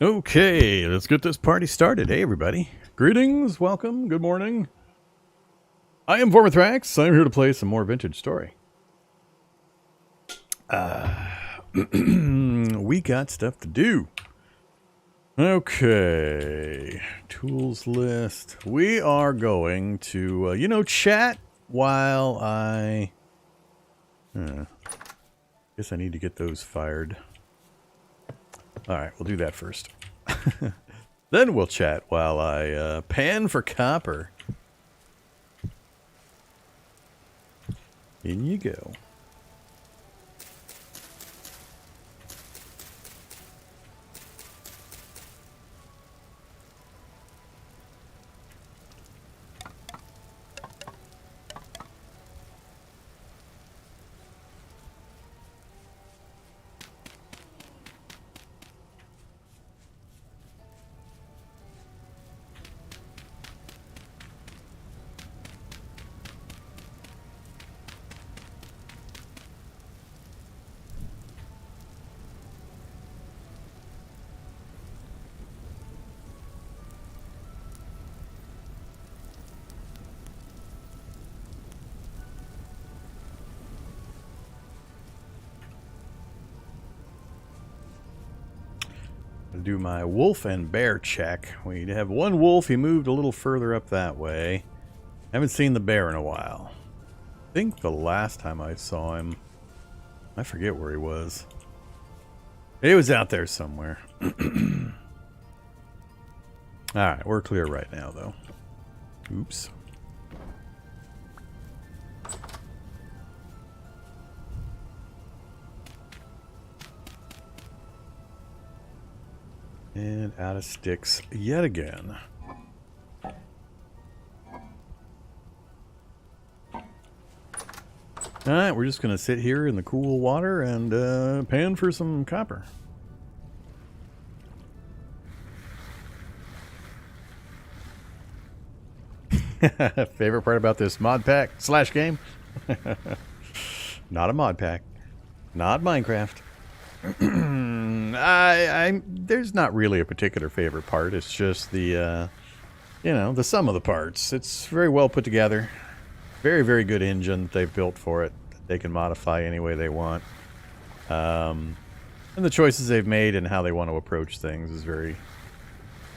Okay, let's get this party started. Hey, everybody. Greetings, welcome, good morning. I am Vorm. I'm here to play some more Vintage Story. We got stuff to do. Okay, tools list. We are going to, chat while I... guess I need to get those fired. Alright, we'll do that first. Then we'll chat while I pan for copper. In you go. Do my wolf and bear check. We have one wolf. He moved a little further up that way. Haven't seen the bear in a while. I think the last time I saw him, I forget where he was. He was out there somewhere. Alright, we're clear right now, though. Oops. And out of sticks yet again. Alright, we're just going to sit here in the cool water and pan for some copper. Favorite part about this mod pack / game? Not a mod pack. Not Minecraft. There's not really a particular favorite part. It's just the, the sum of the parts. It's very well put together. Very, very good engine that they've built for it. They can modify any way they want. And the choices they've made and how they want to approach things is very,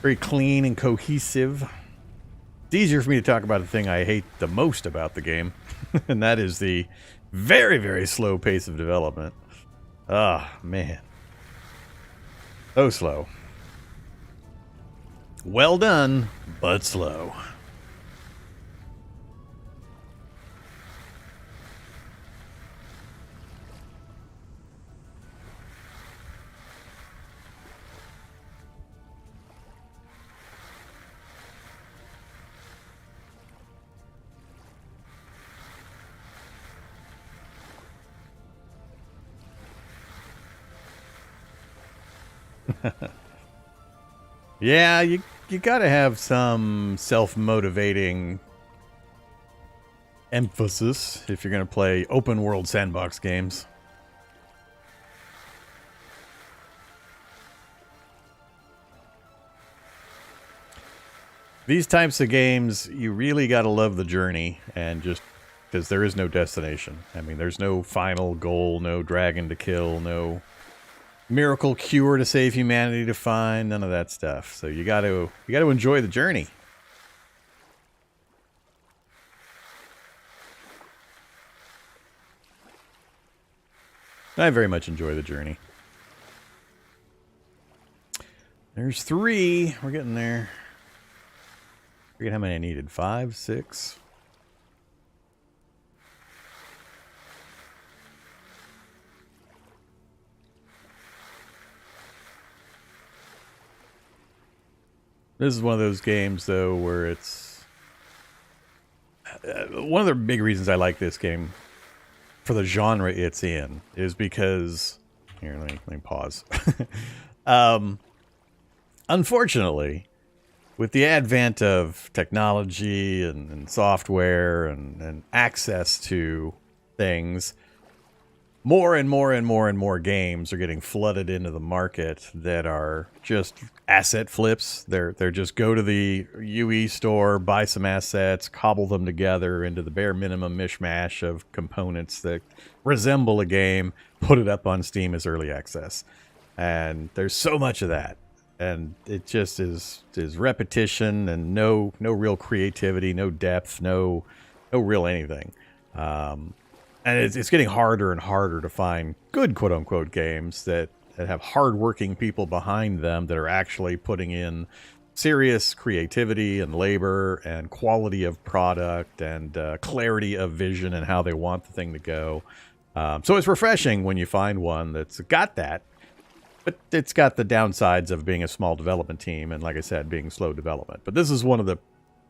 very clean and cohesive. It's easier for me to talk about the thing I hate the most about the game, and that is the very, very slow pace of development. Ah, man. So slow. Well done, but slow. Yeah, you gotta have some self-motivating emphasis if you're gonna play open world sandbox games. These types of games, you really gotta love the journey, and just because there is no destination. I mean, there's no final goal, no dragon to kill, no miracle cure to save humanity to find, none of that stuff. So you got to enjoy the journey. I very much enjoy the journey. There's 3. We're getting there. I forget how many I needed. 5, 6. This is one of those games, though, where it's... one of the big reasons I like this game, for the genre it's in, is because... Here, let me pause. Unfortunately, with the advent of technology and software and access to things, more and more and more and more games are getting flooded into the market that are just asset flips. They're just go to the UE store, buy some assets, cobble them together into the bare minimum mishmash of components that resemble a game, put it up on Steam as early access. And there's so much of that. And it just is repetition and no real creativity, no depth, no real anything. And it's getting harder and harder to find good quote-unquote games that have hardworking people behind them that are actually putting in serious creativity and labor and quality of product and clarity of vision and how they want the thing to go. So it's refreshing when you find one that's got that, but it's got the downsides of being a small development team and, like I said, being slow development. But this is one of the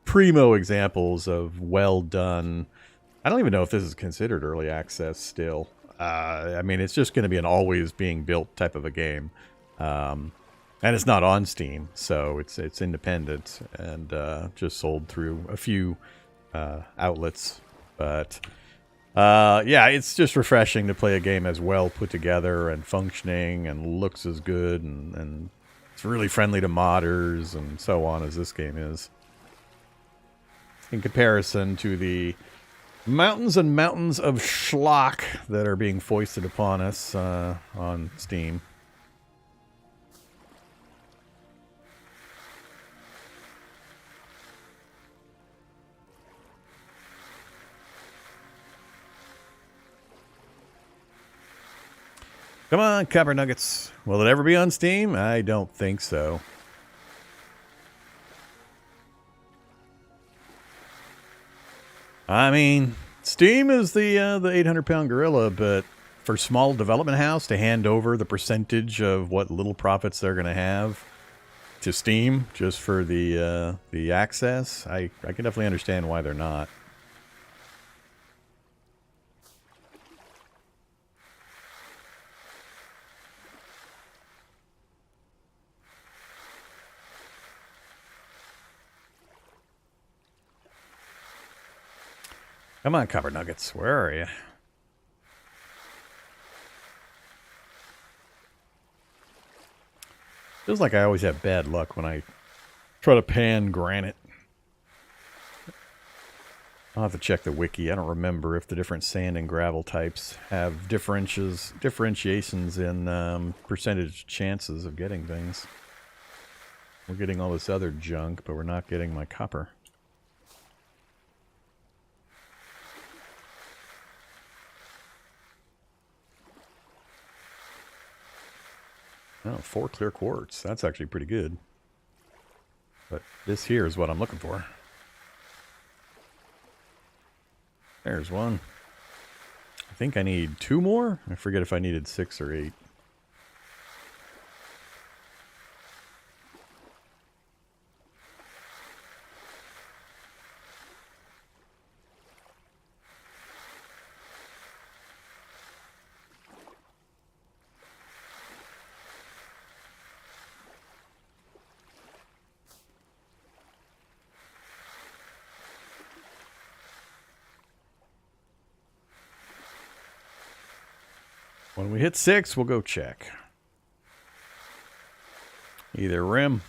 primo examples of well done. I don't even know if this is considered early access still. I mean, it's just going to be an always being built type of a game. And it's not on Steam, so it's independent and just sold through a few outlets. But yeah, it's just refreshing to play a game as well put together and functioning and looks as good and it's really friendly to modders and so on as this game is. In comparison to the mountains and mountains of schlock that are being foisted upon us on Steam. Come on, Copper Nuggets. Will it ever be on Steam? I don't think so. I mean, Steam is the 800-pound gorilla, but for small development house to hand over the percentage of what little profits they're going to have to Steam just for the access, I can definitely understand why they're not. Come on, Copper Nuggets. Where are you? Feels like I always have bad luck when I try to pan granite. I'll have to check the wiki. I don't remember if the different sand and gravel types have differentiations in percentage chances of getting things. We're getting all this other junk, but we're not getting my copper. Oh, 4 clear quartz. That's actually pretty good. But this here is what I'm looking for. There's one. I think I need 2 more. I forget if I needed 6 or 8. When we hit 6, we'll go check. Either rim.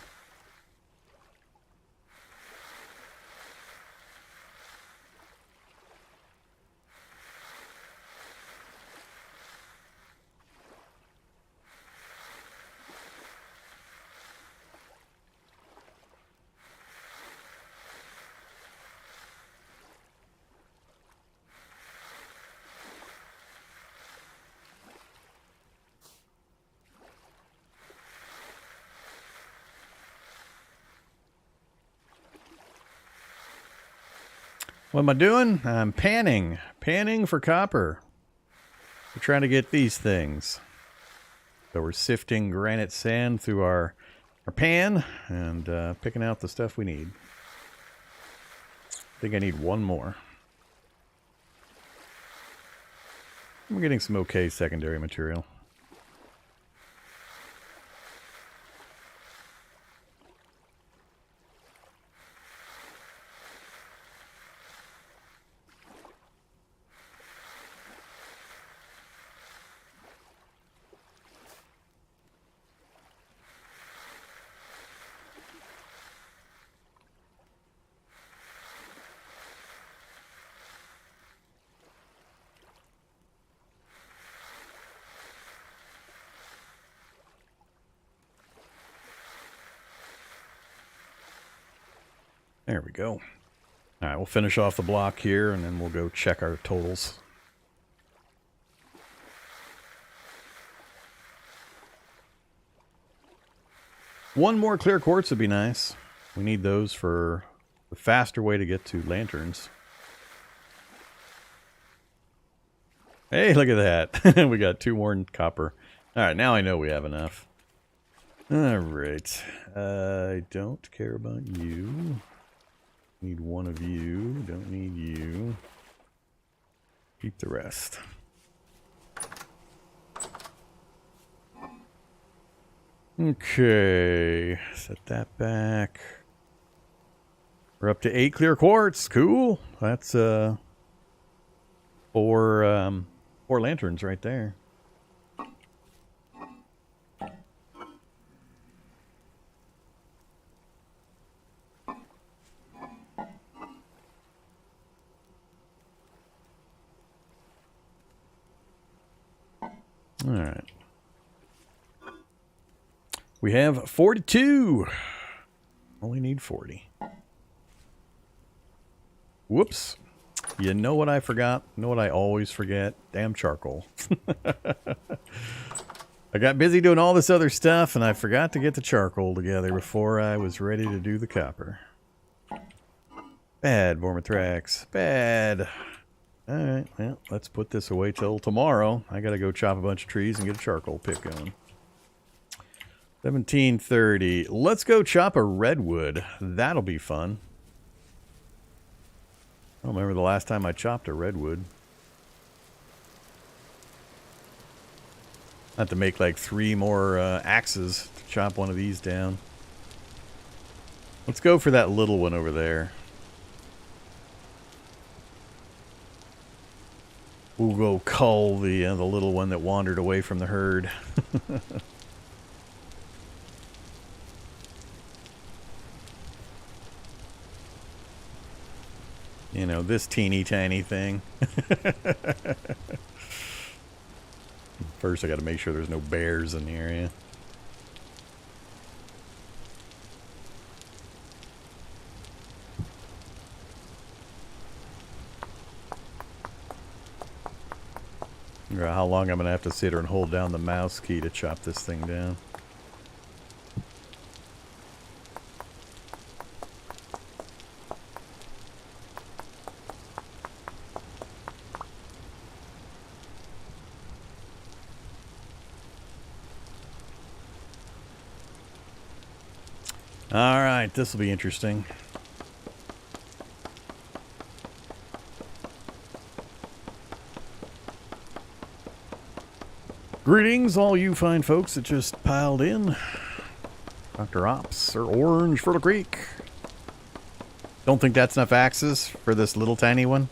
What am I doing? I'm panning. Panning for copper. We're trying to get these things. So we're sifting granite sand through our pan and picking out the stuff we need. I think I need 1 more. We're getting some okay secondary material. There we go. All right, we'll finish off the block here, and then we'll go check our totals. One more clear quartz would be nice. We need those for the faster way to get to lanterns. Hey, look at that. We got 2 more in copper. All right, now I know we have enough. All right. I don't care about you. Need one of you. Don't need you. Keep the rest. Okay. Set that back. We're up to 8 clear quartz. Cool. That's 4 lanterns right there. All right. We have 42. Only need 40. Whoops. You know what I forgot? You know what I always forget? Damn charcoal. I got busy doing all this other stuff, and I forgot to get the charcoal together before I was ready to do the copper. Bad, Vormithrax. Bad. Alright, well, let's put this away till tomorrow. I gotta go chop a bunch of trees and get a charcoal pit going. 17:30. Let's go chop a redwood. That'll be fun. I don't remember the last time I chopped a redwood. I have to make like 3 more axes to chop one of these down. Let's go for that little one over there. We'll go cull the little one that wandered away from the herd. You know, this teeny tiny thing. First I got to make sure there's no bears in the area. How long I'm going to have to sit here and hold down the mouse key to chop this thing down. Alright, this will be interesting. Greetings, all you fine folks that just piled in. Dr. Ops, Sir Orange, Fertile Creek. Don't think that's enough axes for this little tiny one?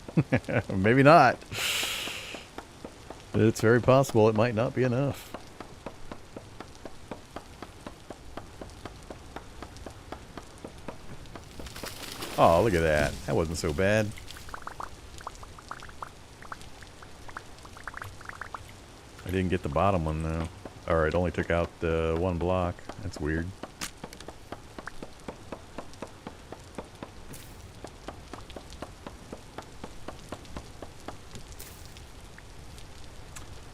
Maybe not. It's very possible it might not be enough. Oh, look at that. That wasn't so bad. I didn't get the bottom one, though. Or it only took out 1 block. That's weird.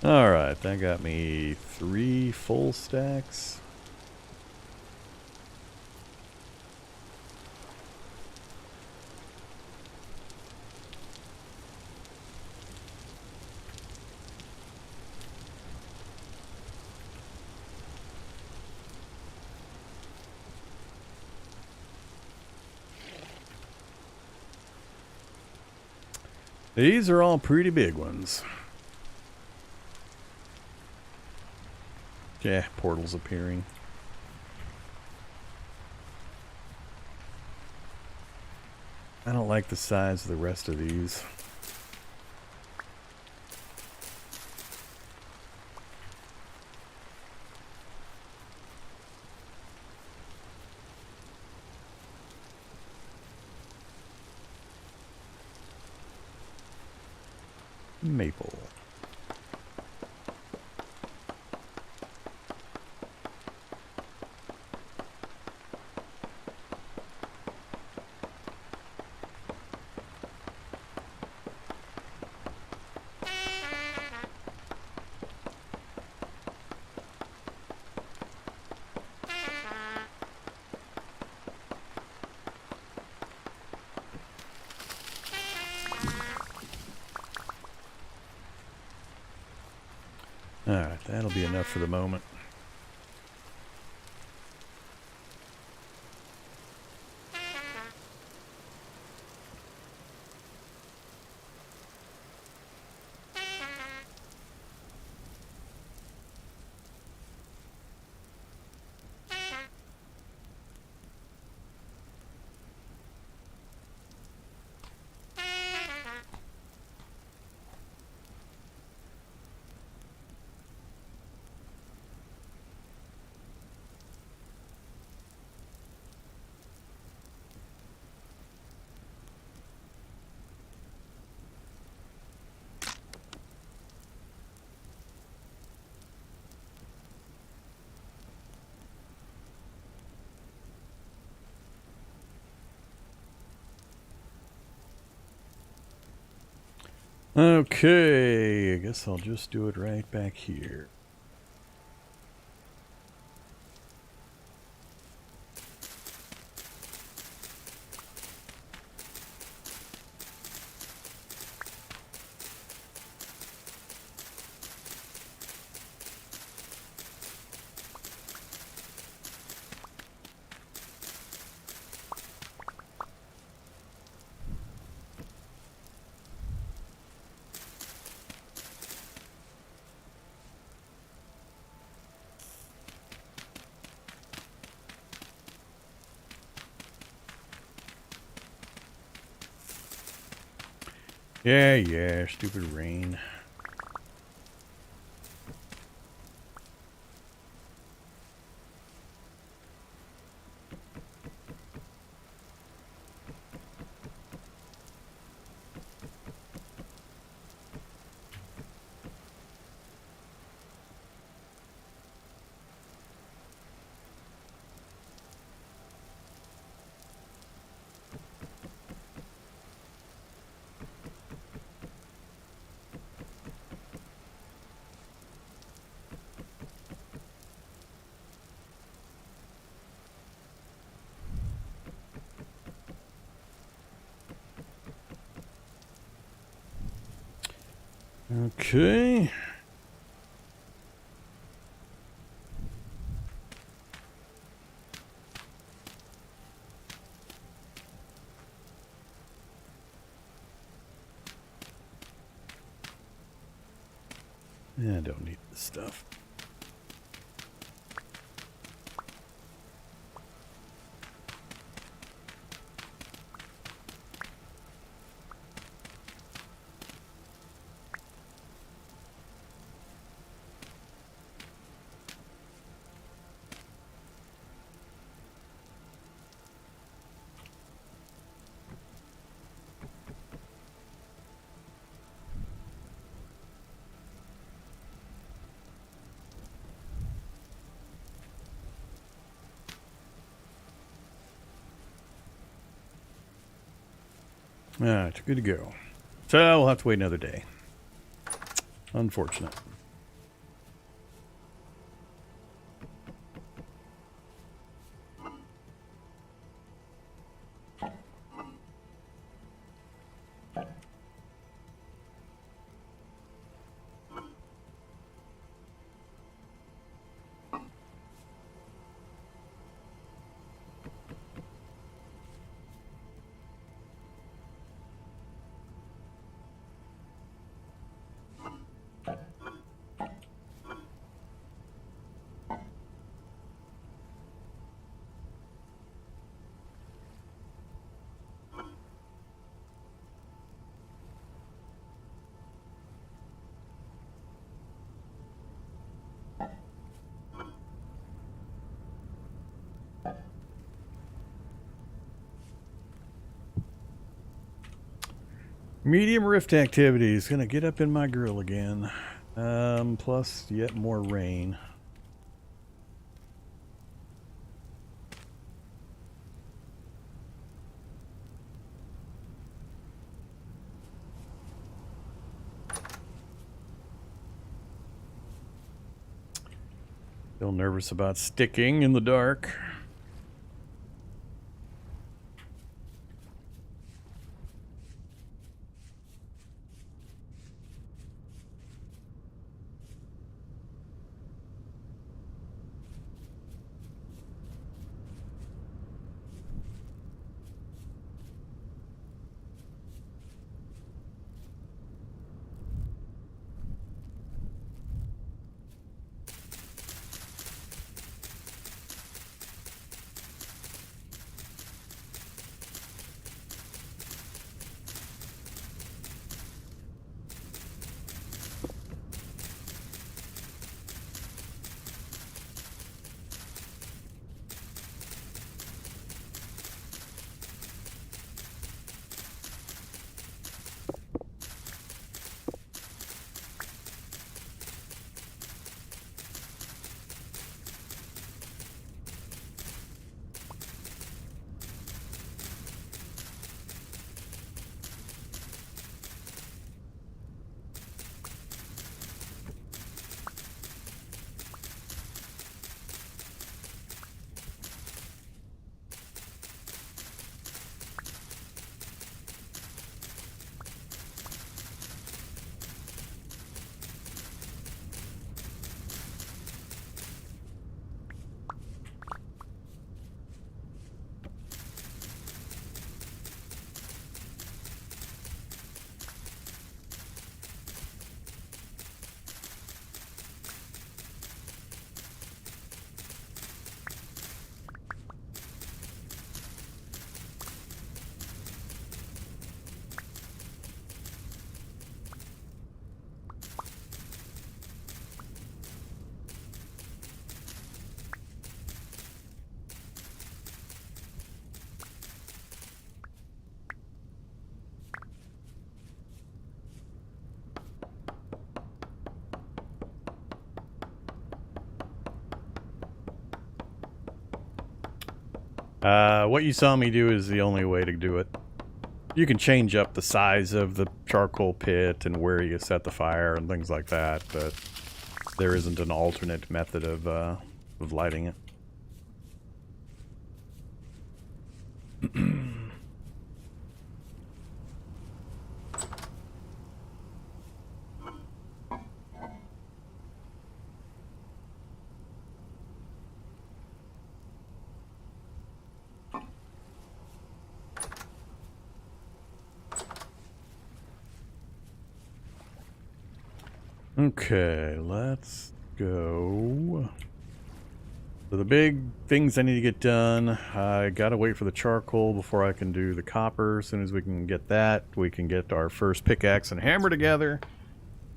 Alright, that got me 3 full stacks. These are all pretty big ones. Yeah, portals appearing. I don't like the size of the rest of these. Maple. Alright, that'll be enough for the moment. Okay, I guess I'll just do it right back here. Yeah, stupid rain. Okay. I don't need this stuff. Alright, good to go. So we'll have to wait another day. Unfortunate. Medium rift activity is going to get up in my grill again. Plus yet more rain. Still nervous about sticking in the dark. What you saw me do is the only way to do it. You can change up the size of the charcoal pit and where you set the fire and things like that, but there isn't an alternate method of lighting it. Okay, let's go. So the big things I need to get done, I gotta wait for the charcoal before I can do the copper. As soon as we can get that, we can get our first pickaxe and hammer together.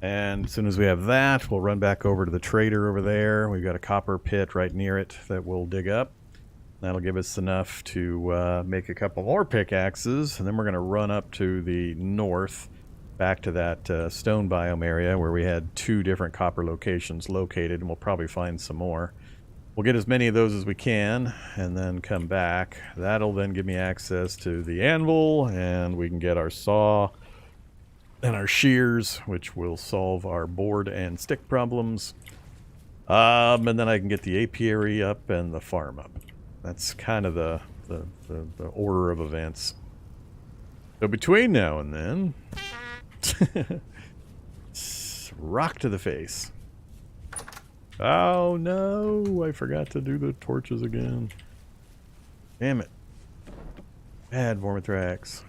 And as soon as we have that, we'll run back over to the trader over there. We've got a copper pit right near it that we'll dig up. That'll give us enough to make a couple more pickaxes, and then we're gonna run up to the north, back to that stone biome area where we had 2 different copper locations located, and we'll probably find some more. We'll get as many of those as we can, and then come back. That'll then give me access to the anvil, and we can get our saw and our shears, which will solve our board and stick problems. And then I can get the apiary up and the farm up. That's kind of the order of events. So between now and then... rock to the face. Oh no, I forgot to do the torches again. Damn it. Bad Vormithrax.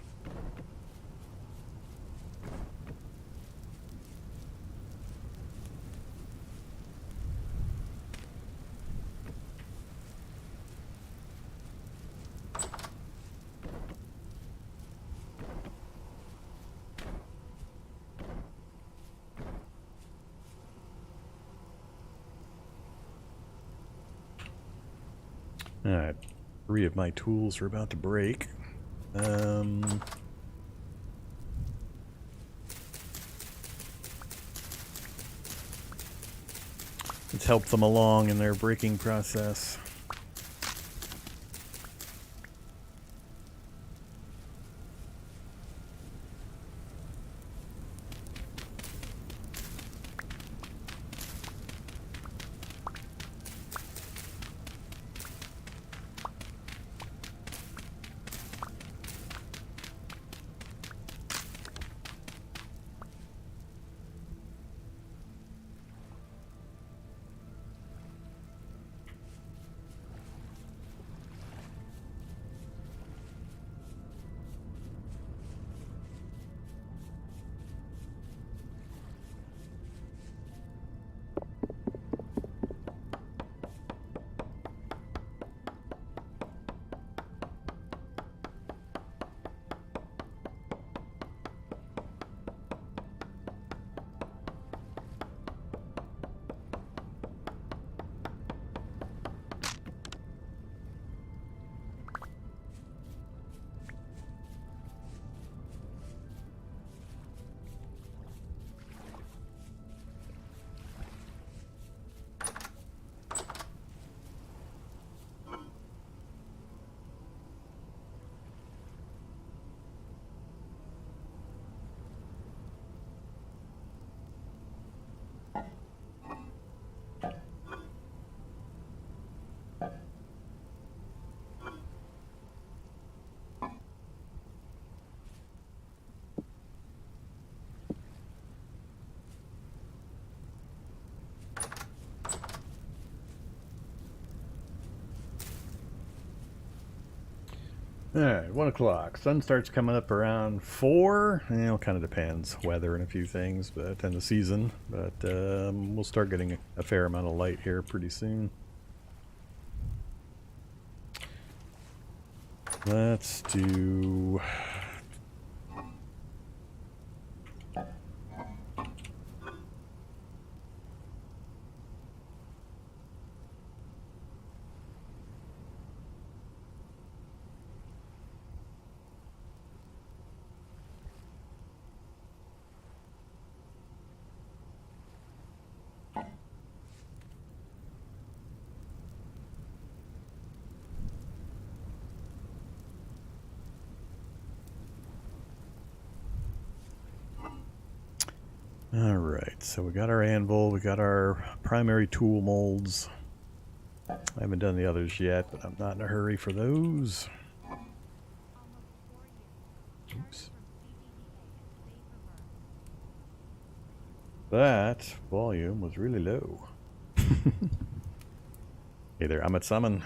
Alright, 3 of my tools are about to break. Let's help them along in their breaking process. Alright, 1 o'clock. Sun starts coming up around 4. You know, kind of depends. Weather and a few things, but and the season. But we'll start getting a fair amount of light here pretty soon. Let's do... Alright, so we got our anvil, we got our primary tool molds. I haven't done the others yet, but I'm not in a hurry for those. Oops. That volume was really low. Hey there, I'm at summon.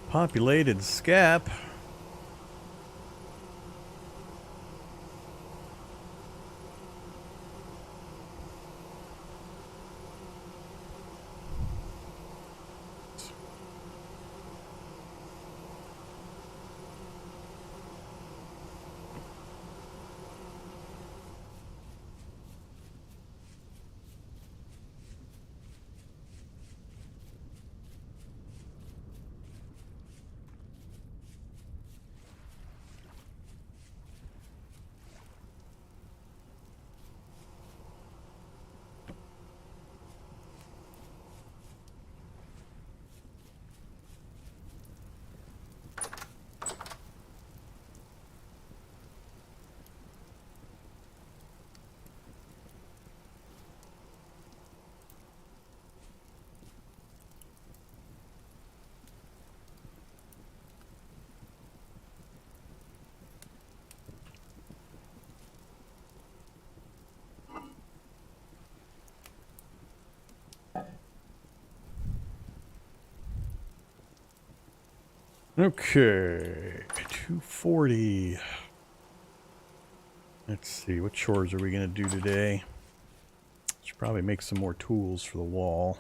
Populated scap. Okay, 240. Let's see, what chores are we going to do today? Should probably make some more tools for the wall.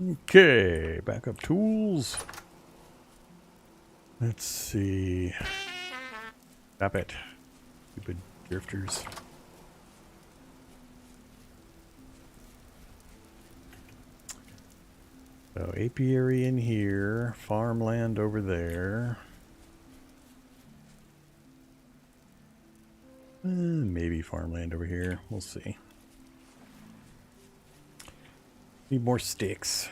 Okay, backup tools. Let's see. Stop it. Stupid drifters. So apiary in here, farmland over there. Maybe farmland over here. We'll see. Need more sticks.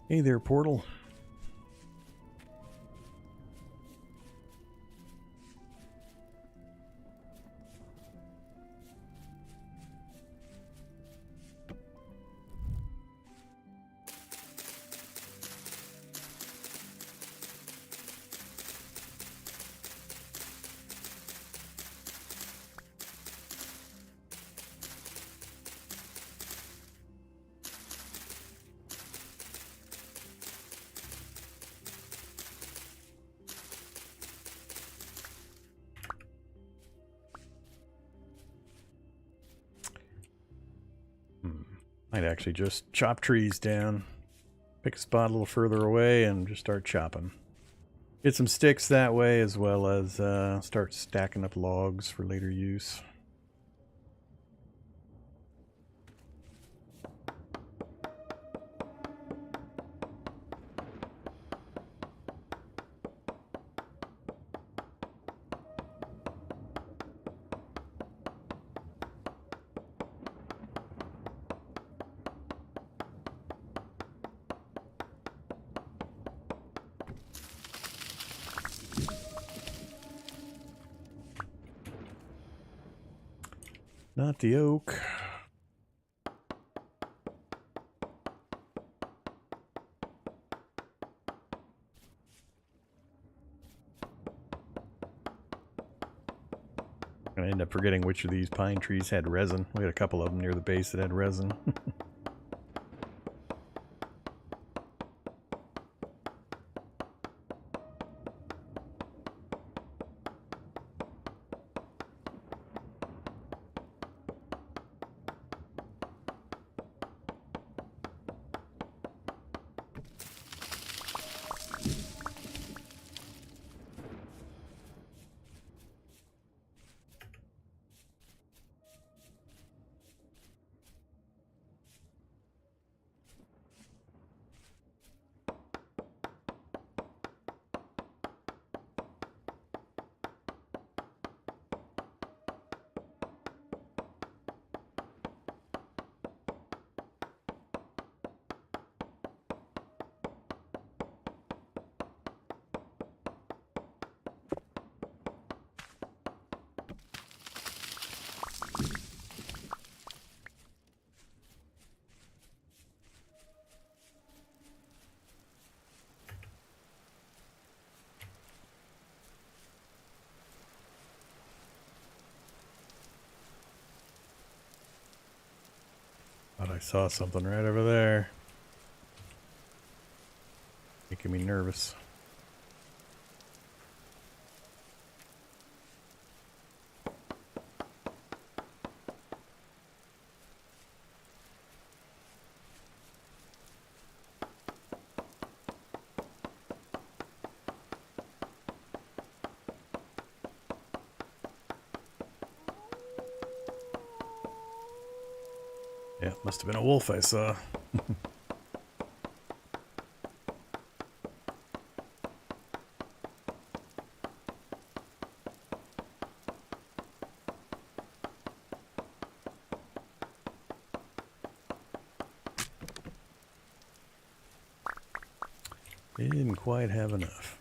Hey there, portal. Might actually just chop trees down. Pick a spot a little further away and just start chopping. Get some sticks that way, as well as start stacking up logs for later use. Not the oak. I end up forgetting which of these pine trees had resin. We had a couple of them near the base that had resin. Thought I saw something right over there. Making me nervous. Yeah, must have been a wolf I saw. Didn't quite have enough.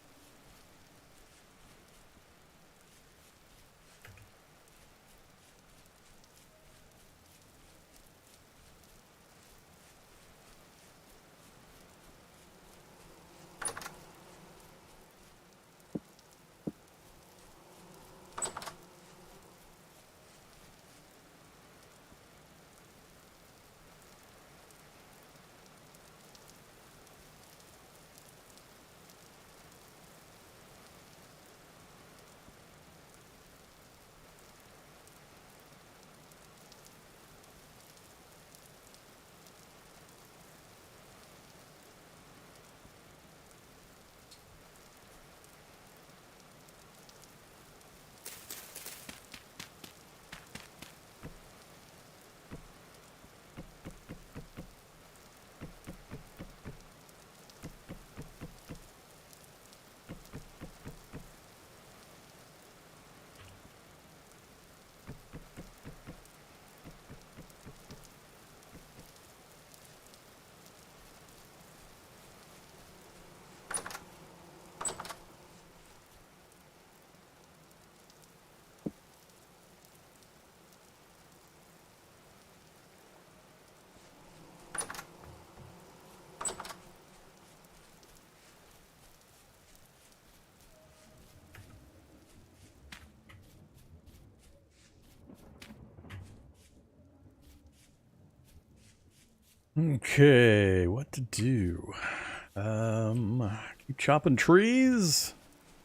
Okay, what to do? Keep chopping trees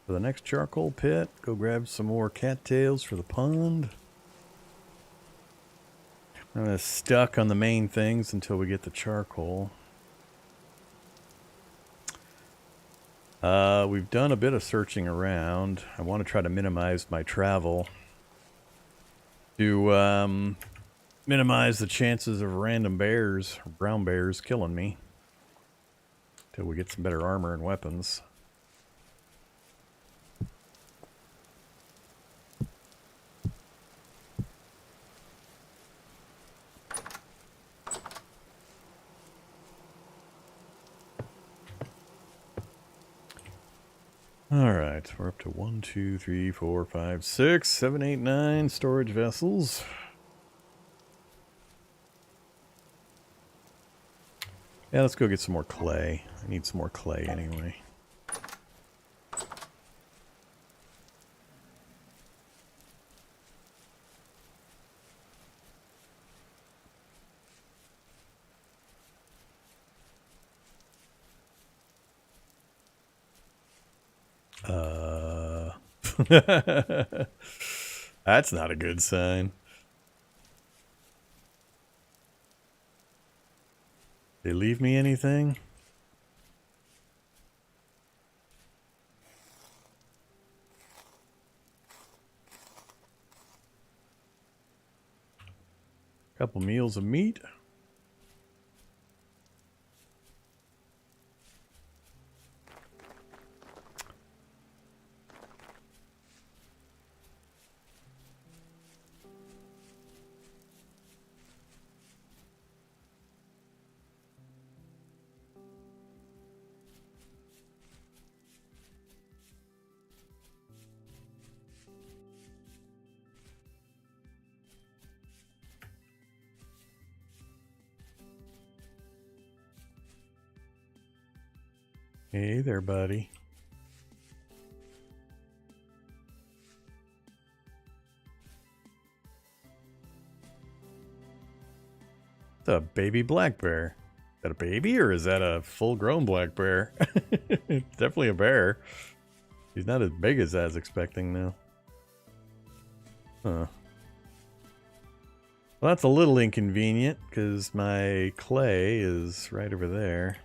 for the next charcoal pit. Go grab some more cattails for the pond. I'm stuck on the main things until we get the charcoal. We've done a bit of searching around. I want to try to minimize my travel to minimize the chances of random bears, or brown bears, killing me until we get some better armor and weapons. Alright, we're up to 1, 2, 3, 4, 5, 6, 7, 8, 9 storage vessels. Yeah, let's go get some more clay. I need some more clay anyway. That's not a good sign. They leave me anything? Couple meals of meat. Hey there, buddy. It's a baby black bear. Is that a baby or is that a full-grown black bear? It's definitely a bear. He's not as big as I was expecting now. Huh. Well, that's a little inconvenient because my clay is right over there.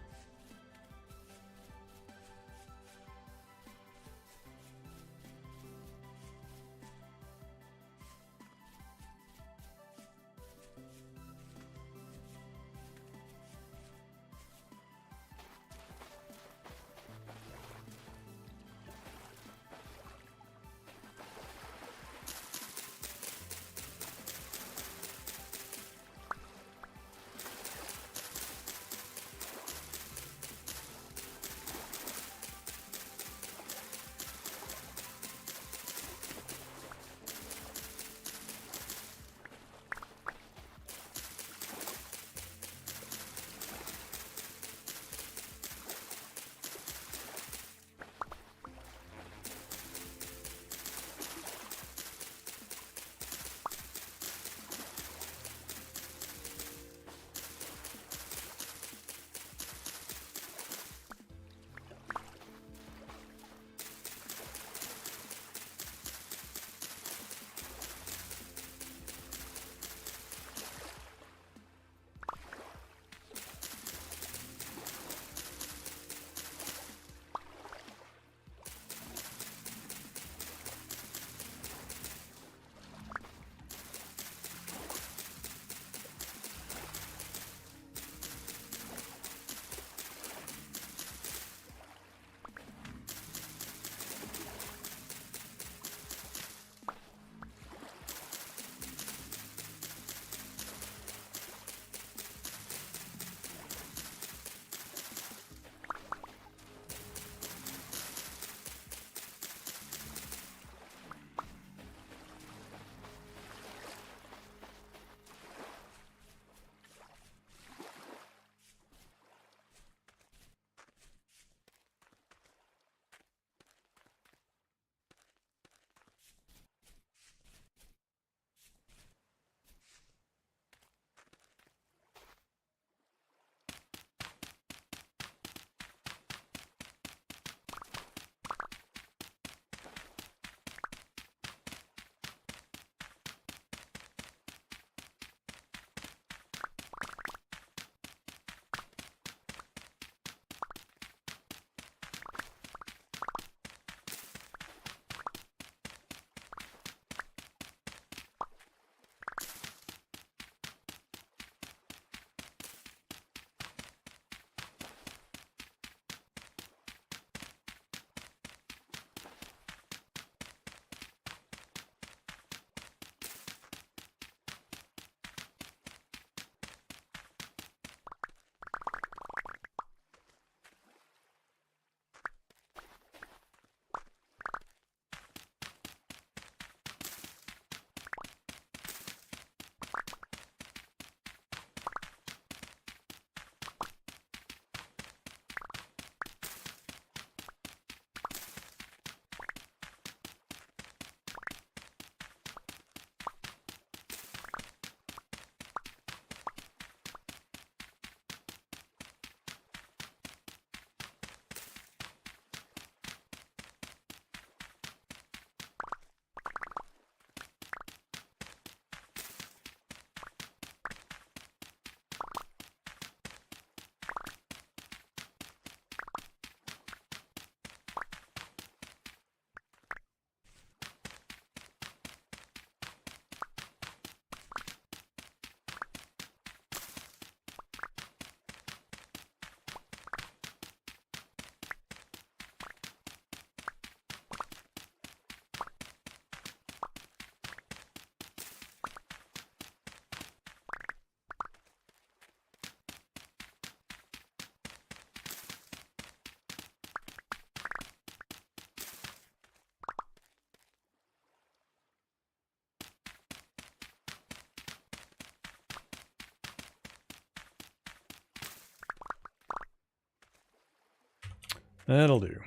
That'll do.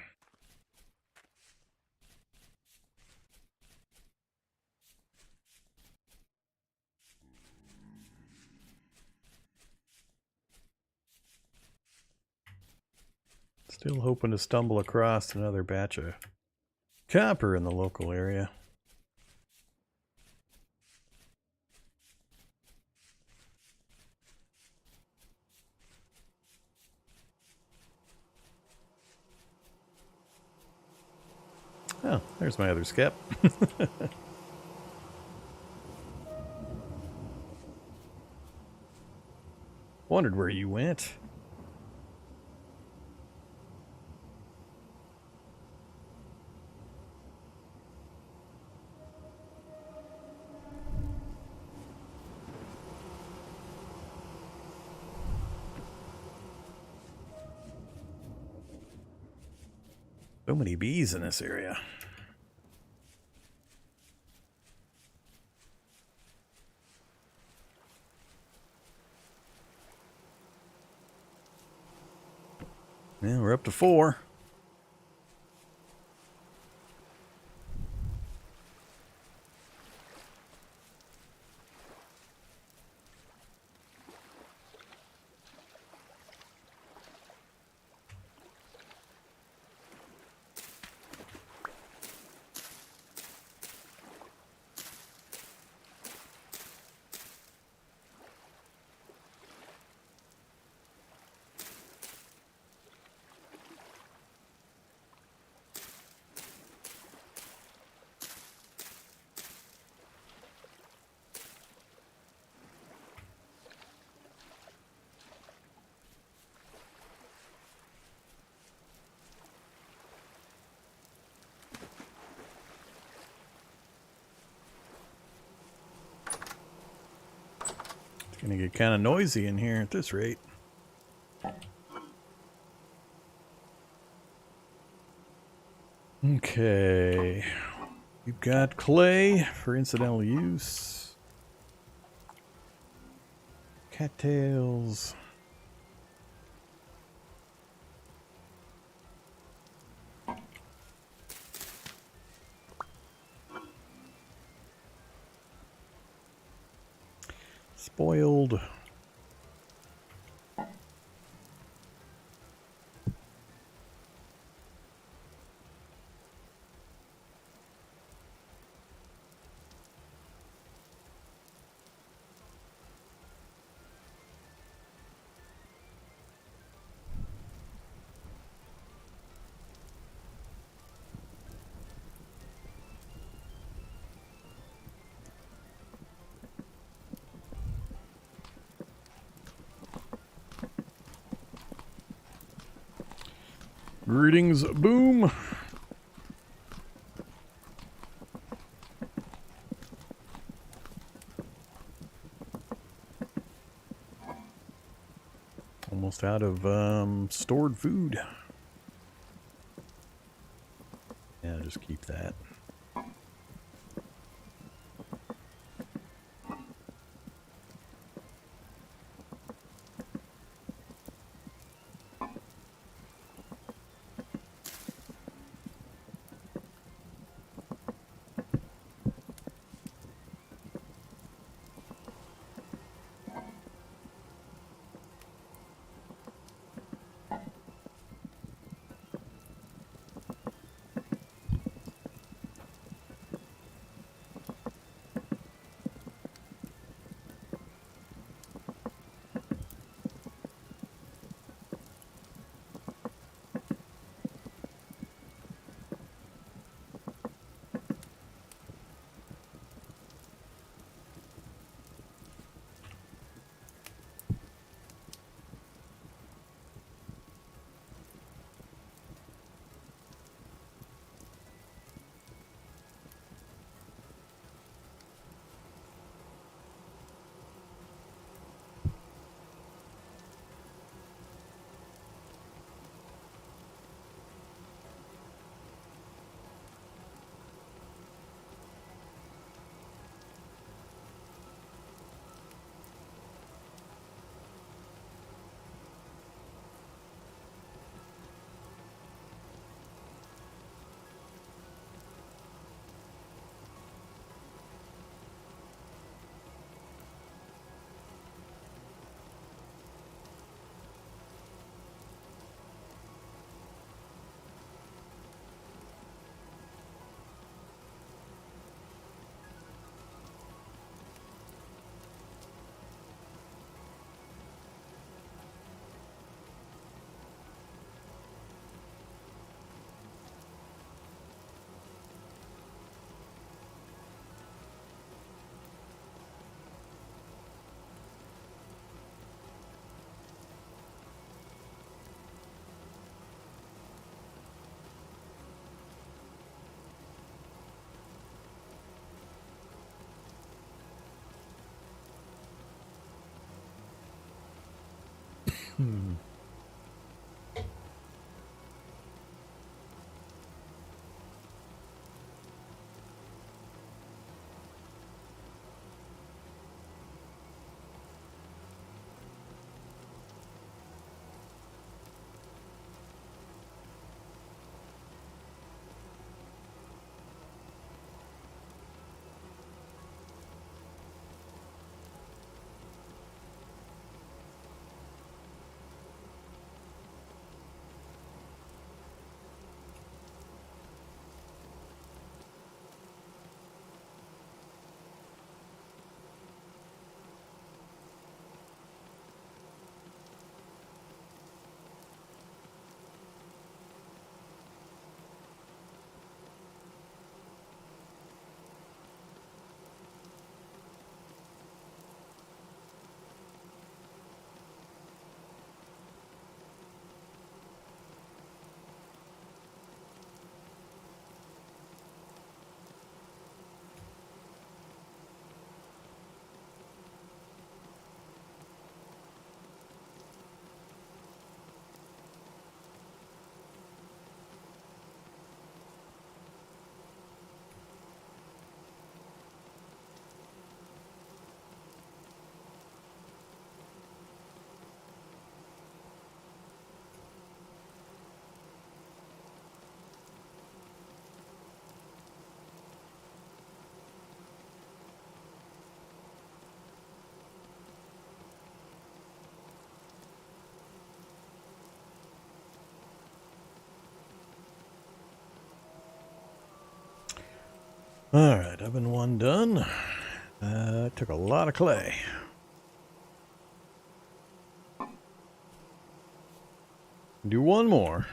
Still hoping to stumble across another batch of copper in the local area. Oh, there's my other skep. Wondered where you went. So many bees in this area. Yeah, we're up to 4. It's gonna get kind of noisy in here at this rate. Okay. We've got clay for incidental use. Cattails. Spoiled. Greetings, boom. Almost out of stored food. Yeah, just keep that. Alright, oven one done. Took a lot of clay. Do one more.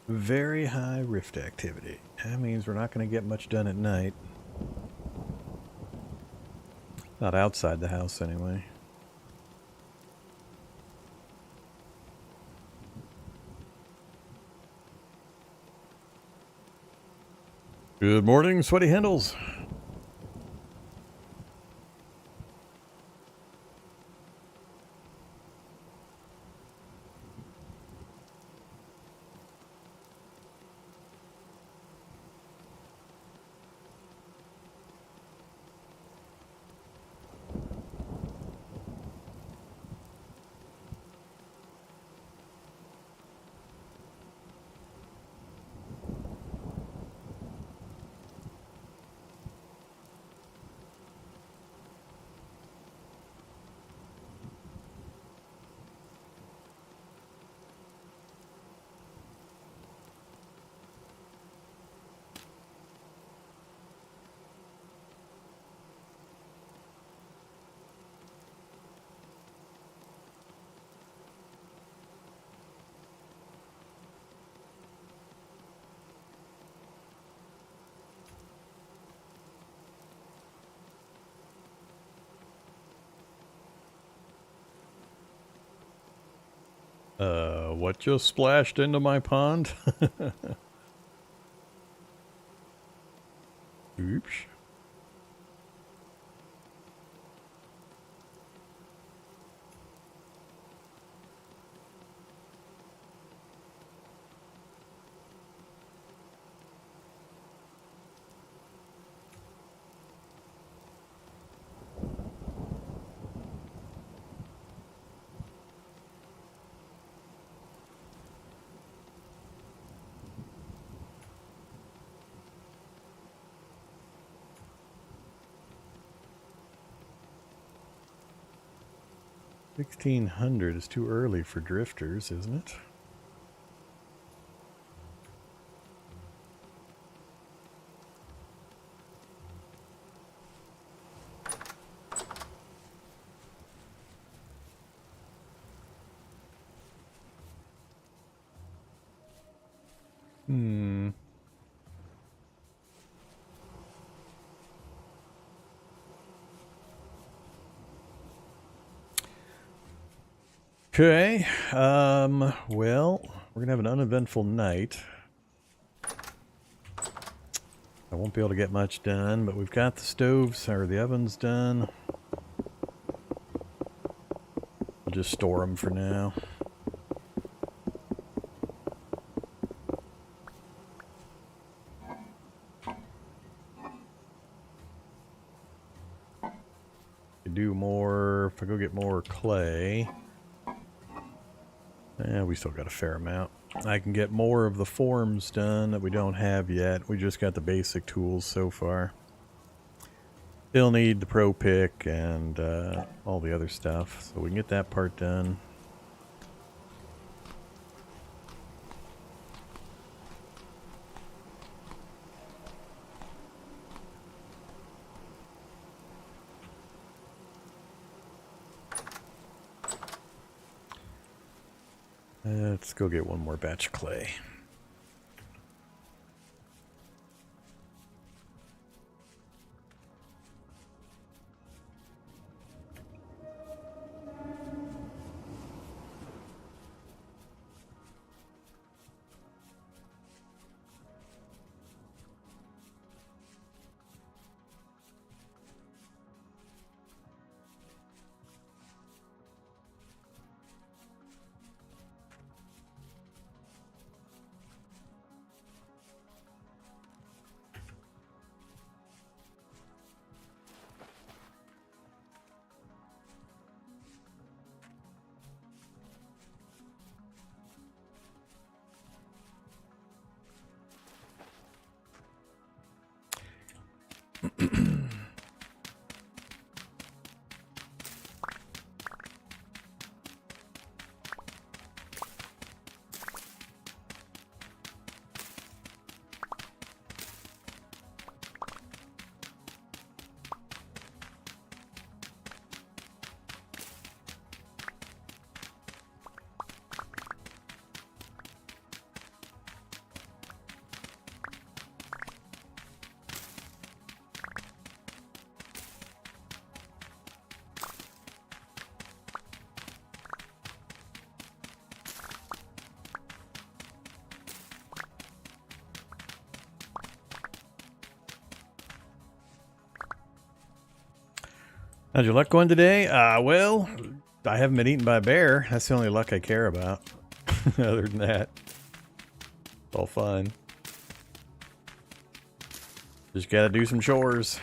Very high rift activity. That means we're not going to get much done at night. Not outside the house, anyway. Good morning, Sweaty Handles. What just splashed into my pond? Oops. 1600 is too early for drifters, isn't it? Okay, well, we're gonna have an uneventful night. I won't be able to get much done, but we've got the stoves, or the ovens done. We'll just store them for now. Do more, if I go get more clay. Yeah, we still got a fair amount. I can get more of the forms done that we don't have yet. We just got the basic tools so far. Still need the pro pick and all the other stuff, so we can get that part done. Let's go get one more batch of clay. How's your luck going today? Well, I haven't been eaten by a bear. That's the only luck I care about. Other than that, it's all fine. Just gotta do some chores.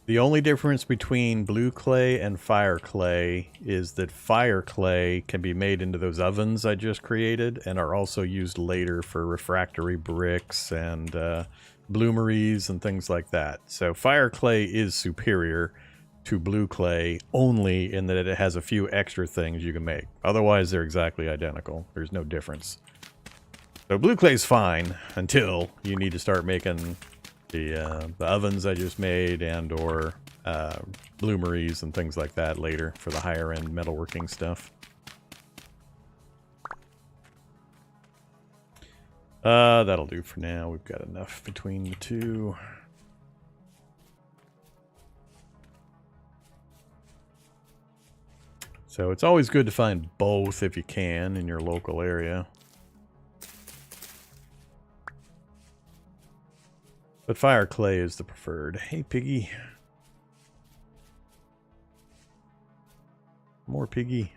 The only difference between blue clay and fire clay is that fire clay can be made into those ovens I just created and are also used later for refractory bricks and bloomeries and things like that. So fire clay is superior to blue clay only in that it has a few extra things you can make. Otherwise, they're exactly identical. There's no difference. So blue clay's fine until you need to start making the ovens I just made and or bloomeries and things like that later for the higher end metalworking stuff. That'll do for now. We've got enough between the two. So it's always good to find both if you can in your local area. But fire clay is the preferred. Hey, piggy. More piggy.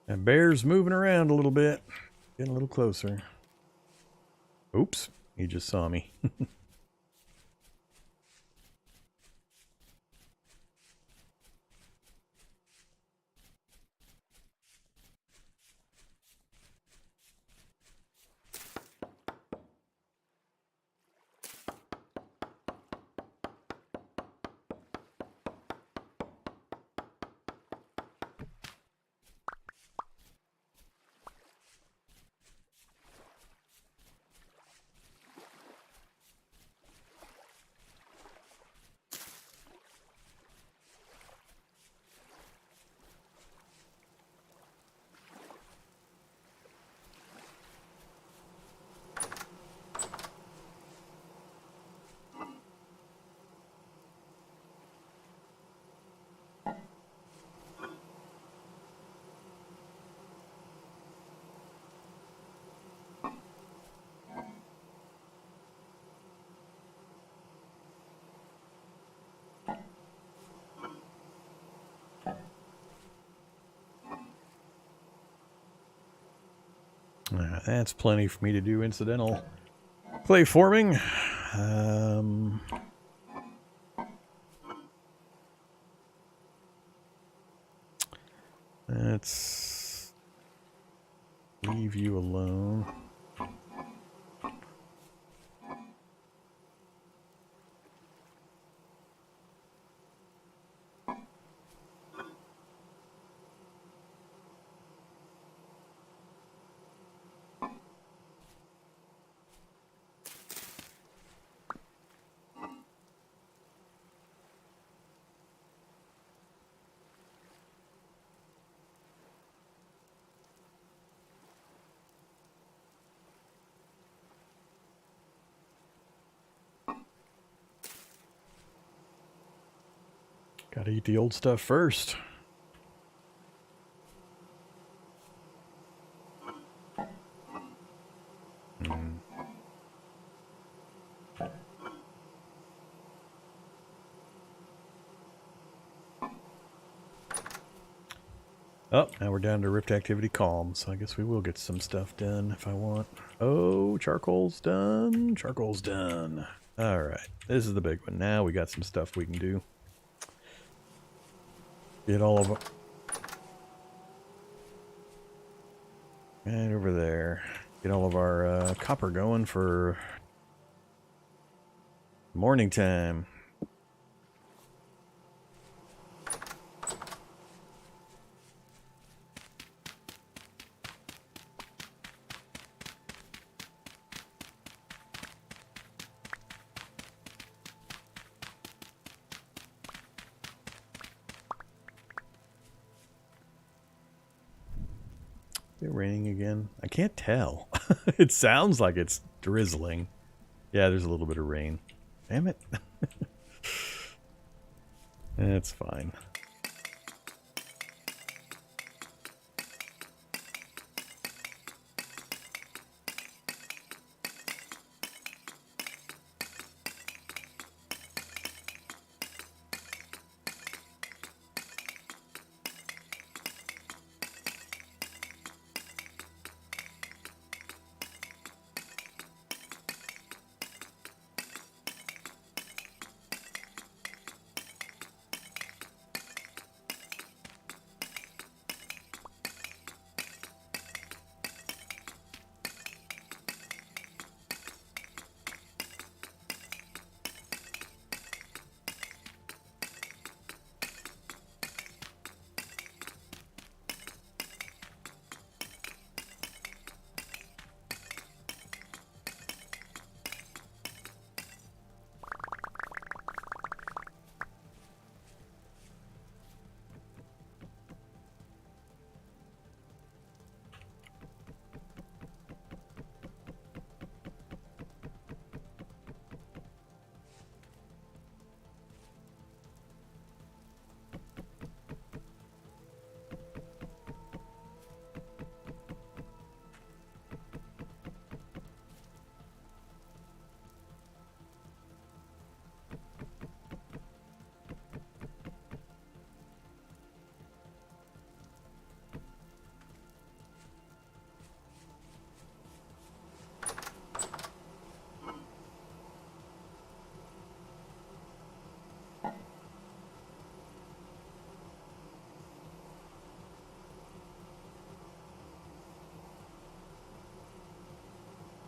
That bear's moving around a little bit. Getting a little closer. Oops, he just saw me. That's plenty for me to do incidental clay forming. Let's leave you alone. Gotta eat the old stuff first. Oh, now we're down to rift activity calm, so I guess we will get some stuff done if I want. Oh, charcoal's done. Charcoal's done. All right, this is the big one. Now we got some stuff we can do. Get all of them. And over there. Get all of our copper going for morning time. Is it raining again? I can't tell. It sounds like it's drizzling. Yeah, there's a little bit of rain. Damn it. That's fine.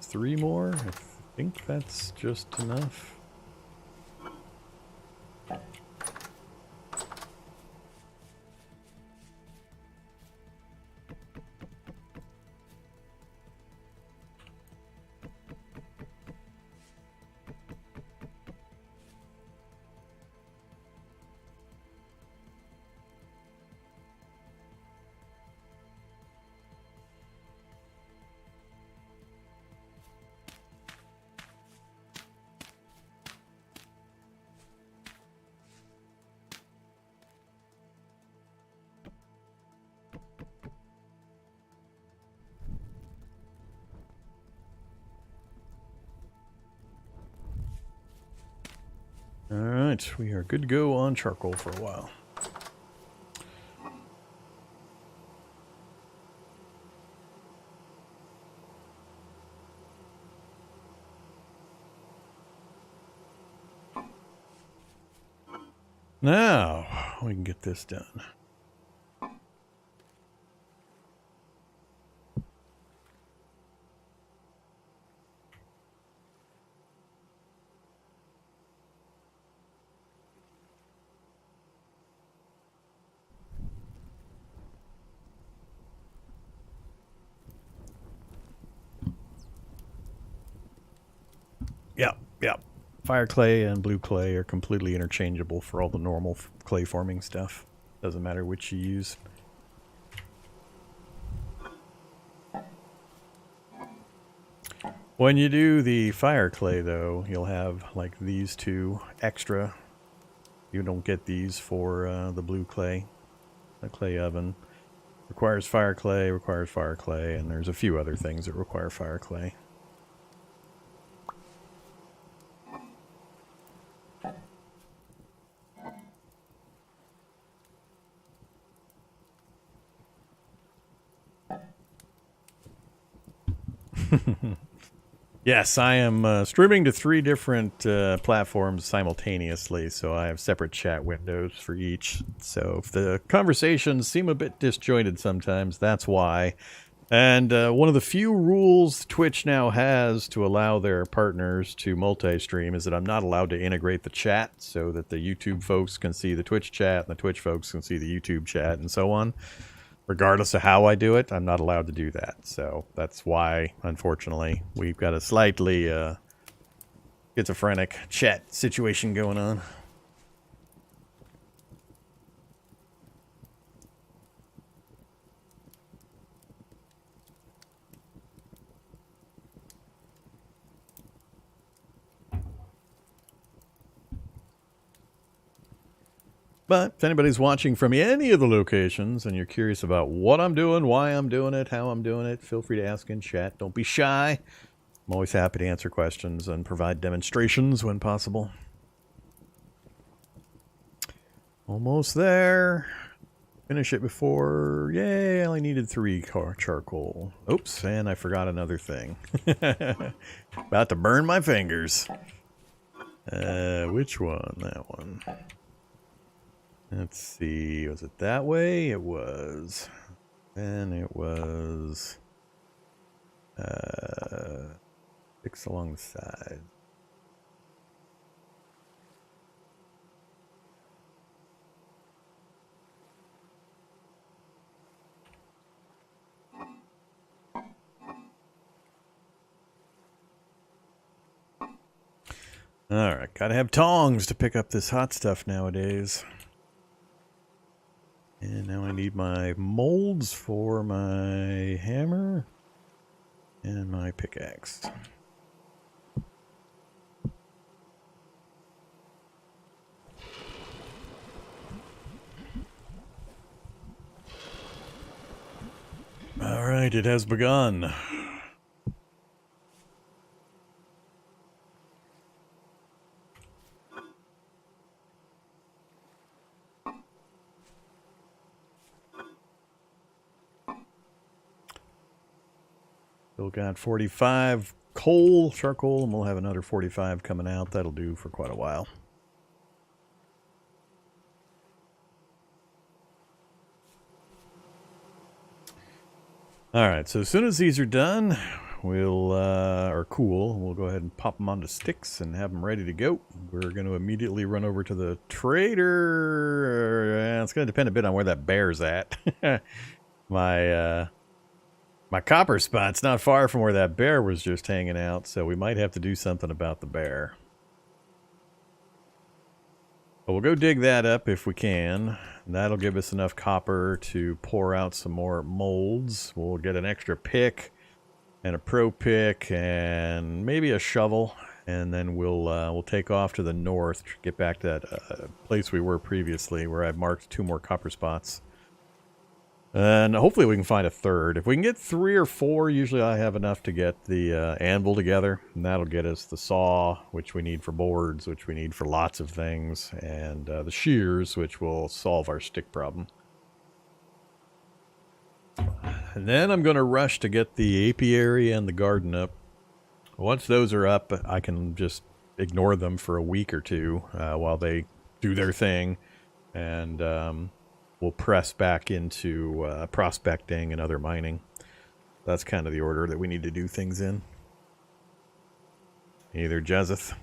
3 more. I think that's just enough. Alright, we are good to go on charcoal for a while. Now, we can get this done. Yeah. Fire clay and blue clay are completely interchangeable for all the normal clay forming stuff. Doesn't matter which you use. When you do the fire clay, though, you'll have like these two extra. You don't get these for the blue clay. The clay oven requires fire clay, and there's a few other things that require fire clay. Yes, I am streaming to 3 different platforms simultaneously, so I have separate chat windows for each. So if the conversations seem a bit disjointed sometimes, that's why. And one of the few rules Twitch now has to allow their partners to multi-stream is that I'm not allowed to integrate the chat so that the YouTube folks can see the Twitch chat and the Twitch folks can see the YouTube chat and so on. Regardless of how I do it, I'm not allowed to do that. So that's why, unfortunately, we've got a slightly schizophrenic chat situation going on. But if anybody's watching from any of the locations and you're curious about what I'm doing, why I'm doing it, how I'm doing it, feel free to ask in chat. Don't be shy. I'm always happy to answer questions and provide demonstrations when possible. Almost there. Finish it before... Yay, I only needed 3 charcoal. Oops, and I forgot another thing. About to burn my fingers. Which one? That one. Let's see, was it that way? It was. And it was 6 along the side. Alright, gotta have tongs to pick up this hot stuff nowadays. And now I need my molds for my hammer and my pickaxe. All right, it has begun. Still got 45 charcoal, and we'll have another 45 coming out. That'll do for quite a while. All right, so as soon as these are done, we'll, or cool, we'll go ahead and pop them onto sticks and have them ready to go. We're going to immediately run over to the trader. It's going to depend a bit on where that bear's at. My copper spot's not far from where that bear was just hanging out, so we might have to do something about the bear. But we'll go dig that up if we can. That'll give us enough copper to pour out some more molds. We'll get an extra pick and a pro pick and maybe a shovel, and then we'll take off to the north, get back to that place we were previously, where I've marked 2 more copper spots. And hopefully we can find a third. If we can get 3 or 4, usually I have enough to get the anvil together. And that'll get us the saw, which we need for boards, which we need for lots of things. And the shears, which will solve our stick problem. And then I'm going to rush to get the apiary and the garden up. Once those are up, I can just ignore them for a week or 2 while they do their thing. And we'll press back into prospecting and other mining. That's kind of the order that we need to do things in. Either Jezeth.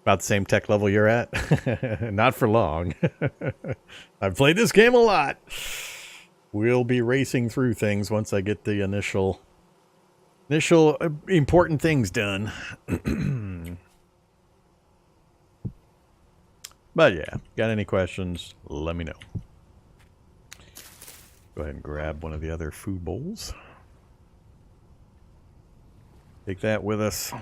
About the same tech level you're at? Not for long. I've played this game a lot. We'll be racing through things once I get the initial important things done. But yeah, got any questions, let me know. Go ahead and grab one of the other food bowls. Take that with us.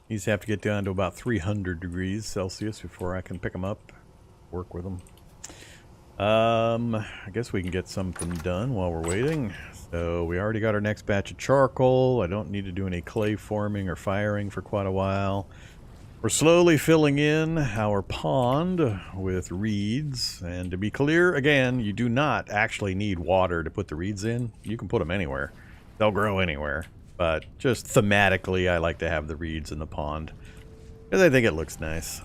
These have to get down to about 300 degrees Celsius before I can pick them up, work with them. I guess we can get something done while we're waiting. So we already got our next batch of charcoal. I don't need to do any clay forming or firing for quite a while. We're slowly filling in our pond with reeds. And to be clear, again, you do not actually need water to put the reeds in. You can put them anywhere. They'll grow anywhere. But just thematically, I like to have the reeds in the pond, because I think it looks nice.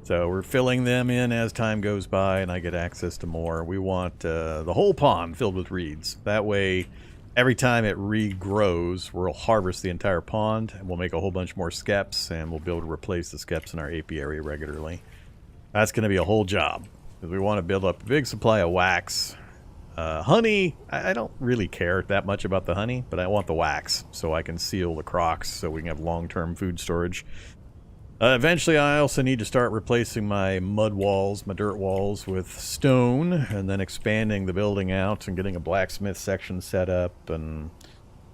So we're filling them in as time goes by, and I get access to more. We want the whole pond filled with reeds. That way, every time it regrows, we'll harvest the entire pond, and we'll make a whole bunch more skeps, and we'll be able to replace the skeps in our apiary regularly. That's going to be a whole job, because we want to build up a big supply of wax. Honey, I don't really care that much about the honey, but I want the wax so I can seal the crocks so we can have long-term food storage. Eventually, I also need to start replacing my mud walls, my dirt walls, with stone, and then expanding the building out and getting a blacksmith section set up, and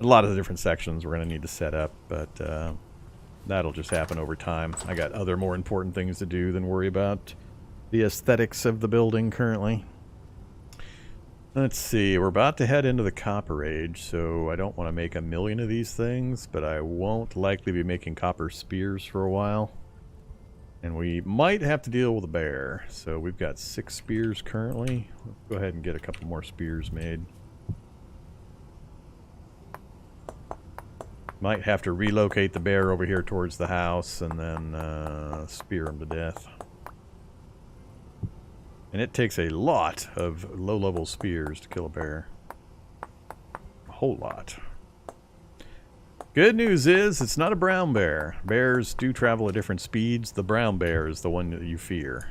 a lot of the different sections we're going to need to set up, but that'll just happen over time. I got other more important things to do than worry about the aesthetics of the building currently. Let's see, we're about to head into the Copper Age, so I don't want to make a million of these things, but I won't likely be making copper spears for a while. And we might have to deal with a bear. So we've got 6 spears currently. Let's go ahead and get a couple more spears made. Might have to relocate the bear over here towards the house and then spear him to death. And it takes a lot of low-level spears to kill a bear. A whole lot. Good news is, it's not a brown bear. Bears do travel at different speeds. The brown bear is the one that you fear.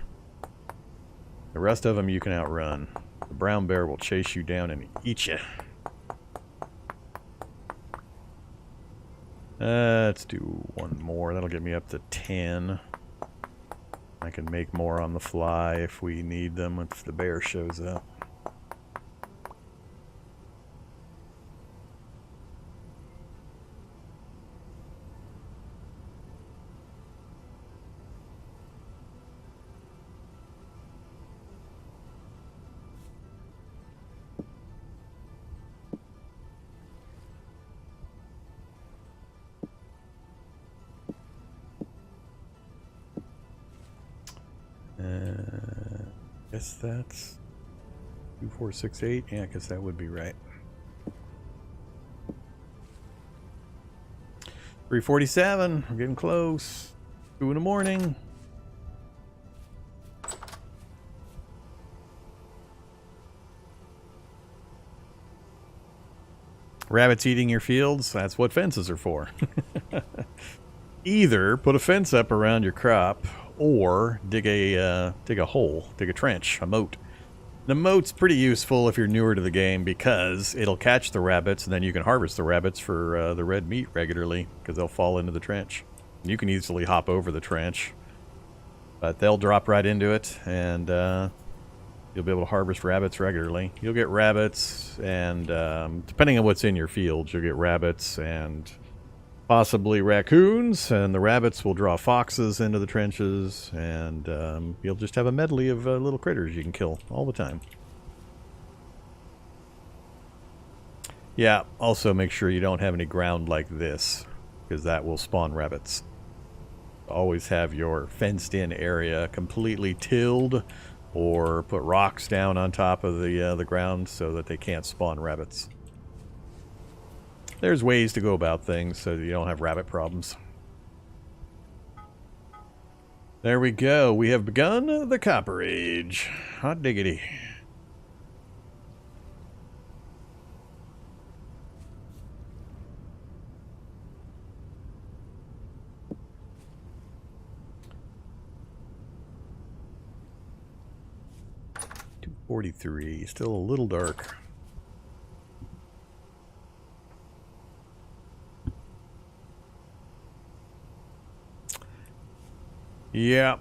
The rest of them you can outrun. The brown bear will chase you down and eat you. Let's do one more. That'll get me up to 10. I can make more on the fly if we need them, if the bear shows up. Guess that's 2468. Yeah, I guess that would be right. 347. We're getting close. 2 in the morning. Rabbits eating your fields, that's what fences are for. Either put a fence up around your crop, or dig a hole, dig a trench, a moat. The moat's pretty useful if you're newer to the game because it'll catch the rabbits, and then you can harvest the rabbits for the red meat regularly because they'll fall into the trench. You can easily hop over the trench, but they'll drop right into it, and you'll be able to harvest rabbits regularly. You'll get rabbits, and depending on what's in your fields, you'll get rabbits and possibly raccoons, and the rabbits will draw foxes into the trenches, and you'll just have a medley of little critters you can kill all the time. Yeah, also make sure you don't have any ground like this, because that will spawn rabbits. Always have your fenced-in area completely tilled, or put rocks down on top of the ground so that they can't spawn rabbits. There's ways to go about things so that you don't have rabbit problems. There we go. We have begun the Copper Age. Hot diggity. .243. Still a little dark. Yeah.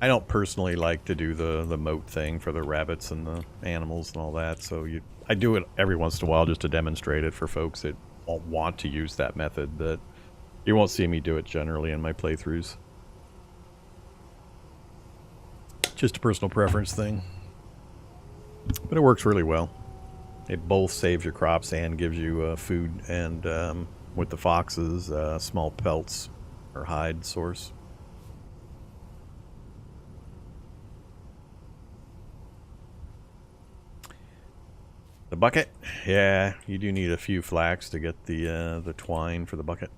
I don't personally like to do the moat thing for the rabbits and the animals and all that, so I do it every once in a while just to demonstrate it for folks that won't want to use that method, but you won't see me do it generally in my playthroughs. Just a personal preference thing. But it works really well. It both saves your crops and gives you food, and with the foxes, small pelts or hide source. The bucket, yeah, you do need a few flax to get the twine for the bucket.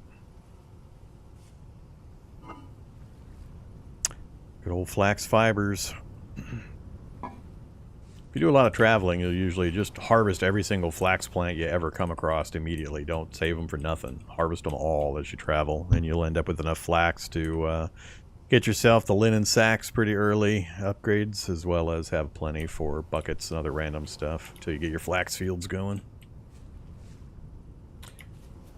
Good old flax fibers. If you do a lot of traveling, you'll usually just harvest every single flax plant you ever come across immediately. Don't save them for nothing. Harvest them all as you travel, and you'll end up with enough flax to get yourself the linen sacks pretty early, upgrades, as well as have plenty for buckets and other random stuff until you get your flax fields going.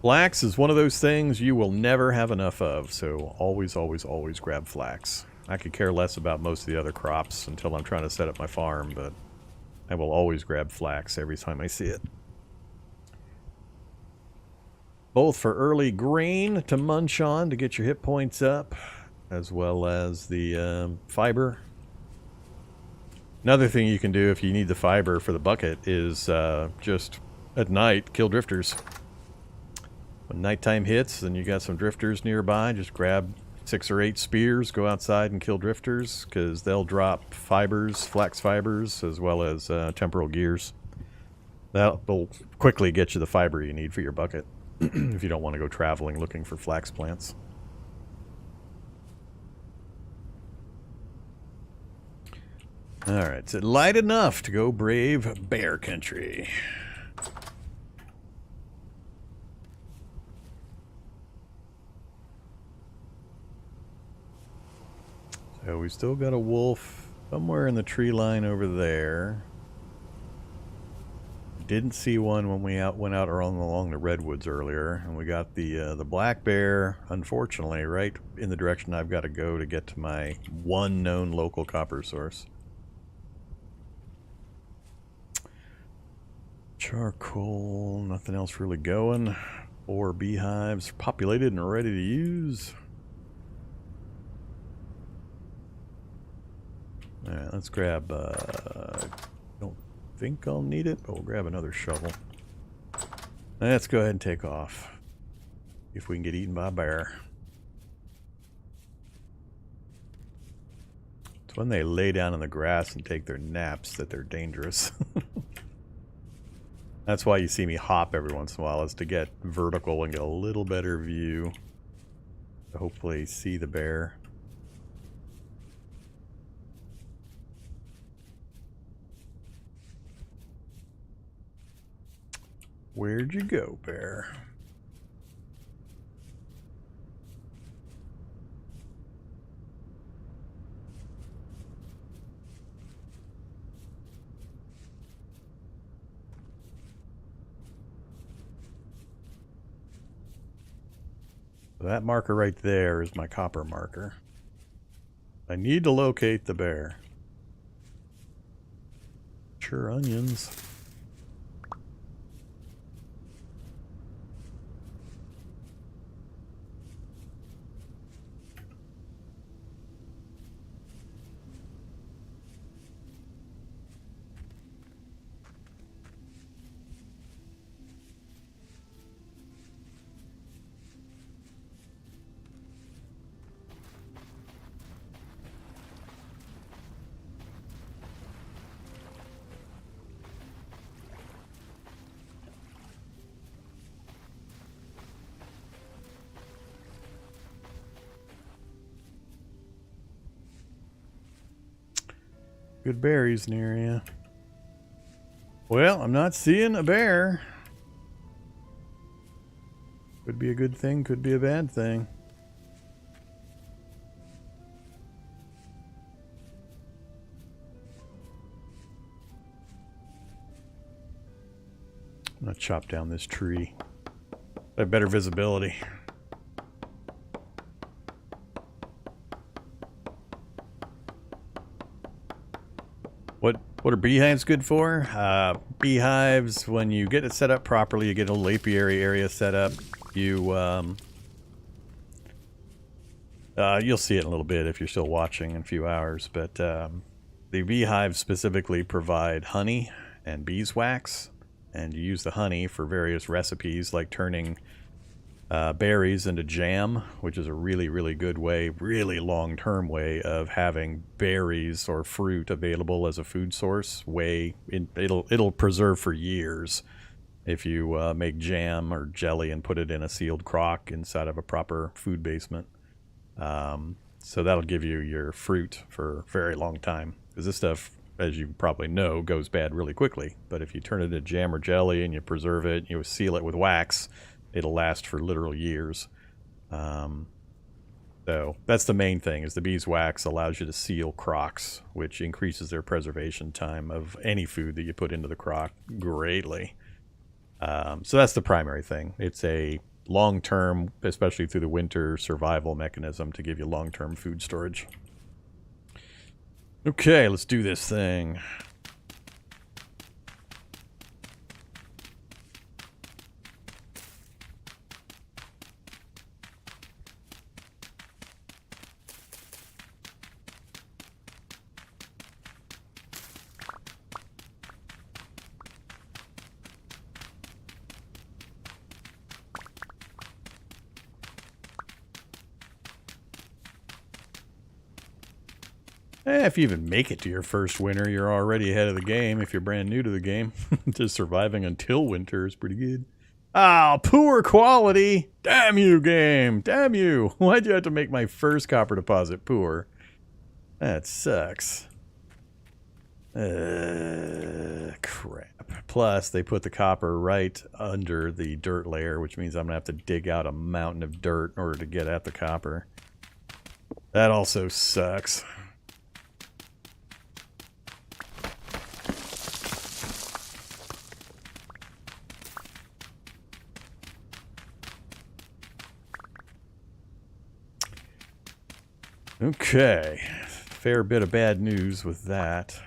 Flax is one of those things you will never have enough of, so always, always, always grab flax. I could care less about most of the other crops until I'm trying to set up my farm, but I will always grab flax every time I see it. Both for early grain to munch on to get your hit points up, as well as the fiber. Another thing you can do if you need the fiber for the bucket is just at night kill drifters. When nighttime hits and you got some drifters nearby, just grab 6 or 8 spears, go outside and kill drifters, because they'll drop fibers, flax fibers, as well as temporal gears. That'll quickly get you the fiber you need for your bucket if you don't want to go traveling looking for flax plants. Alright, is it light enough to go brave bear country? So we still got a wolf somewhere in the tree line over there. Didn't see one when we went out along the redwoods earlier, and we got the black bear, unfortunately, right in the direction I've got to go to get to my one known local copper source. Charcoal, nothing else really going. 4 beehives, populated and ready to use. Alright, let's grab, don't think I'll need it, but we'll grab another shovel. Let's go ahead and take off. If we can get eaten by a bear. It's when they lay down in the grass and take their naps that they're dangerous. That's why you see me hop every once in a while, is to get vertical and get a little better view. To hopefully see the bear. Where'd you go, bear? That marker right there is my copper marker. I need to locate the bear. Sure, onions. Good berries near you. Well, I'm not seeing a bear. Could be a good thing, could be a bad thing. I'm gonna chop down this tree. I have better visibility. What are beehives good for? Beehives, when you get it set up properly, you get a little apiary area set up. You'll see it in a little bit if you're still watching in a few hours. But the beehives specifically provide honey and beeswax, and you use the honey for various recipes, like turning berries into jam, which is a really, really good way, really long-term way of having berries or fruit available as a food source. It'll preserve for years if you make jam or jelly and put it in a sealed crock inside of a proper food basement. So that'll give you your fruit for a very long time, because this stuff, as you probably know, goes bad really quickly. But if you turn it into jam or jelly and you preserve it, you seal it with wax, it'll last for literal years. So that's the main thing, is the beeswax allows you to seal crocks, which increases their preservation time of any food that you put into the crock greatly. So that's the primary thing. It's a long-term, especially through the winter, survival mechanism to give you long-term food storage. Okay, let's do this thing. If you even make it to your first winter, you're already ahead of the game if you're brand new to the game. Just surviving until winter is pretty good. Ah, poor quality! Damn you, game! Damn you! Why'd you have to make my first copper deposit poor? That sucks. Crap. Plus, they put the copper right under the dirt layer, which means I'm gonna have to dig out a mountain of dirt in order to get at the copper. That also sucks. Okay, fair bit of bad news with that.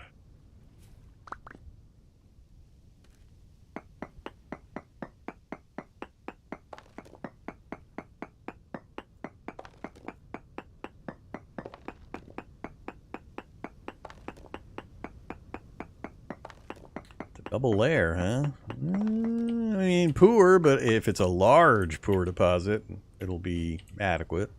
Double layer, huh? I mean, poor, but if it's a large poor deposit, it'll be adequate.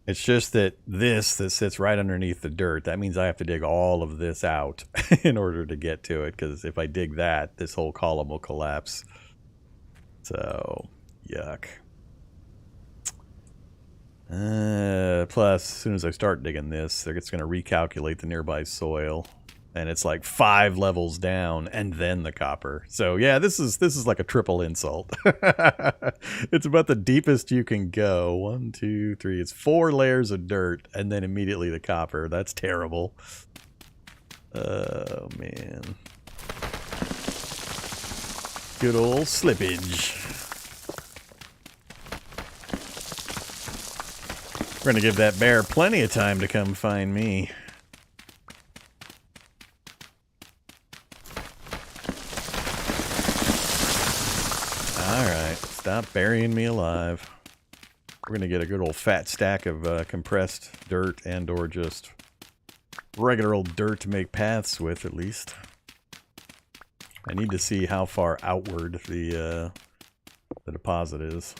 It's just that this that sits right underneath the dirt, that means I have to dig all of this out in order to get to it, because if I dig that, this whole column will collapse. So, yuck. Plus, as soon as I start digging this, it's going to recalculate the nearby soil. And it's like 5 levels down and then the copper. So yeah, this is like a triple insult. It's about the deepest you can go. 1, 2, 3. It's 4 layers of dirt and then immediately the copper. That's terrible. Oh man. Good old slippage. We're gonna give that bear plenty of time to come find me. Alright, stop burying me alive. We're gonna get a good old fat stack of compressed dirt and or just regular old dirt to make paths with, at least. I need to see how far outward the deposit is.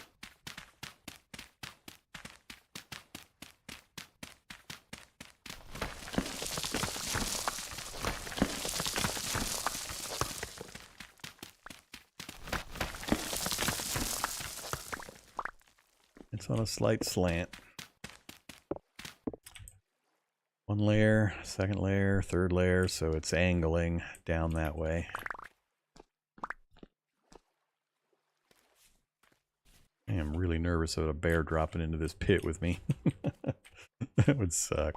It's on a slight slant. 1 layer, 2nd layer, 3rd layer, so it's angling down that way. I am really nervous about a bear dropping into this pit with me. That would suck.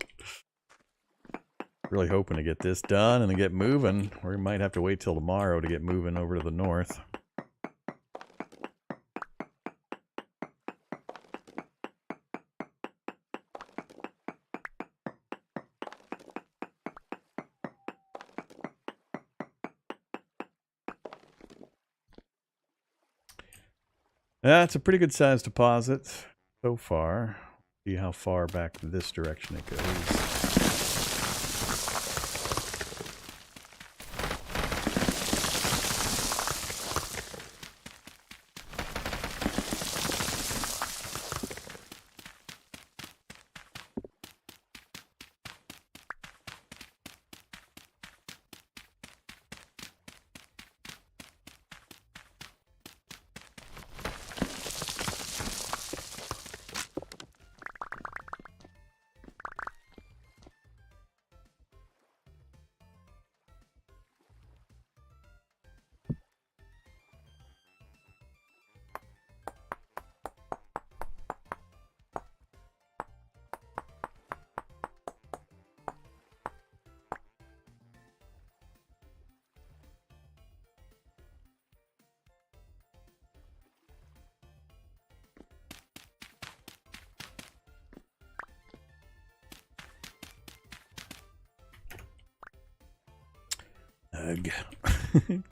Really hoping to get this done and to get moving. We might have to wait till tomorrow to get moving over to the north. It's a pretty good sized deposit so far. See how far back this direction it goes.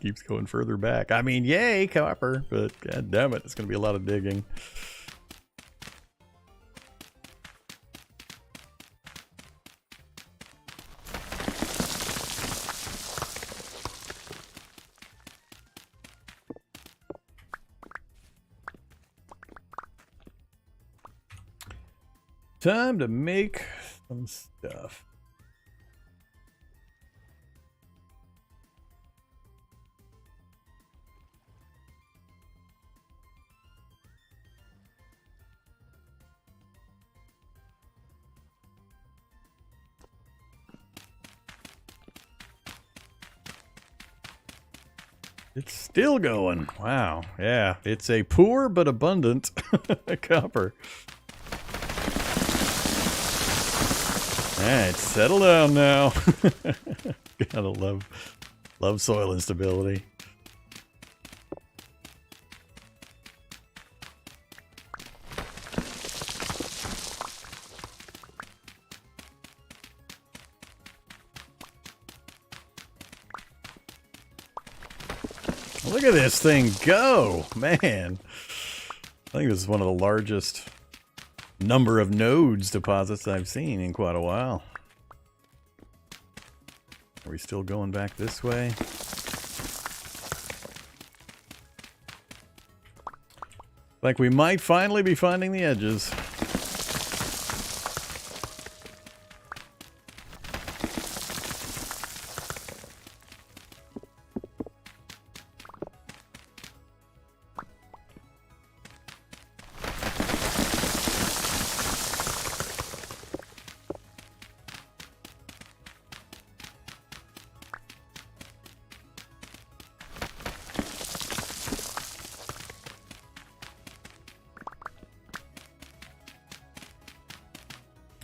Keeps going further back. I mean, yay, copper, but god damn it, it's going to be a lot of digging. Time to make some stuff. It's still going. Wow. Yeah. It's a poor but abundant copper. Alright, settle down now. Gotta love soil instability. Look at this thing go, man. I think this is one of the largest number of nodes deposits I've seen in quite a while. Are we still going back this way? Like we might finally be finding the edges.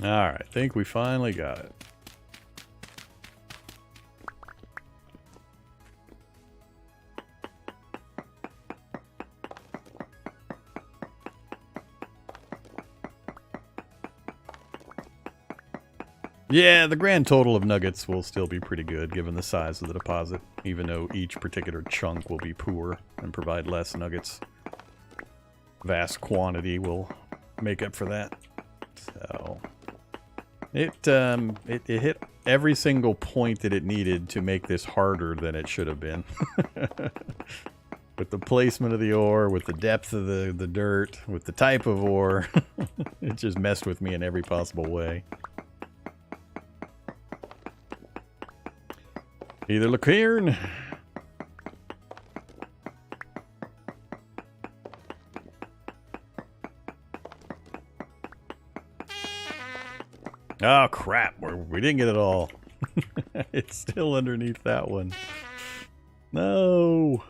Alright, I think we finally got it. Yeah, the grand total of nuggets will still be pretty good given the size of the deposit, even though each particular chunk will be poor and provide less nuggets. Vast quantity will make up for that. So it hit every single point that it needed to make this harder than it should have been. With the placement of the ore, with the depth of the dirt, with the type of ore. It just messed with me in every possible way. Either Lacairn. Oh crap, we didn't get it all. It's still underneath that one. No.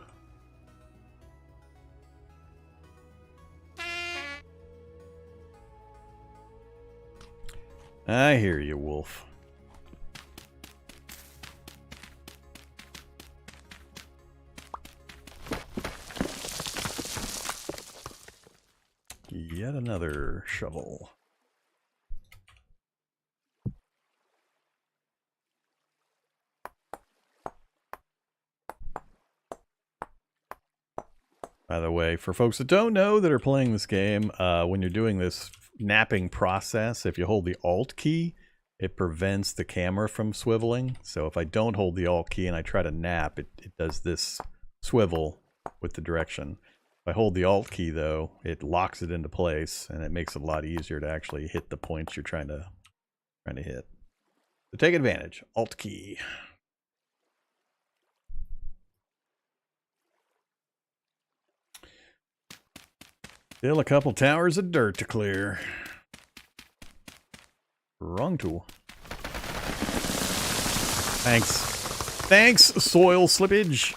I hear you, Wolf. Yet another shovel. By the way, for folks that don't know that are playing this game, when you're doing this napping process, if you hold the Alt key, it prevents the camera from swiveling. So if I don't hold the Alt key and I try to nap, it does this swivel with the direction. If I hold the Alt key, though, it locks it into place, and it makes it a lot easier to actually hit the points you're trying to hit. So take advantage. Alt key. Still a couple towers of dirt to clear. Wrong tool. Thanks. Thanks, soil slippage.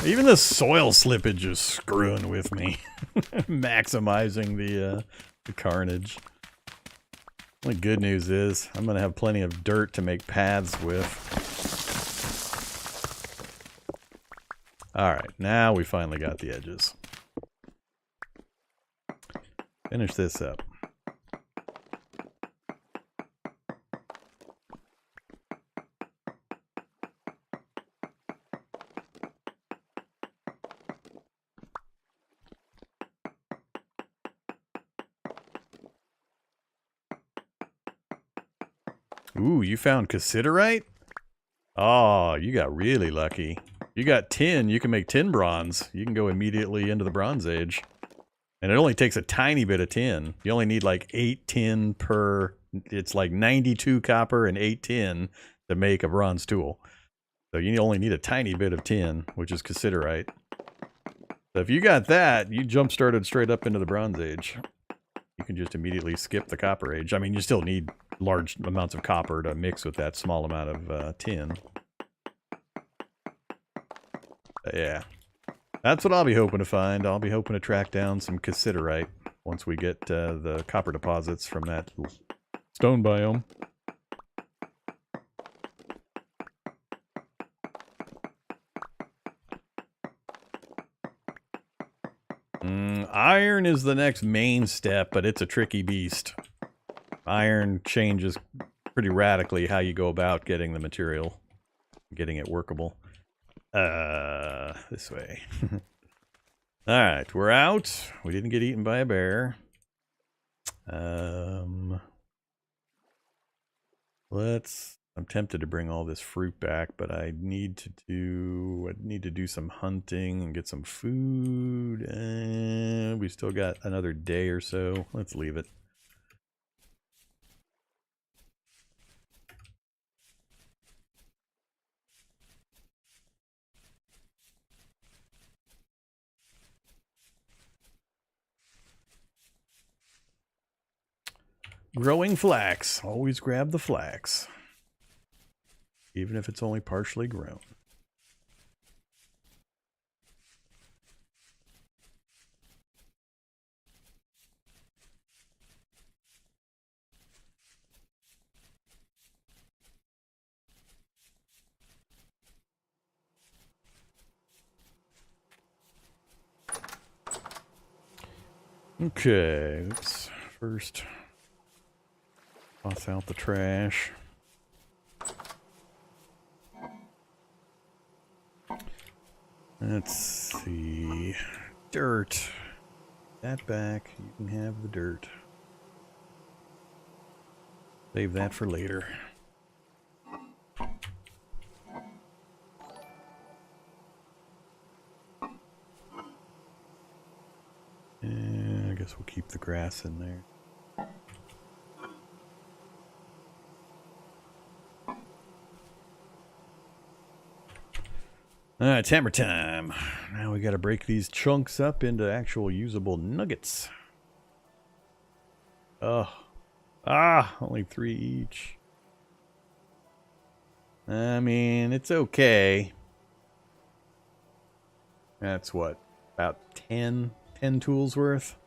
Even the soil slippage is screwing with me. Maximizing the carnage. The good news is I'm going to have plenty of dirt to make paths with. Alright, now we finally got the edges. Finish this up. Ooh, you found cassiterite? Oh, you got really lucky. You got tin, you can make tin bronze. You can go immediately into the Bronze Age. And it only takes a tiny bit of tin. You only need like 8 tin per... It's like 92 copper and 8 tin to make a bronze tool. So you only need a tiny bit of tin, which is cassiterite. So if you got that, you jump-started straight up into the Bronze Age. You can just immediately skip the Copper Age. I mean, you still need large amounts of copper to mix with that small amount of tin. But yeah. That's what I'll be hoping to find. I'll be hoping to track down some cassiterite once we get the copper deposits from that stone biome. Iron is the next main step, but it's a tricky beast. Iron changes pretty radically how you go about getting the material, getting it workable. This way. Alright, we're out. We didn't get eaten by a bear. I'm tempted to bring all this fruit back, but I need to do some hunting and get some food. And we still got another day or so. Let's leave it. growing flax. Always grab the flax. Even if it's only partially grown. Okay, let's first toss out the trash. Let's see. Dirt. That back. You can have the dirt. Save that for later. I guess we'll keep the grass in there. Alright, hammer time. Now we gotta break these chunks up into actual usable nuggets. Oh. Ah, only 3 each. I mean, it's okay. That's what? About 10 tools worth?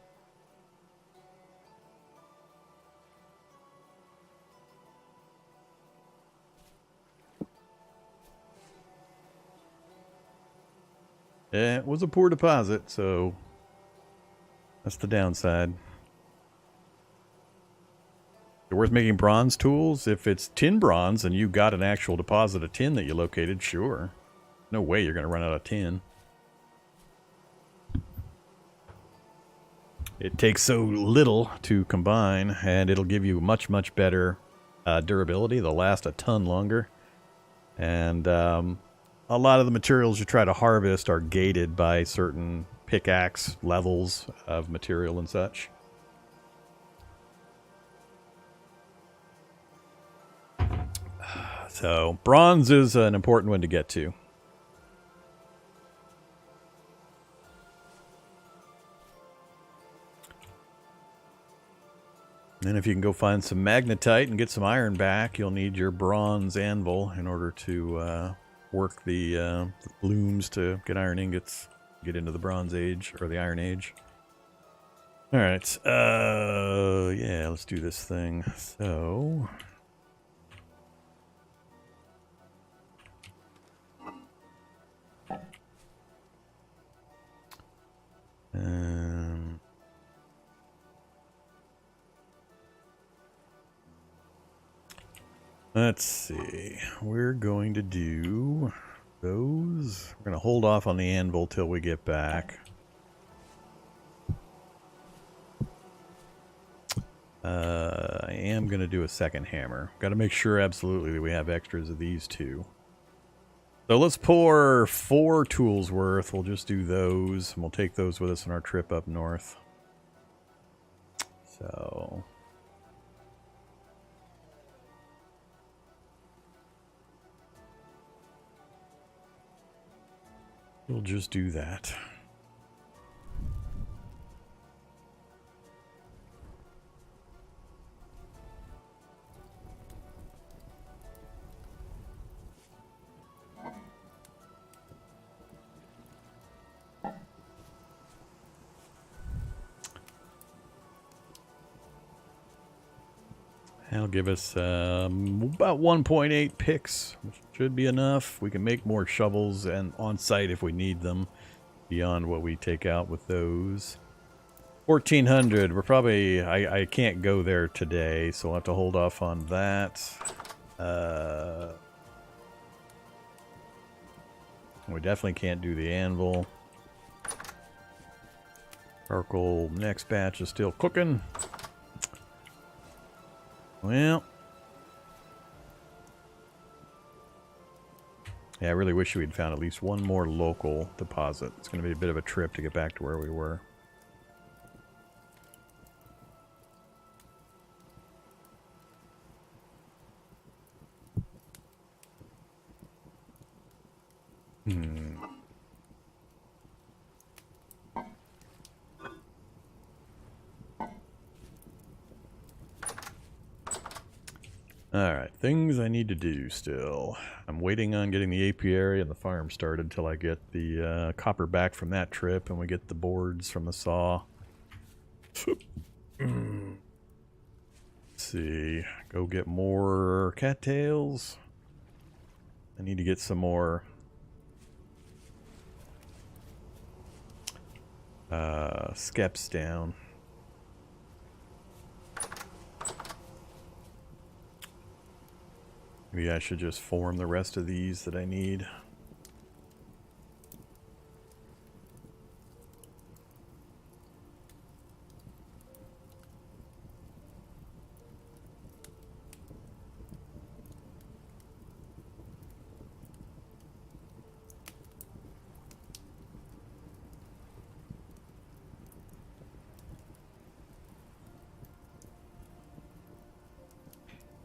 It was a poor deposit, so that's the downside. They're worth making bronze tools? If it's tin bronze and you got an actual deposit of tin that you located, sure. No way you're going to run out of tin. It takes so little to combine, and it'll give you much, much better durability. They'll last a ton longer. And a lot of the materials you try to harvest are gated by certain pickaxe levels of material and such. So bronze is an important one to get to. And if you can go find some magnetite and get some iron back, you'll need your bronze anvil in order to work the looms to get iron ingots, get into the Bronze Age, or the Iron Age. Alright, yeah, let's do this thing. So... let's see. We're going to do those. We're going to hold off on the anvil till we get back. I am going to do a second hammer. Got to make sure absolutely that we have extras of these two. So let's pour 4 tools worth. We'll just do those, and we'll take those with us on our trip up north. So... we'll just do that. That'll give us about 1.8 picks, which should be enough. We can make more shovels and on site if we need them, beyond what we take out with those. 1,400. We're probably... I can't go there today, so we'll have to hold off on that. We definitely can't do the anvil. Charcoal next batch is still cooking. Well, yeah, I really wish we'd found at least one more local deposit. It's going to be a bit of a trip to get back to where we were. Alright, things I need to do still. I'm waiting on getting the apiary and the farm started till I get the copper back from that trip and we get the boards from the saw. Let's see. Go get more cattails. I need to get some more skeps down. Maybe I should just form the rest of these that I need.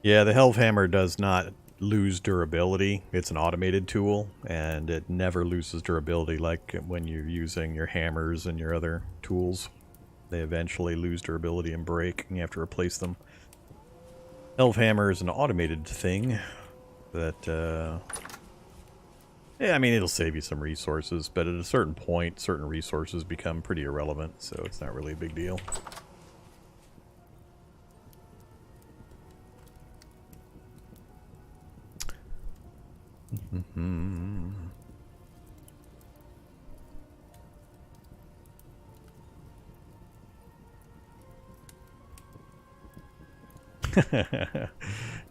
Yeah, the Helve Hammer does not lose durability. It's an automated tool, and it never loses durability like when you're using your hammers and your other tools. They eventually lose durability and break, and you have to replace them. Helve Hammer is an automated thing that, yeah, I mean, it'll save you some resources, but at a certain point, certain resources become pretty irrelevant, so it's not really a big deal.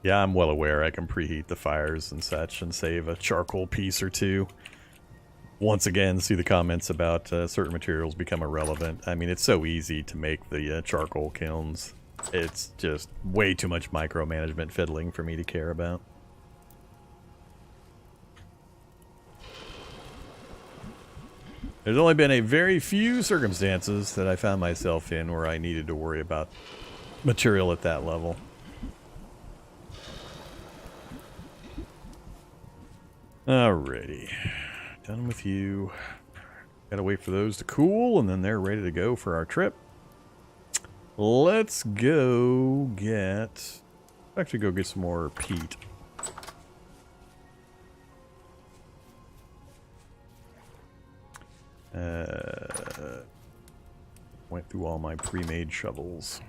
Yeah, I'm well aware I can preheat the fires and such and save a charcoal piece or two. Once again, see the comments about certain materials become irrelevant. I mean, it's so easy to make the charcoal kilns. It's just way too much micromanagement fiddling for me to care about. There's only been a very few circumstances that I found myself in where I needed to worry about material at that level. Alrighty. Done with you. Gotta wait for those to cool, and then they're ready to go for our trip. Let's go get... Actually, go get some more peat. Went through all my pre-made shovels.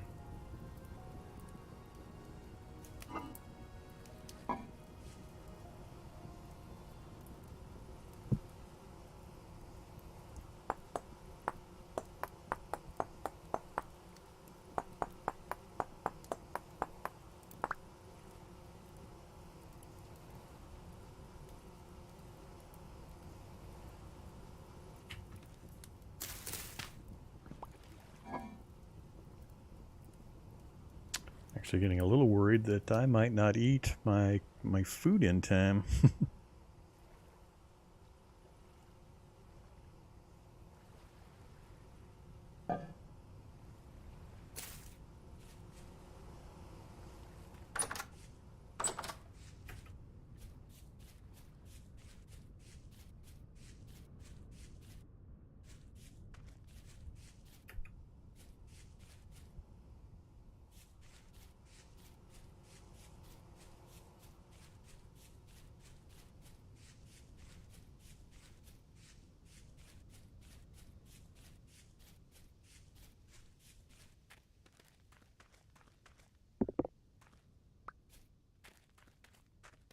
Actually getting a little worried that I might not eat my food in time.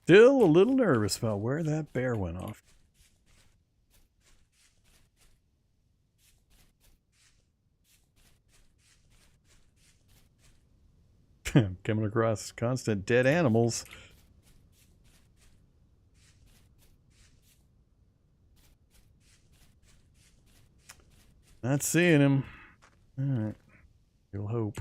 Still a little nervous about where that bear went off. Coming across constant dead animals. Not seeing him. Alright. You'll hope.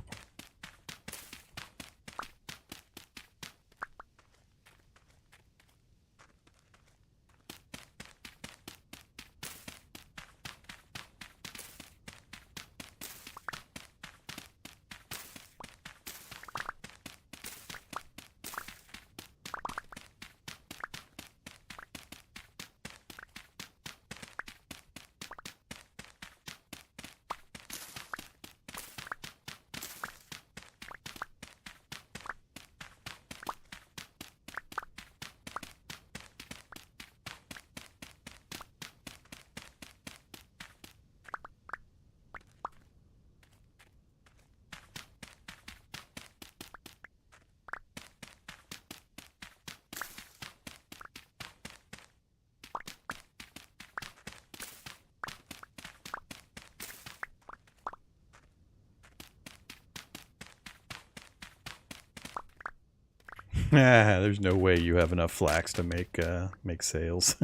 There's no way you have enough flax to make sails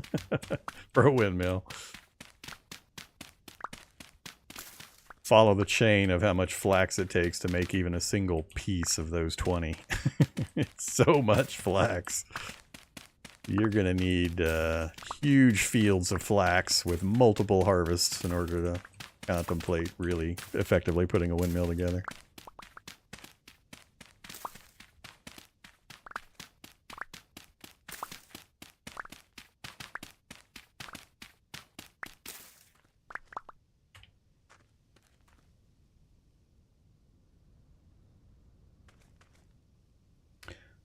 for a windmill. Follow the chain of how much flax it takes to make even a single piece of those 20. It's so much flax. You're going to need huge fields of flax with multiple harvests in order to contemplate really effectively putting a windmill together.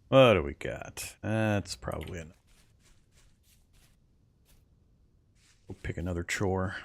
What do we got? That's probably enough. We'll pick another chore.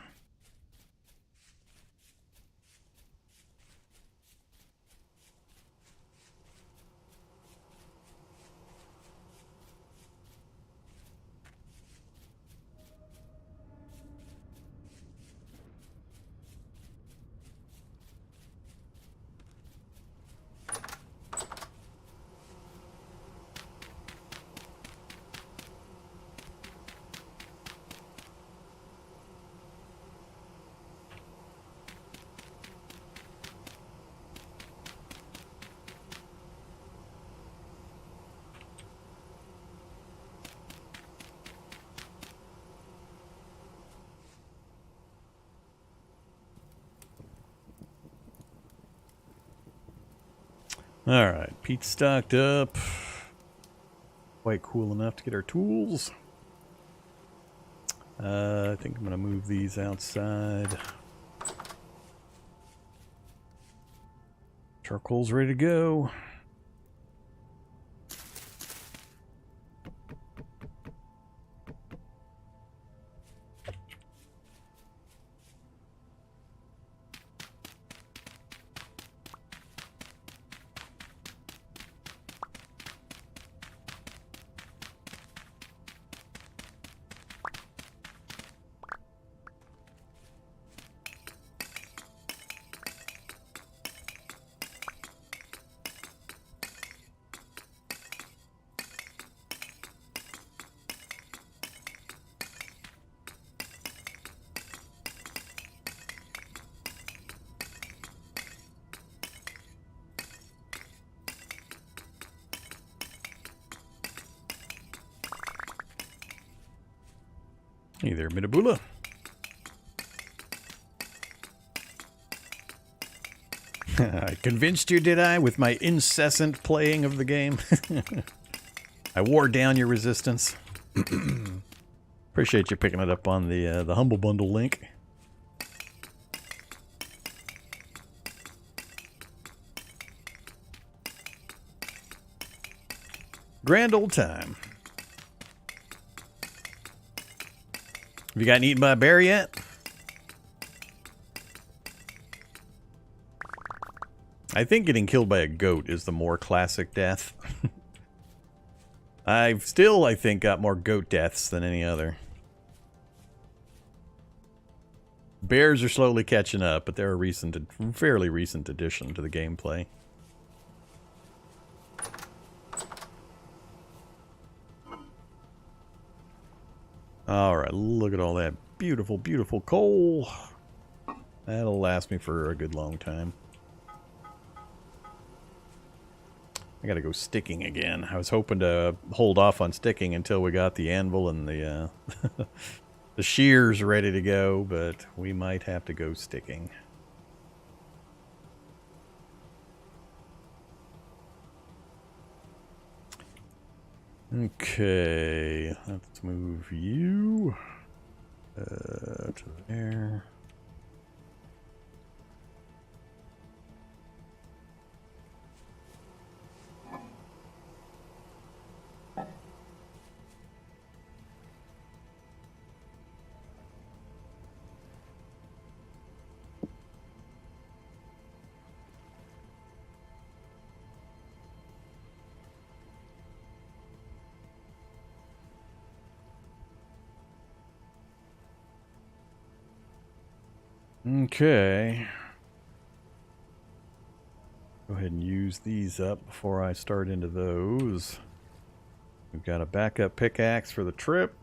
Alright, Pete's stocked up. Quite cool enough to get our tools. I think I'm going to move these outside. Charcoal's ready to go. Hey there, Midabula. I convinced you, did I, with my incessant playing of the game? I wore down your resistance. Appreciate you picking it up on the HumbleBundle link. Grand old time. Have you gotten eaten by a bear yet? I think getting killed by a goat is the more classic death. I've still, I think, got more goat deaths than any other. Bears are slowly catching up, but they're a fairly recent addition to the gameplay. Alright, look at all that beautiful, beautiful coal. That'll last me for a good long time. I gotta go sticking again. I was hoping to hold off on sticking until we got the anvil and the the shears ready to go, but we might have to go sticking. Okay, let's move you to there. Okay. Go ahead and use these up before I start into those. We've got a backup pickaxe for the trip.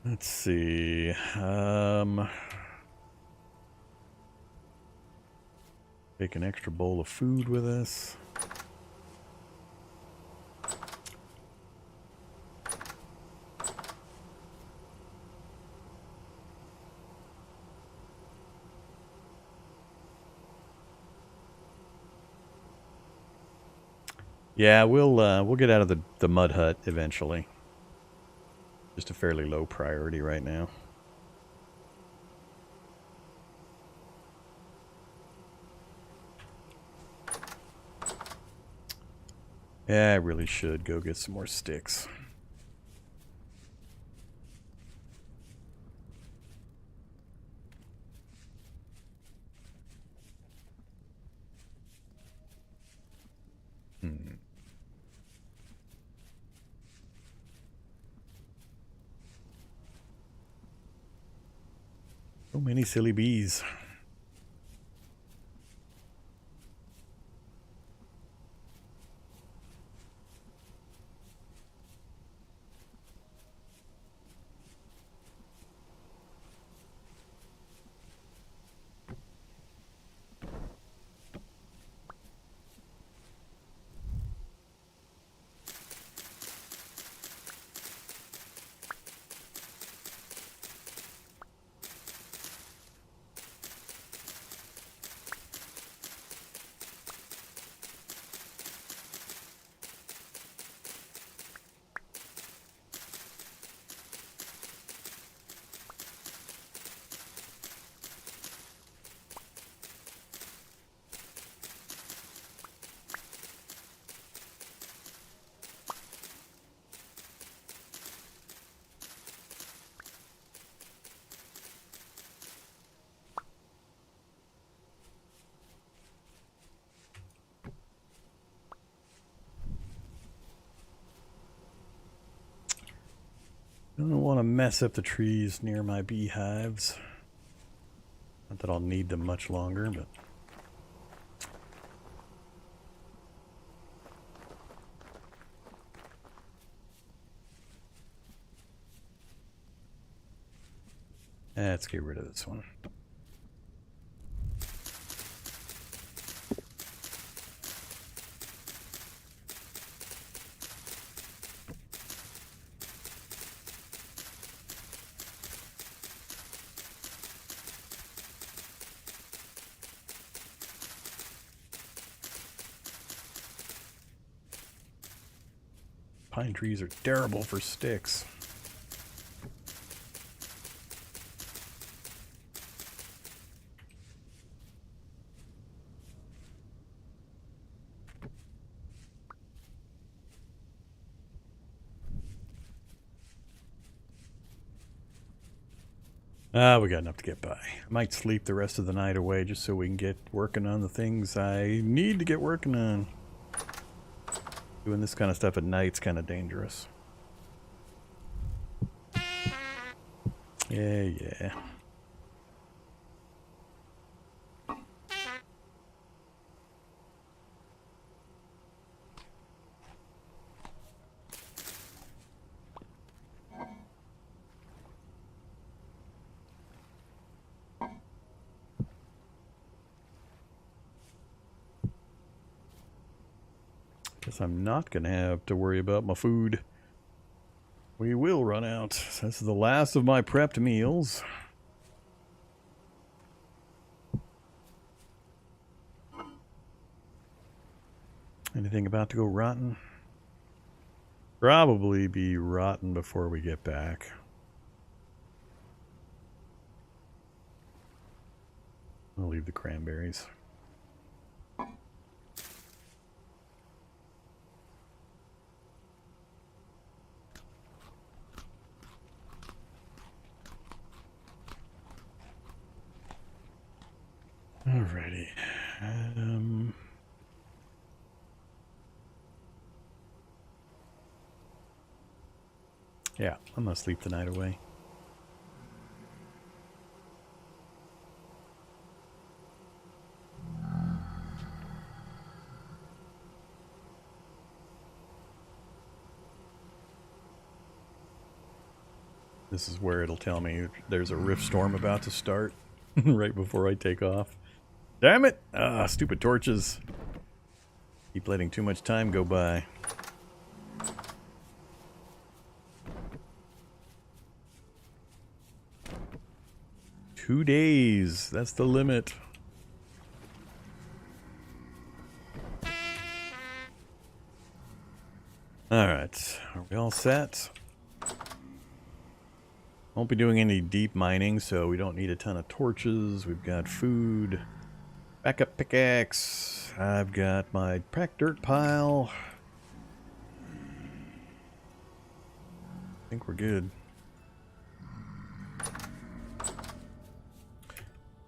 Let's see. Take an extra bowl of food with us. Yeah, we'll get out of the mud hut eventually. Just a fairly low priority right now. Yeah, I really should go get some more sticks. So many silly bees. I don't want to mess up the trees near my beehives. Not that I'll need them much longer, but... Let's get rid of this one. Pine trees are terrible for sticks. We got enough to get by. I might sleep the rest of the night away just so we can get working on the things I need to get working on. Doing this kind of stuff at night's kind of dangerous. Yeah. Guess I'm not going to have to worry about my food. We will run out. This is the last of my prepped meals. Anything about to go rotten? Probably be rotten before we get back. I'll leave the cranberries. Alrighty. Yeah, I'm gonna sleep the night away. This is where it'll tell me there's a rift storm about to start right before I take off. Damn it! Ah, stupid torches. Keep letting too much time go by. Two days. That's the limit. Alright. Are we all set? Won't be doing any deep mining, so we don't need a ton of torches. We've got food. Backup pickaxe. I've got my packed dirt pile. I think we're good.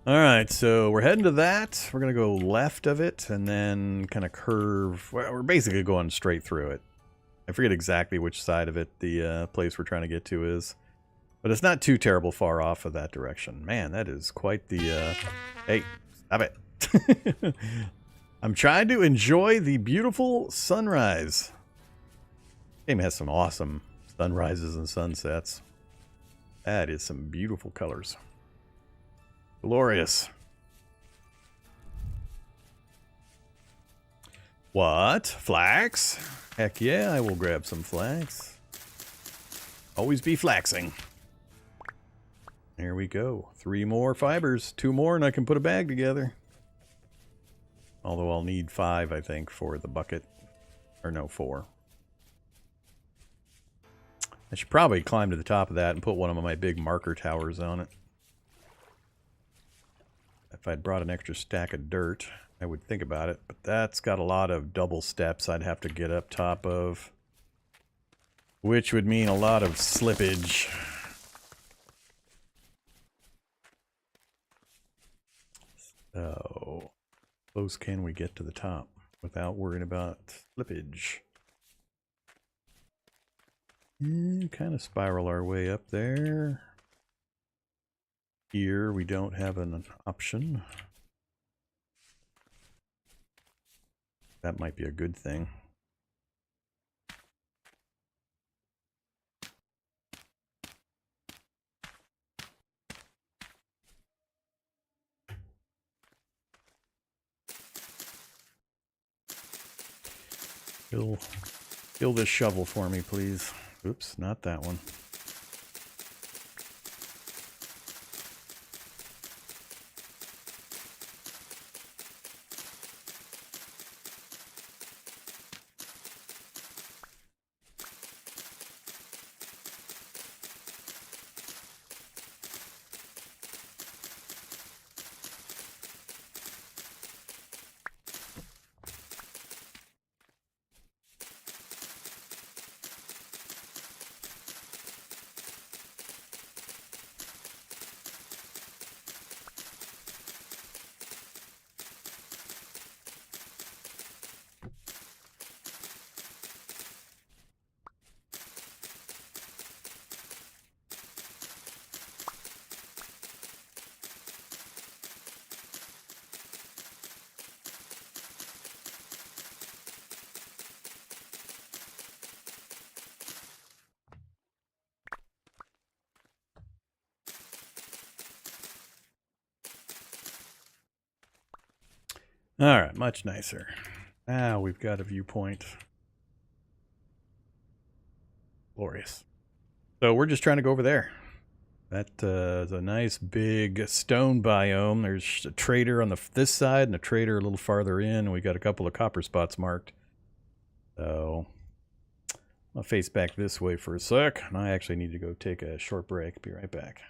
Alright, so we're heading to that. We're going to go left of it and then kind of curve. Well, we're basically going straight through it. I forget exactly which side of it the place we're trying to get to is. But it's not too terrible far off of that direction. Man, that is quite the... Hey, stop it. I'm trying to enjoy the beautiful sunrise. This game has some awesome sunrises and sunsets. That is some beautiful colors. Glorious. What? Flax? Heck yeah, I will grab some flax. Always be flaxing. There we go. 3 more fibers. 2 more and I can put a bag together. Although I'll need 5, I think, for the bucket. Or no, 4. I should probably climb to the top of that and put one of my big marker towers on it. If I'd brought an extra stack of dirt, I would think about it. But that's got a lot of double steps I'd have to get up top of. Which would mean a lot of slippage. So, close can we get to the top without worrying about slippage? Kind of spiral our way up there. Here we don't have an option. That might be a good thing. Fill this shovel for me, please. Oops, not that one. Alright, much nicer. Now we've got a viewpoint. Glorious. So we're just trying to go over there. That is a nice big stone biome. There's a trader on this side and a trader a little farther in. And we got a couple of copper spots marked. So I'll face back this way for a sec. And I actually need to go take a short break. Be right back.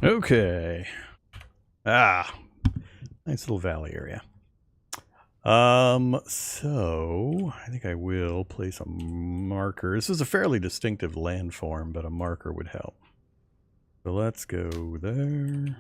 Okay. Ah, nice little valley area. So I think I will place a marker. This is a fairly distinctive landform, but a marker would help. So let's go there.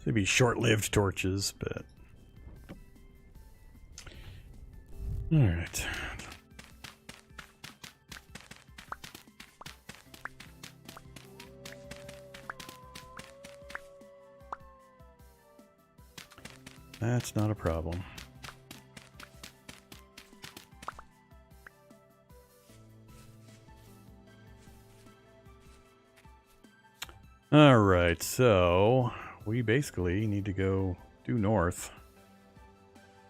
They'd be short-lived torches, but... Alright. That's not a problem. Alright, so... we basically need to go due north.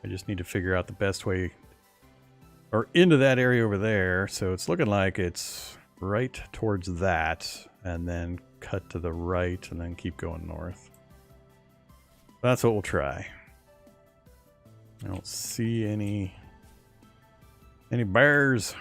I just need to figure out the best way or into that area over there. So it's looking like it's right towards that and then cut to the right and then keep going north. That's what we'll try. I don't see any bears.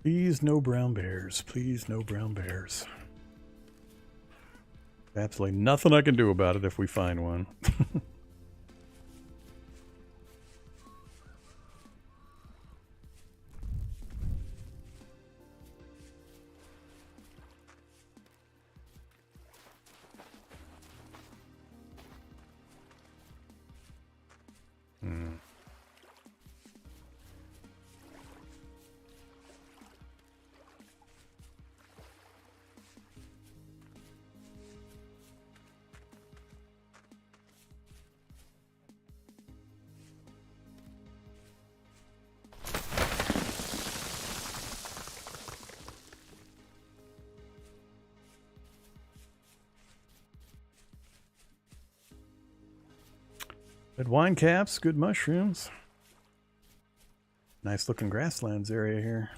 Please, no brown bears. Please, no brown bears. Absolutely nothing I can do about it if we find one. Good wine caps, good mushrooms. Nice looking grasslands area here.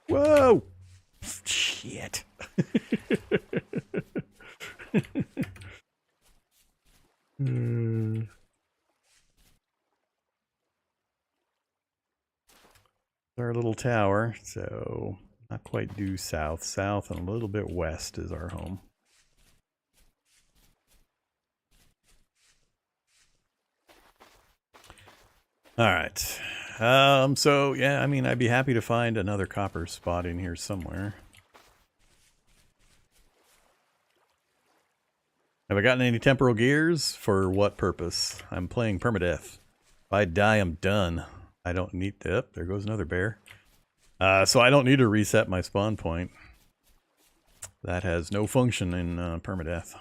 Whoa! Shit. Our little tower, so not quite due south. South and a little bit west is our home. All right. So yeah, I mean, I'd be happy to find another copper spot in here somewhere. Have I gotten any temporal gears? For what purpose? I'm playing permadeath. If I die, I'm done. I don't need to... there goes another bear. So I don't need to reset my spawn point. That has no function in permadeath.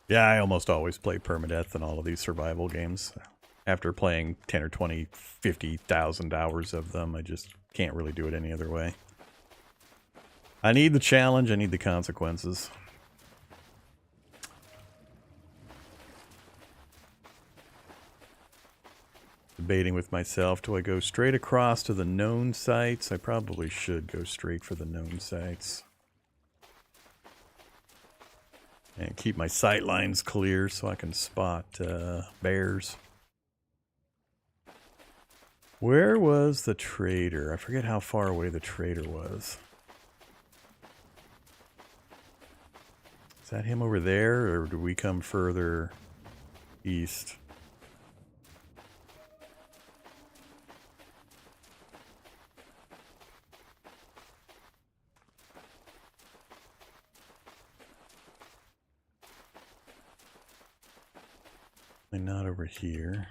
Yeah, I almost always play permadeath in all of these survival games. After playing 10 or 20, 50,000 hours of them, I just can't really do it any other way. I need the challenge, I need the consequences. Debating with myself, do I go straight across to the known sites? I probably should go straight for the known sites. And keep my sight lines clear so I can spot bears. Where was the trader? I forget how far away the trader was. Is that him over there, or do we come further east? And not over here.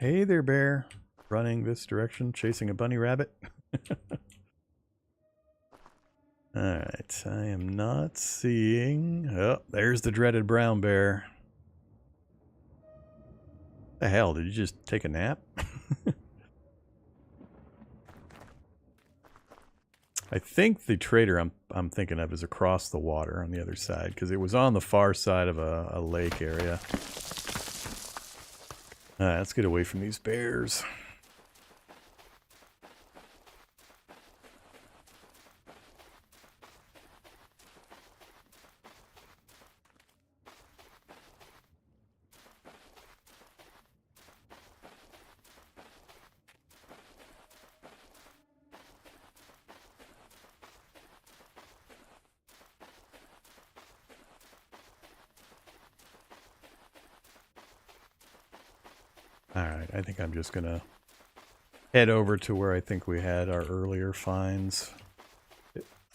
Hey there, bear. Running this direction, chasing a bunny rabbit. Alright, I am not seeing... Oh, there's the dreaded brown bear. The hell, did you just take a nap? I think the trader I'm thinking of is across the water on the other side, because it was on the far side of a lake area. Alright, let's get away from these bears. Alright, I think I'm just gonna head over to where I think we had our earlier finds.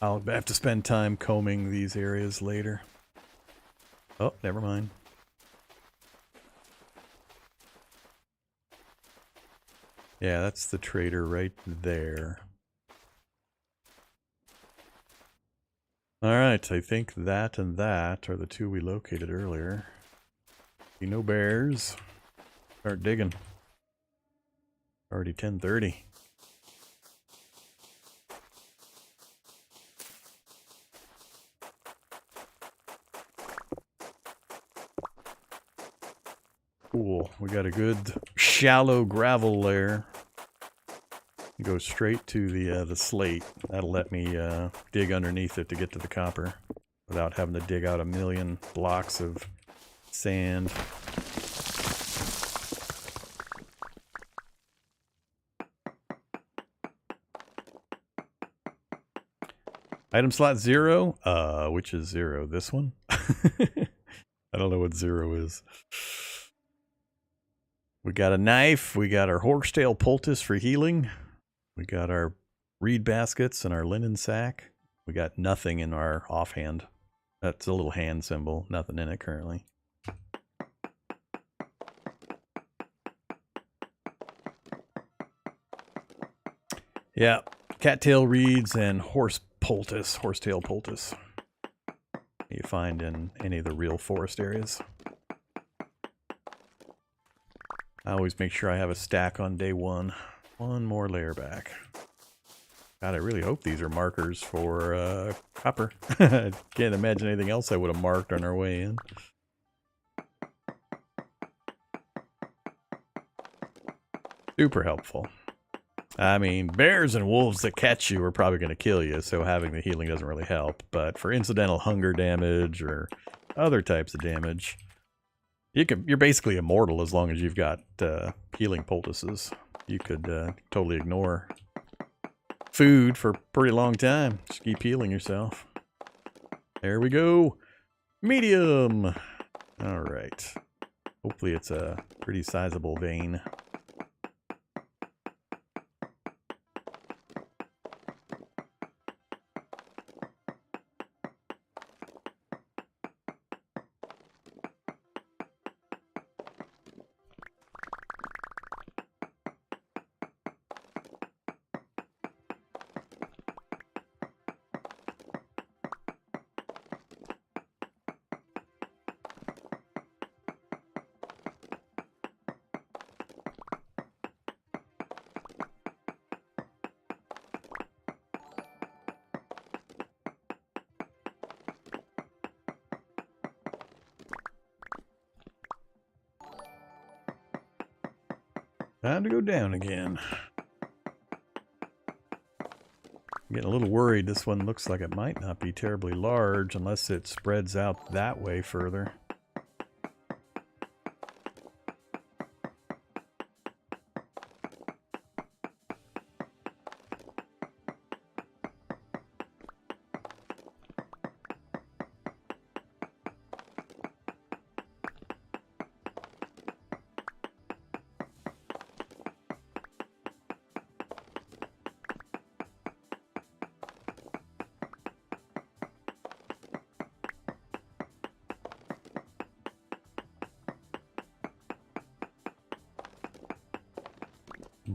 I'll have to spend time combing these areas later. Oh, never mind. Yeah, that's the trader right there. Alright, I think that and that are the two we located earlier. See no bears. Start digging. Already 10:30. Cool. We got a good shallow gravel layer. Go straight to the slate. That'll let me dig underneath it to get to the copper without having to dig out a million blocks of sand. Item slot 0? Which is 0? This one? I don't know what 0 is. We got a knife. We got our horsetail poultice for healing. We got our reed baskets and our linen sack. We got nothing in our offhand. That's a little hand symbol. Nothing in it currently. Yeah, cattail reeds and horsetail poultice. You find in any of the real forest areas. I always make sure I have a stack on day one. One more layer back. God, I really hope these are markers for copper. I can't imagine anything else I would have marked on our way in. Super helpful. I mean, bears and wolves that catch you are probably going to kill you, so having the healing doesn't really help. But for incidental hunger damage or other types of damage, you're basically immortal as long as you've got healing poultices. You could totally ignore food for a pretty long time. Just keep healing yourself. There we go. Medium. All right. Hopefully it's a pretty sizable vein. Time to go down again. I'm getting a little worried. This one looks like it might not be terribly large unless it spreads out that way further.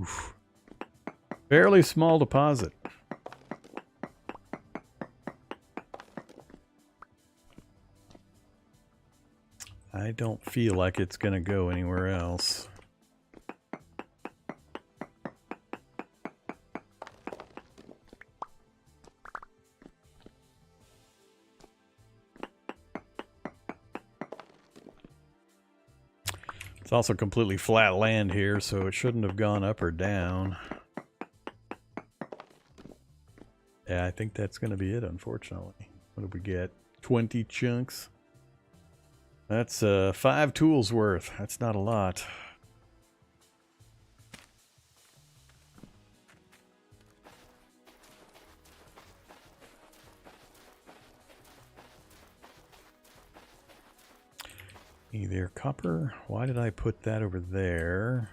Oof. Fairly small deposit. I don't feel like it's going to go anywhere else. It's also completely flat land here, so it shouldn't have gone up or down. Yeah, I think that's going to be it, unfortunately. What did we get? 20 chunks? That's 5 tools worth. That's not a lot. Hey there, copper. Why did I put that over there?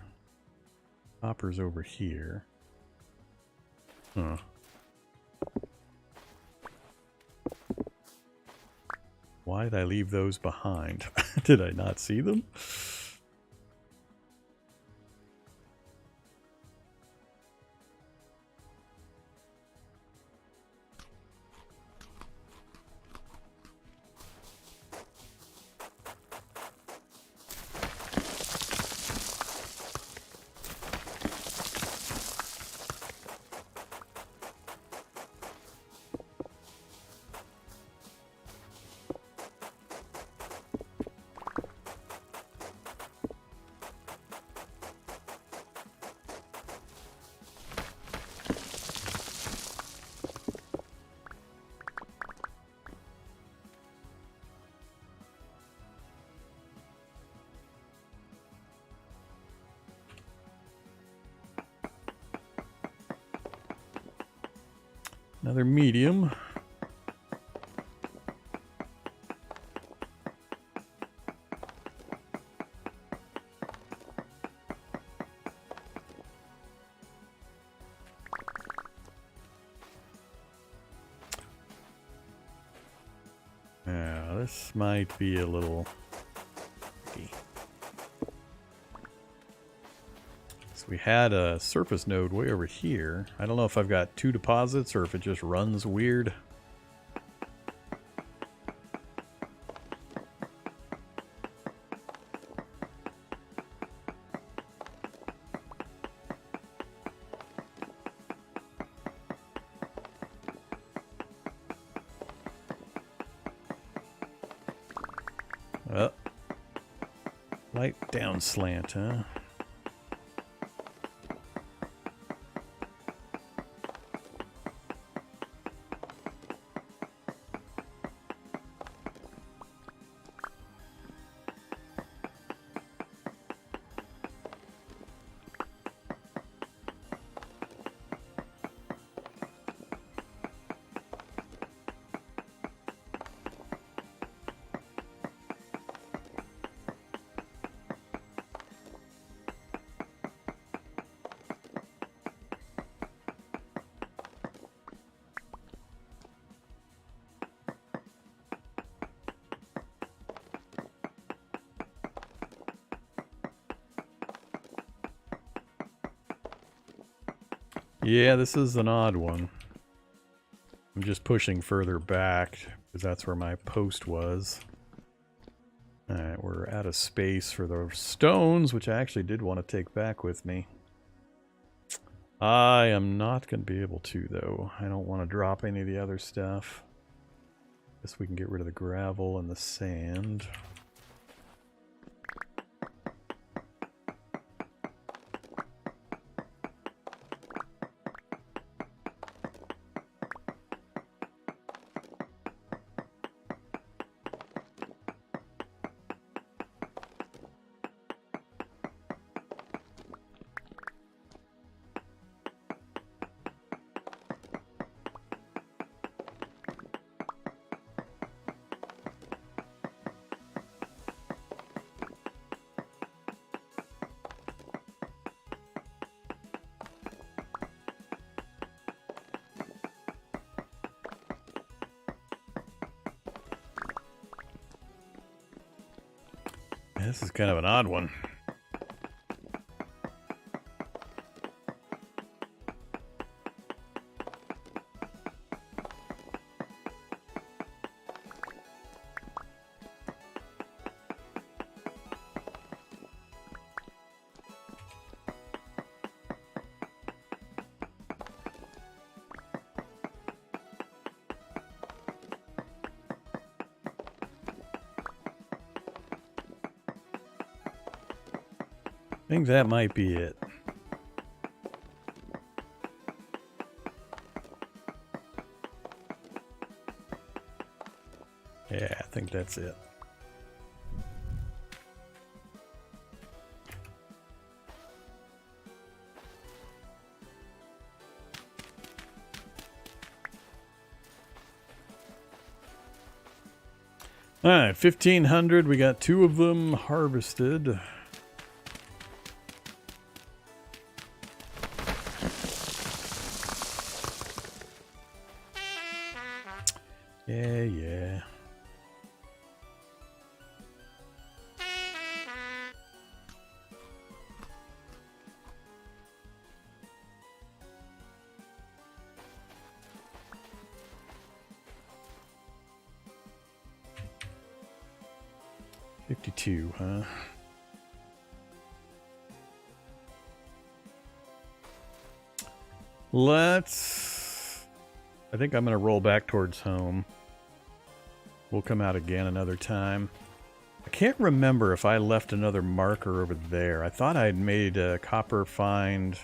Copper's over here. Huh. Why did I leave those behind? Did I not see them? Another medium. Yeah, this might be a little tricky. So we had a surface node way over here. I don't know if I've got 2 deposits or if it just runs weird. Oh. Light down slant, huh? Yeah, this is an odd one. I'm just pushing further back because that's where my post was. Alright, we're out of space for the stones, which I actually did want to take back with me. I am not going to be able to, though. I don't want to drop any of the other stuff. Guess we can get rid of the gravel and the sand. This is kind of an odd one. I think that might be it. Yeah, I think that's it. All right, 1,500. We got 2 of them harvested. Yeah. $52, huh? I think I'm going to roll back towards home. We'll come out again another time. I can't remember if I left another marker over there. I thought I'd made a copper find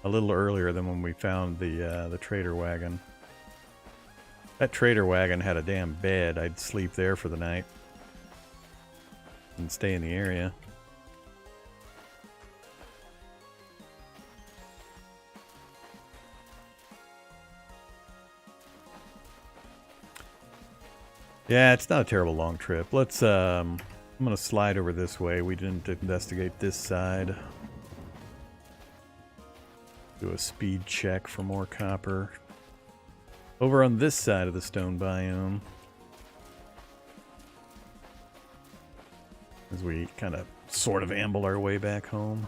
a little earlier than when we found the trader wagon. That trader wagon had a damn bed. I'd sleep there for the night and stay in the area. Yeah, it's not a terrible long trip. Let's, I'm going to slide over this way. We didn't investigate this side. Do a speed check for more copper. Over on this side of the stone biome. As we kind of sort of amble our way back home.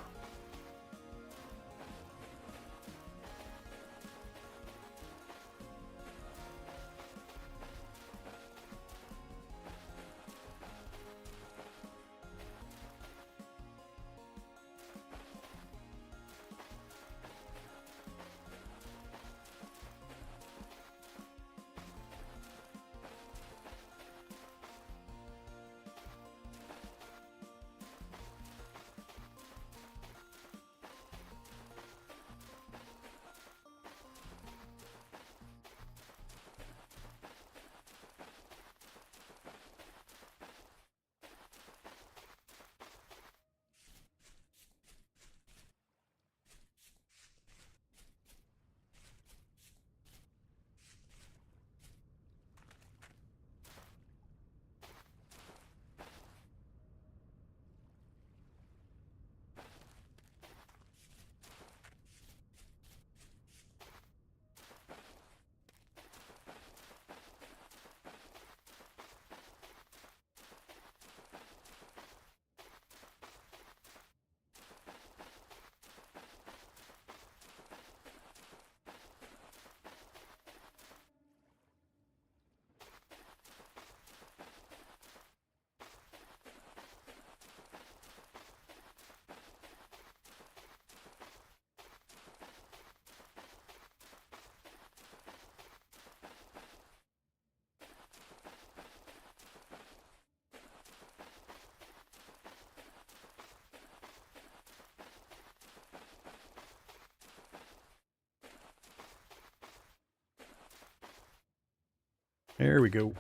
There we go.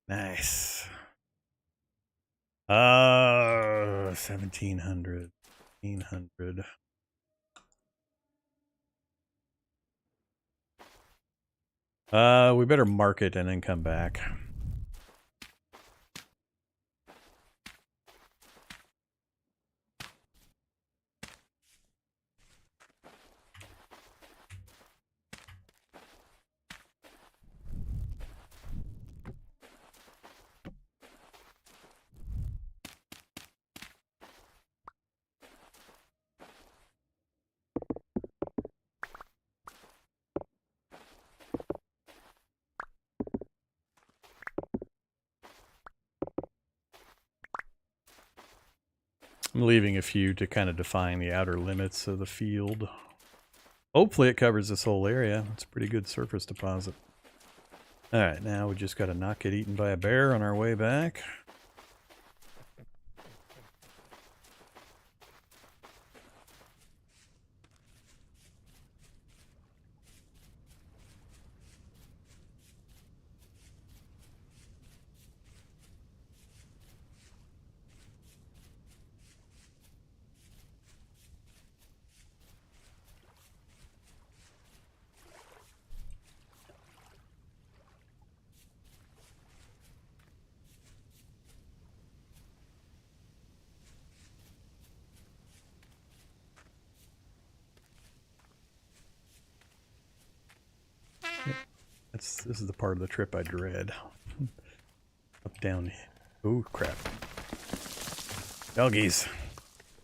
Nice. 1,700. 1,500. We better mark it and then come back. I'm leaving a few to kind of define the outer limits of the field. Hopefully it covers this whole area. It's a pretty good surface deposit. Alright, now we just got to not get eaten by a bear on our way back. This is the part of the trip I dread. Up, down. Oh, crap. Doggies.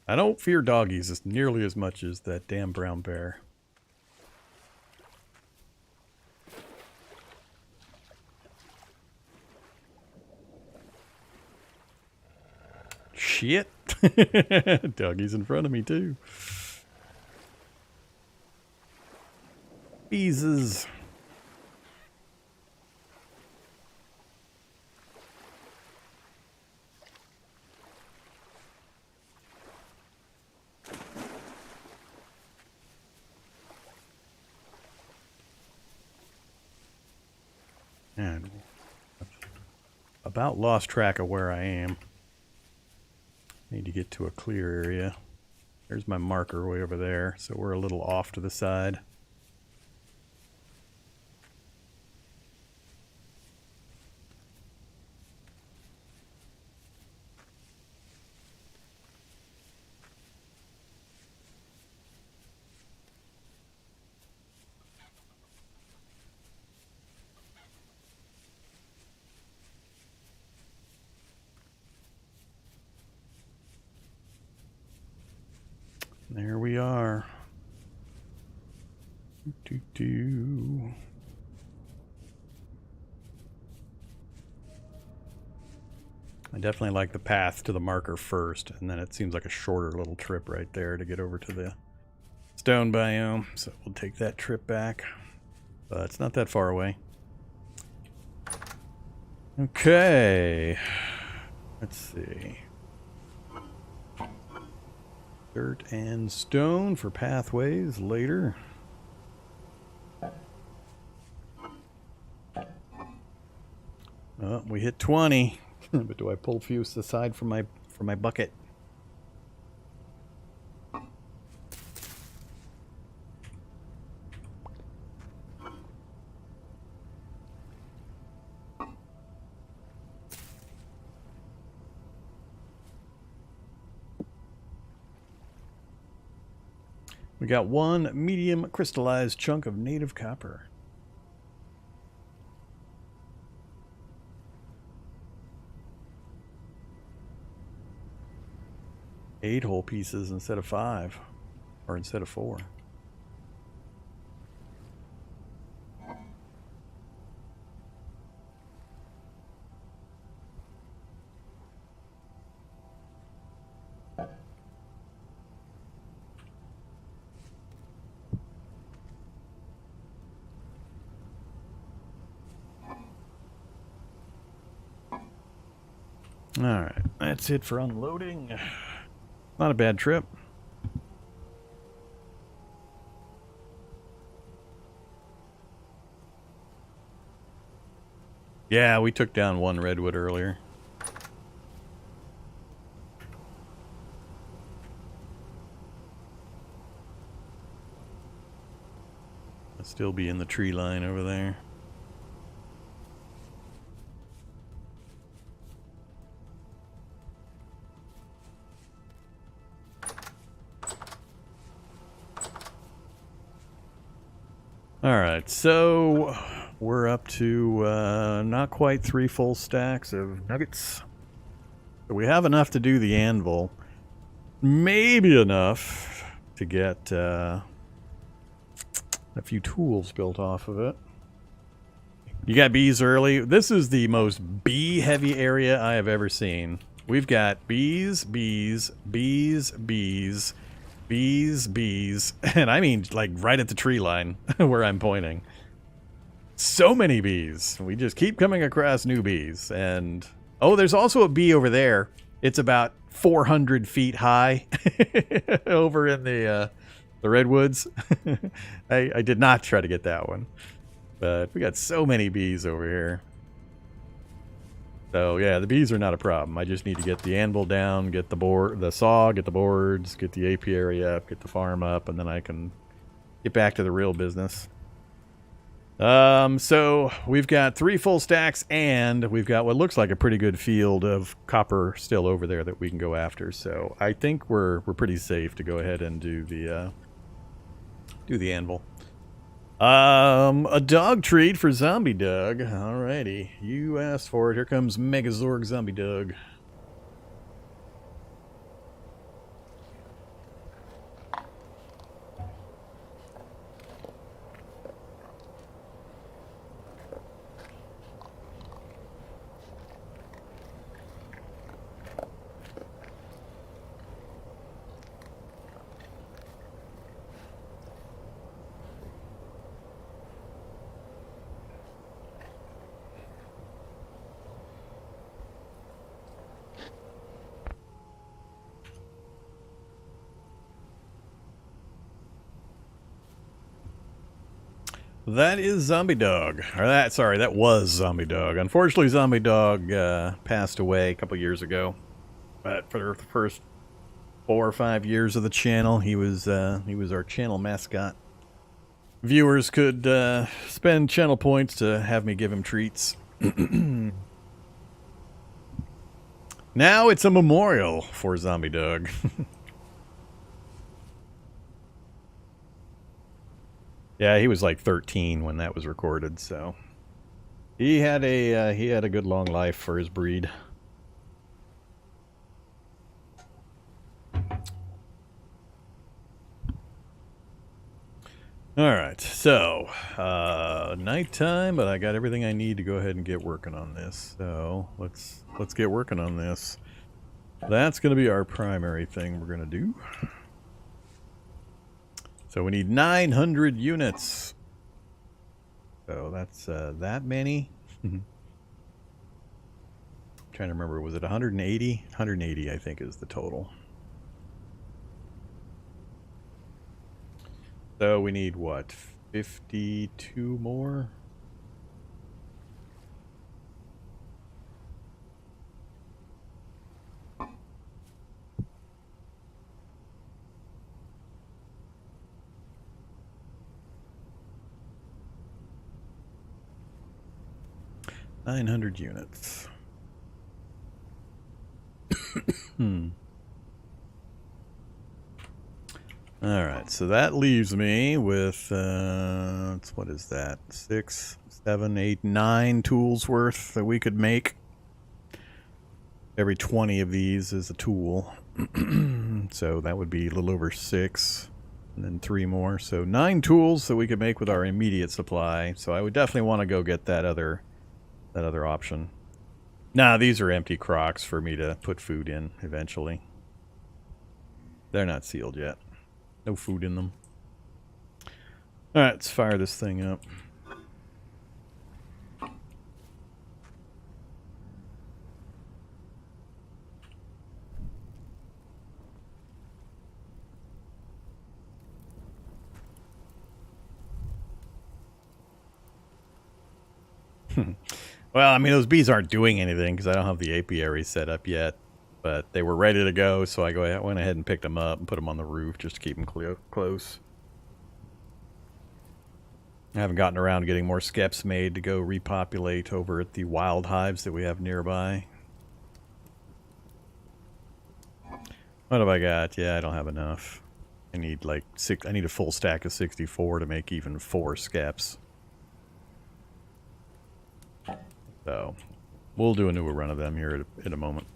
I don't fear doggies as nearly as much as that damn brown bear. Shit. Doggies in front of me, too. Beeses. And about lost track of where I am. Need to get to a clear area. There's my marker way over there, so we're a little off to the side. There we are. Doo-doo-doo. I definitely like the path to the marker first, and then it seems like a shorter little trip right there to get over to the stone biome. So we'll take that trip back. But it's not that far away. Okay. Let's see. Dirt and stone for pathways later. Oh, we hit 20. But do I pull fuse aside from my bucket? We got one medium crystallized chunk of native copper. 8 whole pieces instead of 5. Or instead of 4. Alright, that's it for unloading. Not a bad trip. Yeah, we took down one redwood earlier. I'll still be in the tree line over there. Alright, so we're up to not quite 3 full stacks of nuggets. So we have enough to do the anvil. Maybe enough to get a few tools built off of it. You got bees early. This is the most bee-heavy area I have ever seen. We've got bees, bees, bees, bees, bees, bees, and I mean like right at the tree line where I'm pointing. So many bees. We just keep coming across new bees. And oh, there's also a bee over there. It's about 400 feet high over in the redwoods. I did not try to get that one, but we got so many bees over here. So yeah, the bees are not a problem. I just need to get the anvil down, get the saw, get the boards, get the apiary up, get the farm up, and then I can get back to the real business. So we've got 3 full stacks, and we've got what looks like a pretty good field of copper still over there that we can go after. So I think we're pretty safe to go ahead and do the anvil. A dog treat for Zombie Doug. Alrighty, you asked for it. Here comes Megazorg Zombie Doug. That is Zombie Dog. Or that was Zombie Dog. Unfortunately, Zombie Dog passed away a couple years ago. But for the first 4 or 5 years of the channel, he was our channel mascot. Viewers could spend channel points to have me give him treats. Now it's a memorial for Zombie Dog. Yeah, he was like 13 when that was recorded, so he had a good long life for his breed. All right, so nighttime, but I got everything I need to go ahead and get working on this. So let's get working on this. That's going to be our primary thing we're going to do. So we need 900 units. So that's that many. Trying to remember, was it 180? 180, I think, is the total. So we need what? 52 more? $900 units. All right, so that leaves me with what is that? 6, 7, 8, 9 tools worth that we could make. Every 20 of these is a tool. So that would be a little over 6, and then 3 more. So 9 tools that we could make with our immediate supply. So I would definitely want to go get that other option. Nah, these are empty crocks for me to put food in eventually. They're not sealed yet. No food in them. Alright, let's fire this thing up. Well, I mean, those bees aren't doing anything because I don't have the apiary set up yet. But they were ready to go, so I went ahead and picked them up and put them on the roof just to keep them close. I haven't gotten around to getting more skeps made to go repopulate over at the wild hives that we have nearby. What have I got? Yeah, I don't have enough. I need like I need a full stack of 64 to make even 4 skeps. So we'll do a newer run of them here in a moment.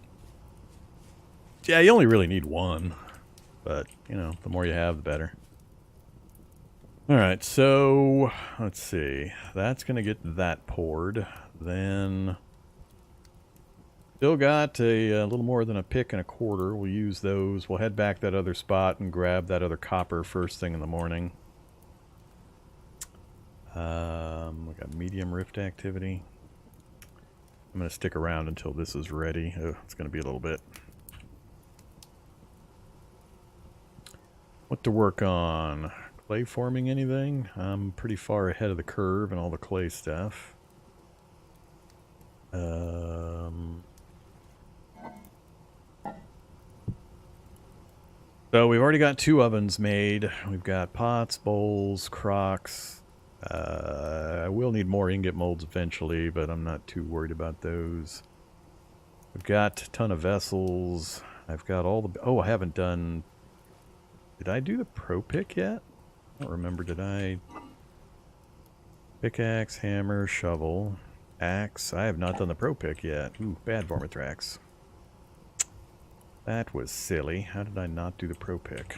Yeah, you only really need 1, but, you know, the more you have, the better. Alright, so, let's see. That's going to get that poured. Then, Still got a little more than a pick and a quarter. We'll use those. We'll head back that other spot and grab that other copper first thing in the morning. We got medium rift activity. I'm going to stick around until this is ready. Oh, it's going to be a little bit. What to work on? Clay forming anything? I'm pretty far ahead of the curve and all the clay stuff. So we've already got 2 ovens made. We've got pots, bowls, crocks. I will need more ingot molds eventually, but I'm not too worried about those. We've got a ton of vessels. I've got all the... Oh, I haven't done... Did I do the pro pick yet? I don't remember. Did I... Pickaxe, hammer, shovel, axe. I have not done the pro pick yet. Ooh, bad Vormithrax. That was silly. How did I not do the pro pick?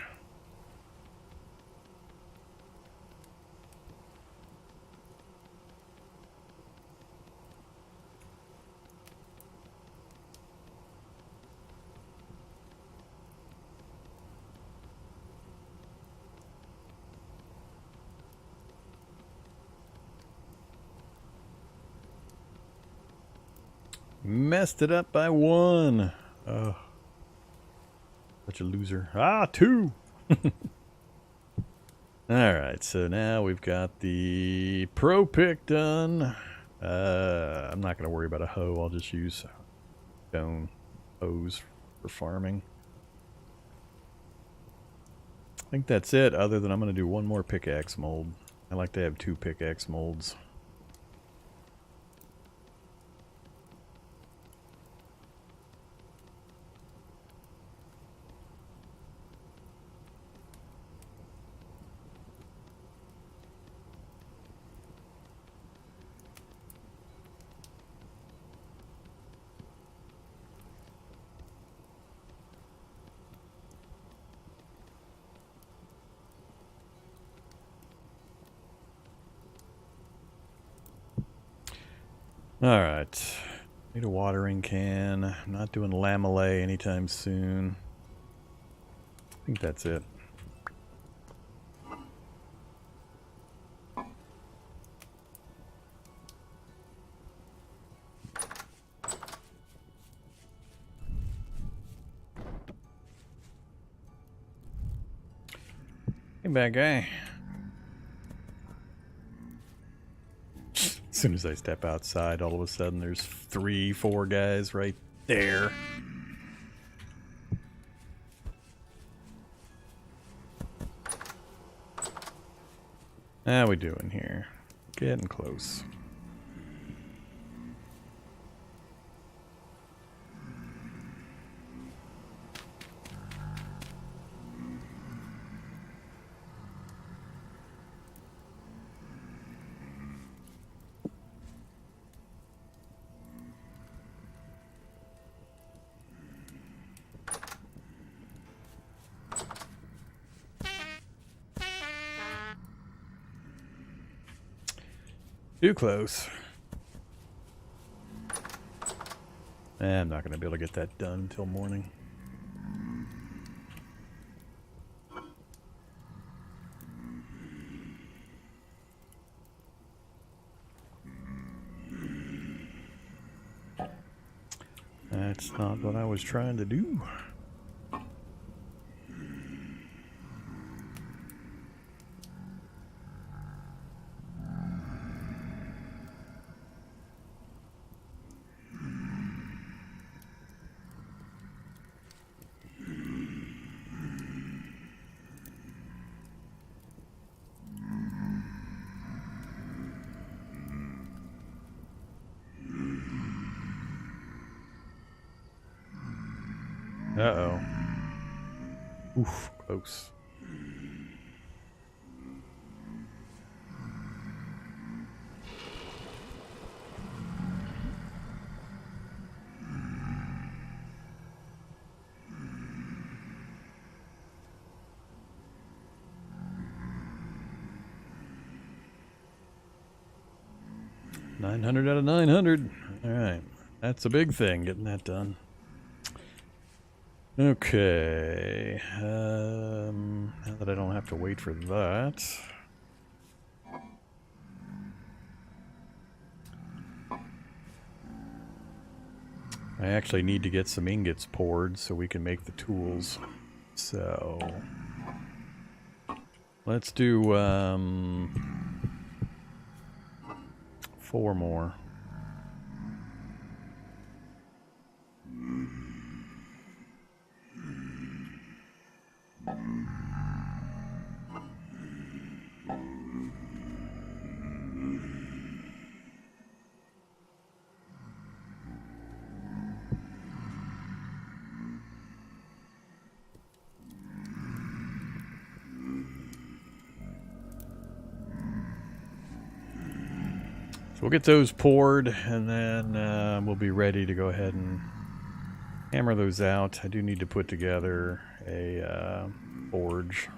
Messed it up by 1. Oh. Such a loser. Ah, 2! Alright, so now we've got the pro pick done. I'm not going to worry about a hoe. I'll just use stone hoes for farming. I think that's it, other than I'm going to do 1 more pickaxe mold. I like to have 2 pickaxe molds. Alright. Need a watering can. I'm not doing lamellae anytime soon. I think that's it. Hey, bad guy. As soon as I step outside, all of a sudden there's 3, 4 guys right there. How we doing here? Getting close. Too close. I'm not going to be able to get that done until morning. That's not what I was trying to do. Uh-oh. Oof, close. $900 out of 900. All right. That's a big thing, getting that done. Okay. Now that I don't have to wait for that. I actually need to get some ingots poured so we can make the tools. So let's do 4 more. So we'll get those poured, and then we'll be ready to go ahead and hammer those out. I do need to put together a forge.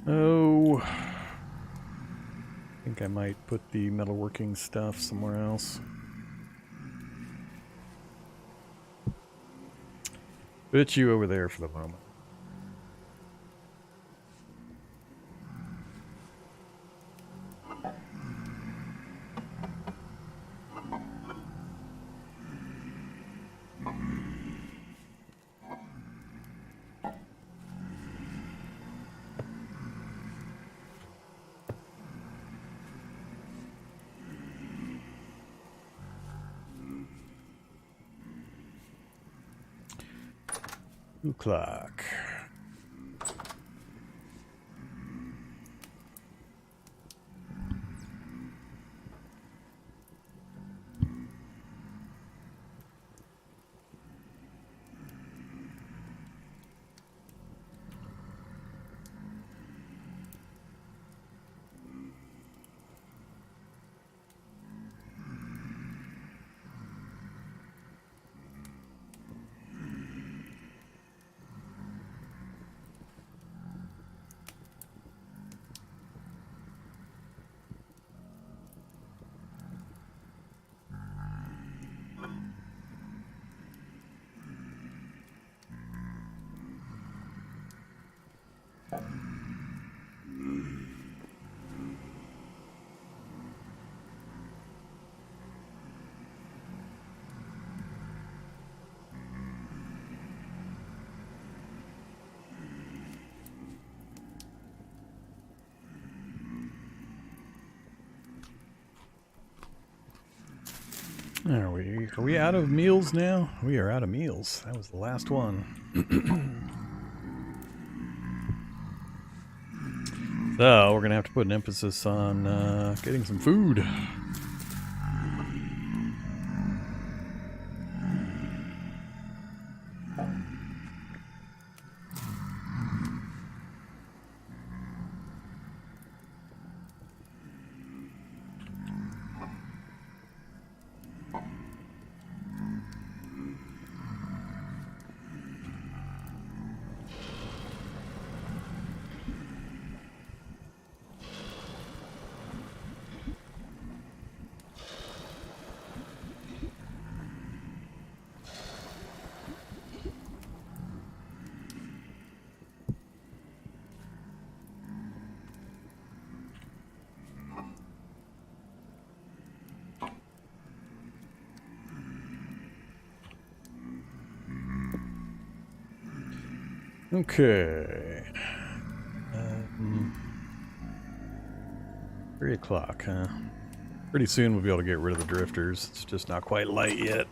Oh, I think I might put the metalworking stuff somewhere else. Put you over there for the moment. O'clock. Are we out of meals now? We are out of meals. That was the last one. So we're going to have to put an emphasis on getting some food. Okay. 3 o'clock, huh? Pretty soon we'll be able to get rid of the drifters. It's just not quite light yet.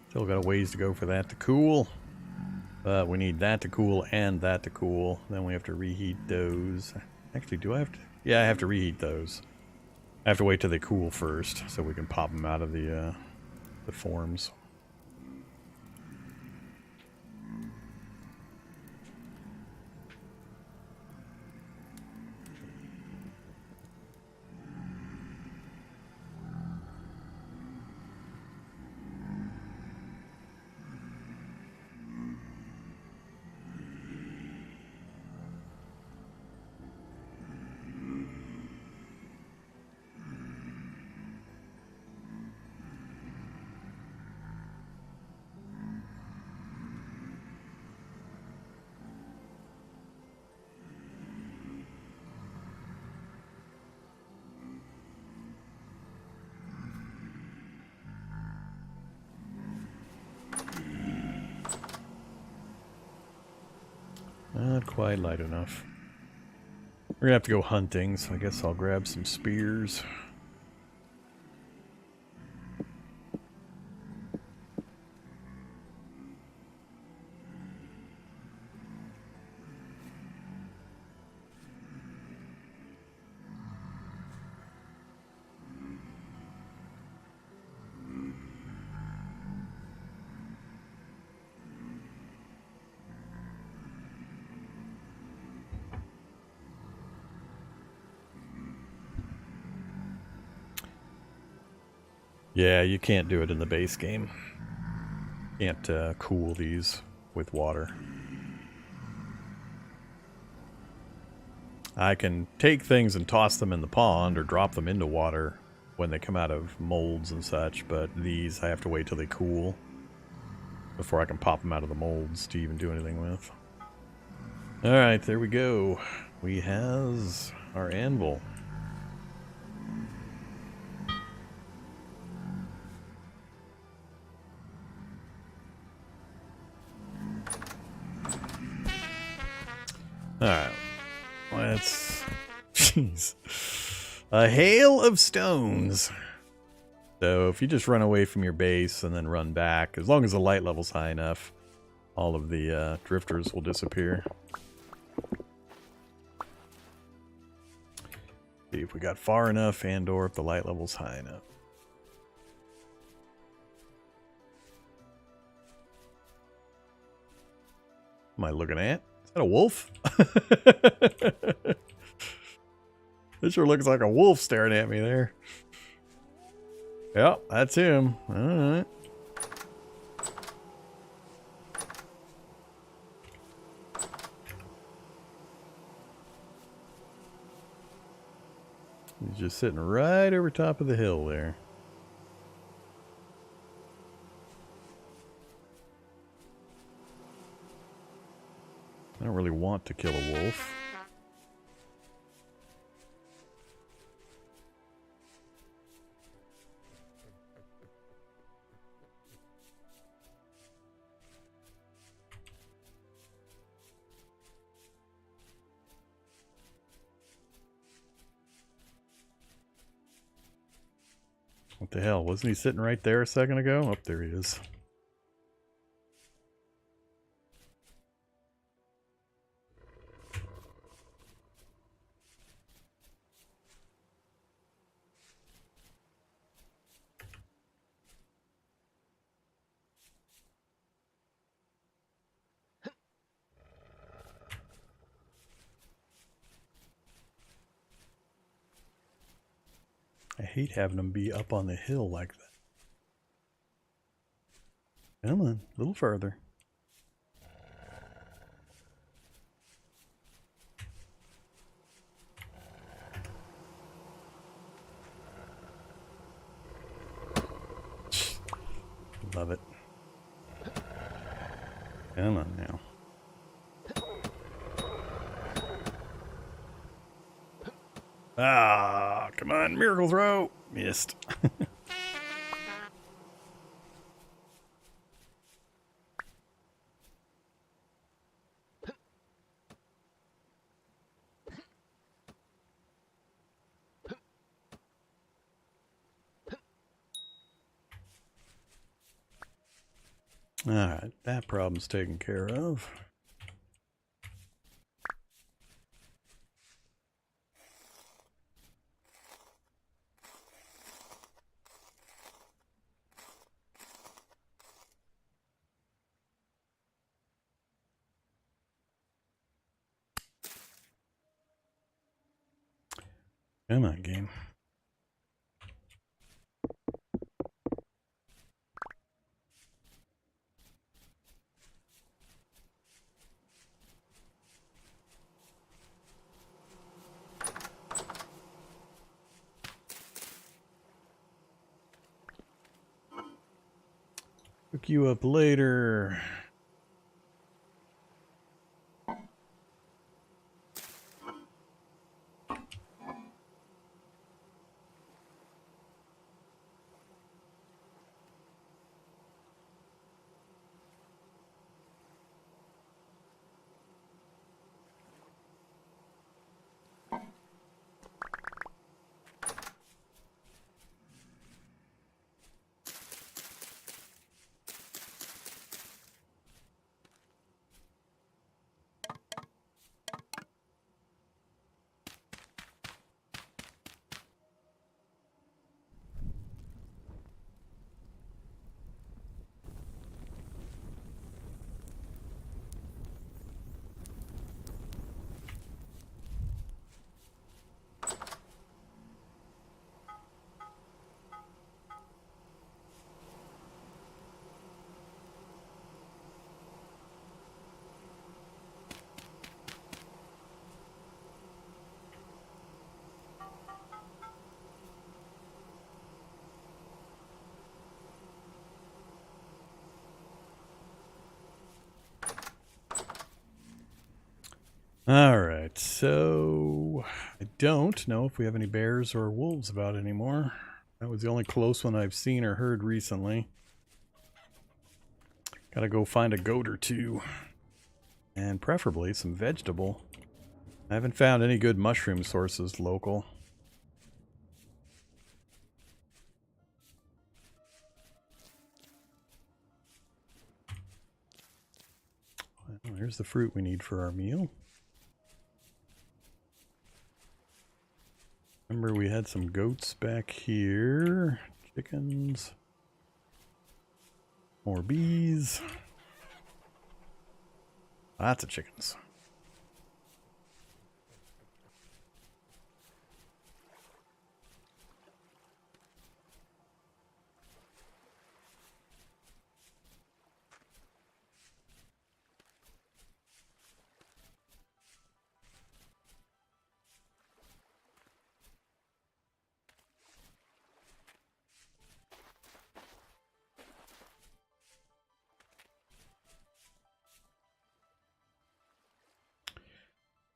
Still got a ways to go for that to cool. But we need that to cool and that to cool. Then we have to reheat those. Actually, do I have to? Yeah, I have to reheat those. I have to wait till they cool first so we can pop them out of the forms. Not quite light enough. We're gonna have to go hunting, so I guess I'll grab some spears. Yeah, you can't do it in the base game. Can't cool these with water. I can take things and toss them in the pond or drop them into water when they come out of molds and such, but these I have to wait till they cool before I can pop them out of the molds to even do anything with. Alright, there we go. We have our anvil. Alright, let's... Jeez. A hail of stones. So if you just run away from your base and then run back, as long as the light level's high enough, all of the drifters will disappear. See if we got far enough and or if the light level's high enough. Am I looking at? Is that a wolf? This sure looks like a wolf staring at me there. Yep, that's him. Alright. He's just sitting right over top of the hill there. I don't really want to kill a wolf. What the hell? Wasn't he sitting right there a second ago? Oh, there he is. I hate having them be up on the hill like that. Come on, a little further. Love it. Come on now. Ah, come on, miracle throw. Missed. Alright, that problem's taken care of. Come on, game. Hook you up later. Alright, so I don't know if we have any bears or wolves about anymore. That was the only close one I've seen or heard recently. Gotta go find a goat or two. And preferably some vegetable. I haven't found any good mushroom sources local. Well, there's the fruit we need for our meal. Remember we had some goats back here. Chickens. More bees. Lots of chickens.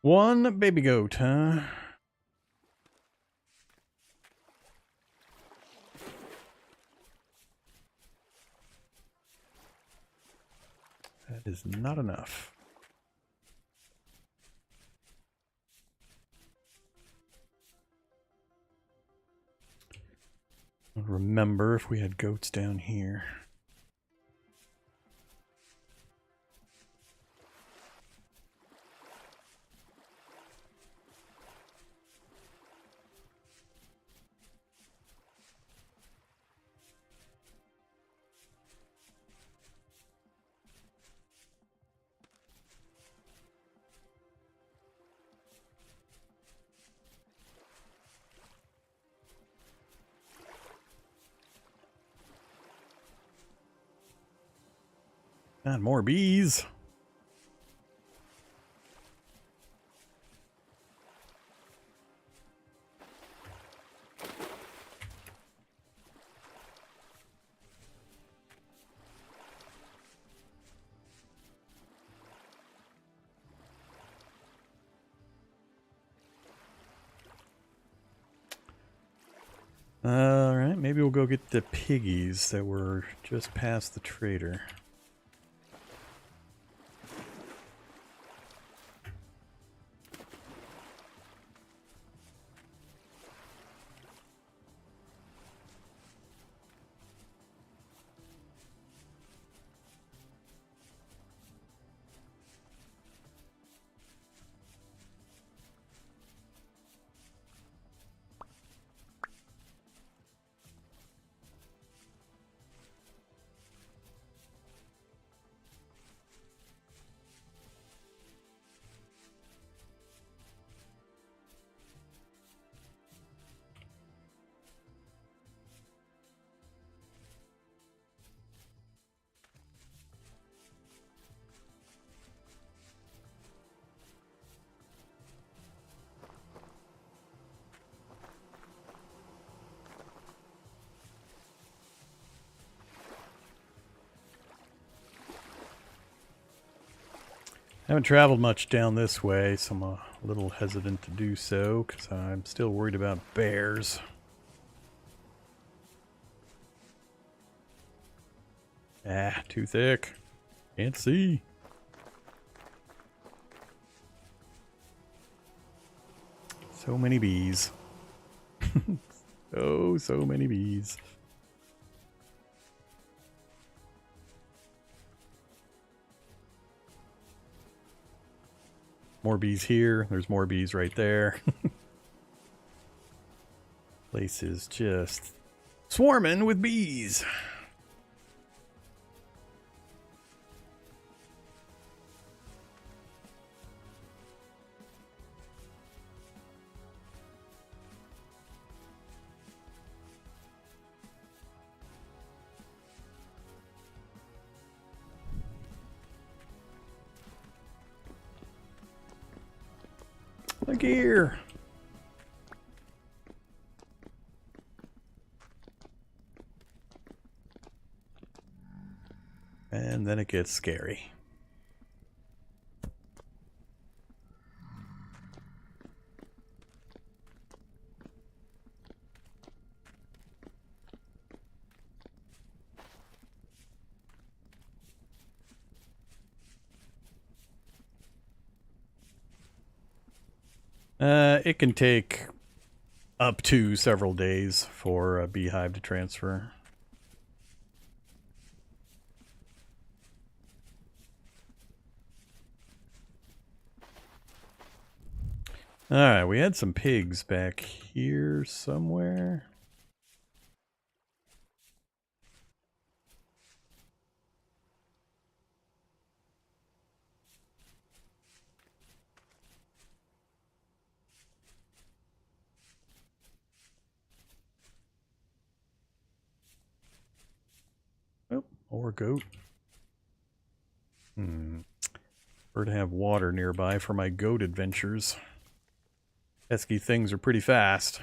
One baby goat, huh? That is not enough. I don't remember if we had goats down here. And more bees. Alright, maybe we'll go get the piggies that were just past the trader. Haven't traveled much down this way, so I'm a little hesitant to do so because I'm still worried about bears. Ah, too thick. Can't see. So many bees. Oh, so many bees. More bees here. There's more bees right there. Place is just swarming with bees. Look here. And then it gets scary. It can take up to several days for a beehive to transfer. Alright, we had some pigs back here somewhere. Oh, or goat. Prefer to have water nearby for my goat adventures. Pesky things are pretty fast.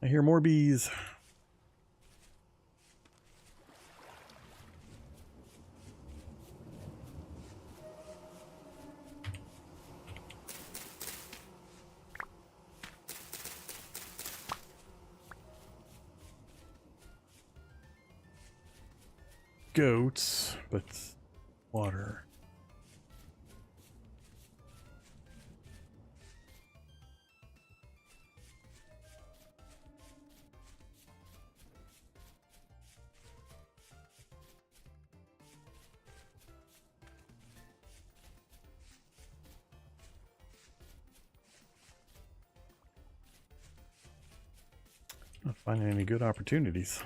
I hear more bees. Goats, but water. Not finding any good opportunities.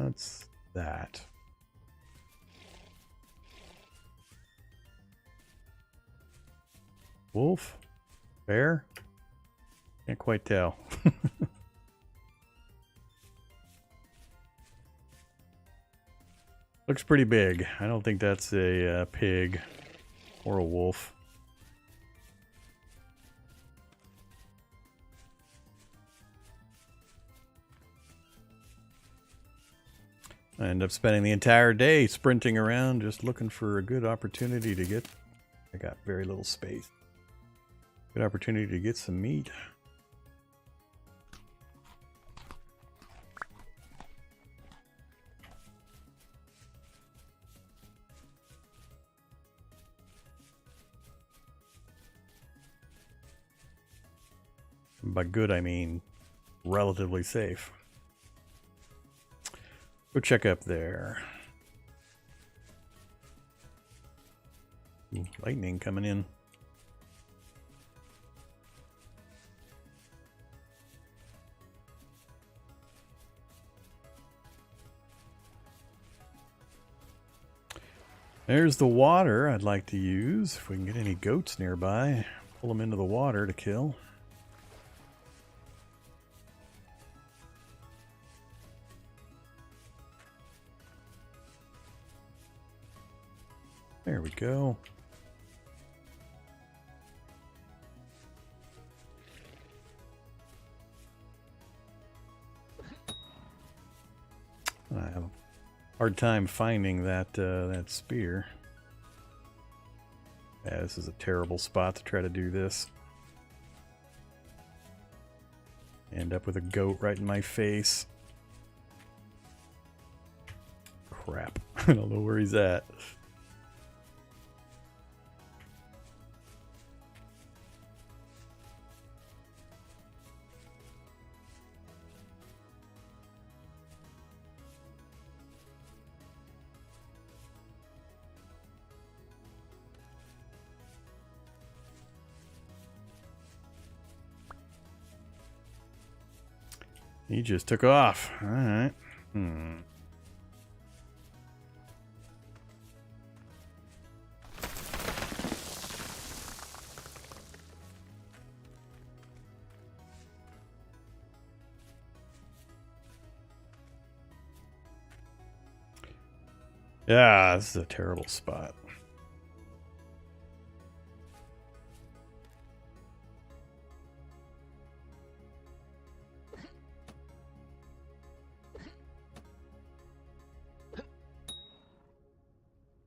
That's that. Wolf? Bear? Can't quite tell. Looks pretty big. I don't think that's a pig or a wolf. I end up spending the entire day sprinting around just looking for a good opportunity to get... I got very little space. Good opportunity to get some meat. By good, I mean relatively safe. Go check up there. Ooh, lightning coming in. There's the water I'd like to use. If we can get any goats nearby, pull them into the water to kill. There we go. I have a hard time finding that that spear. Yeah, this is a terrible spot to try to do this. End up with a goat right in my face. Crap. I don't know where he's at. He just took off. All right. Yeah, this is a terrible spot.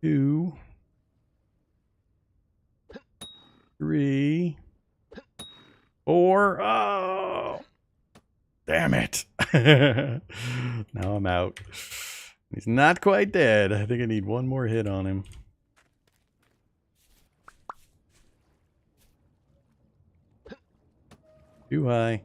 Two, 3, 4. Oh, damn it. Now I'm out. He's not quite dead. I think I need one more hit on him. Too high.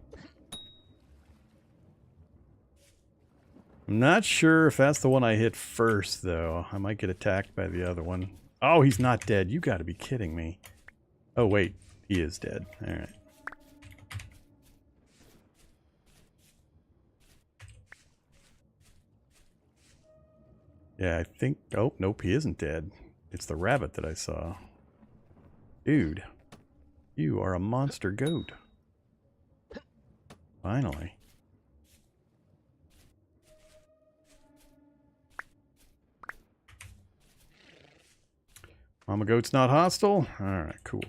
I'm not sure if that's the one I hit first, though. I might get attacked by the other one. Oh, he's not dead. You gotta be kidding me. Oh, wait. He is dead. Alright. Yeah, I think... Oh, nope, he isn't dead. It's the rabbit that I saw. Dude. You are a monster goat. Finally. Mama goat's not hostile? Alright, cool.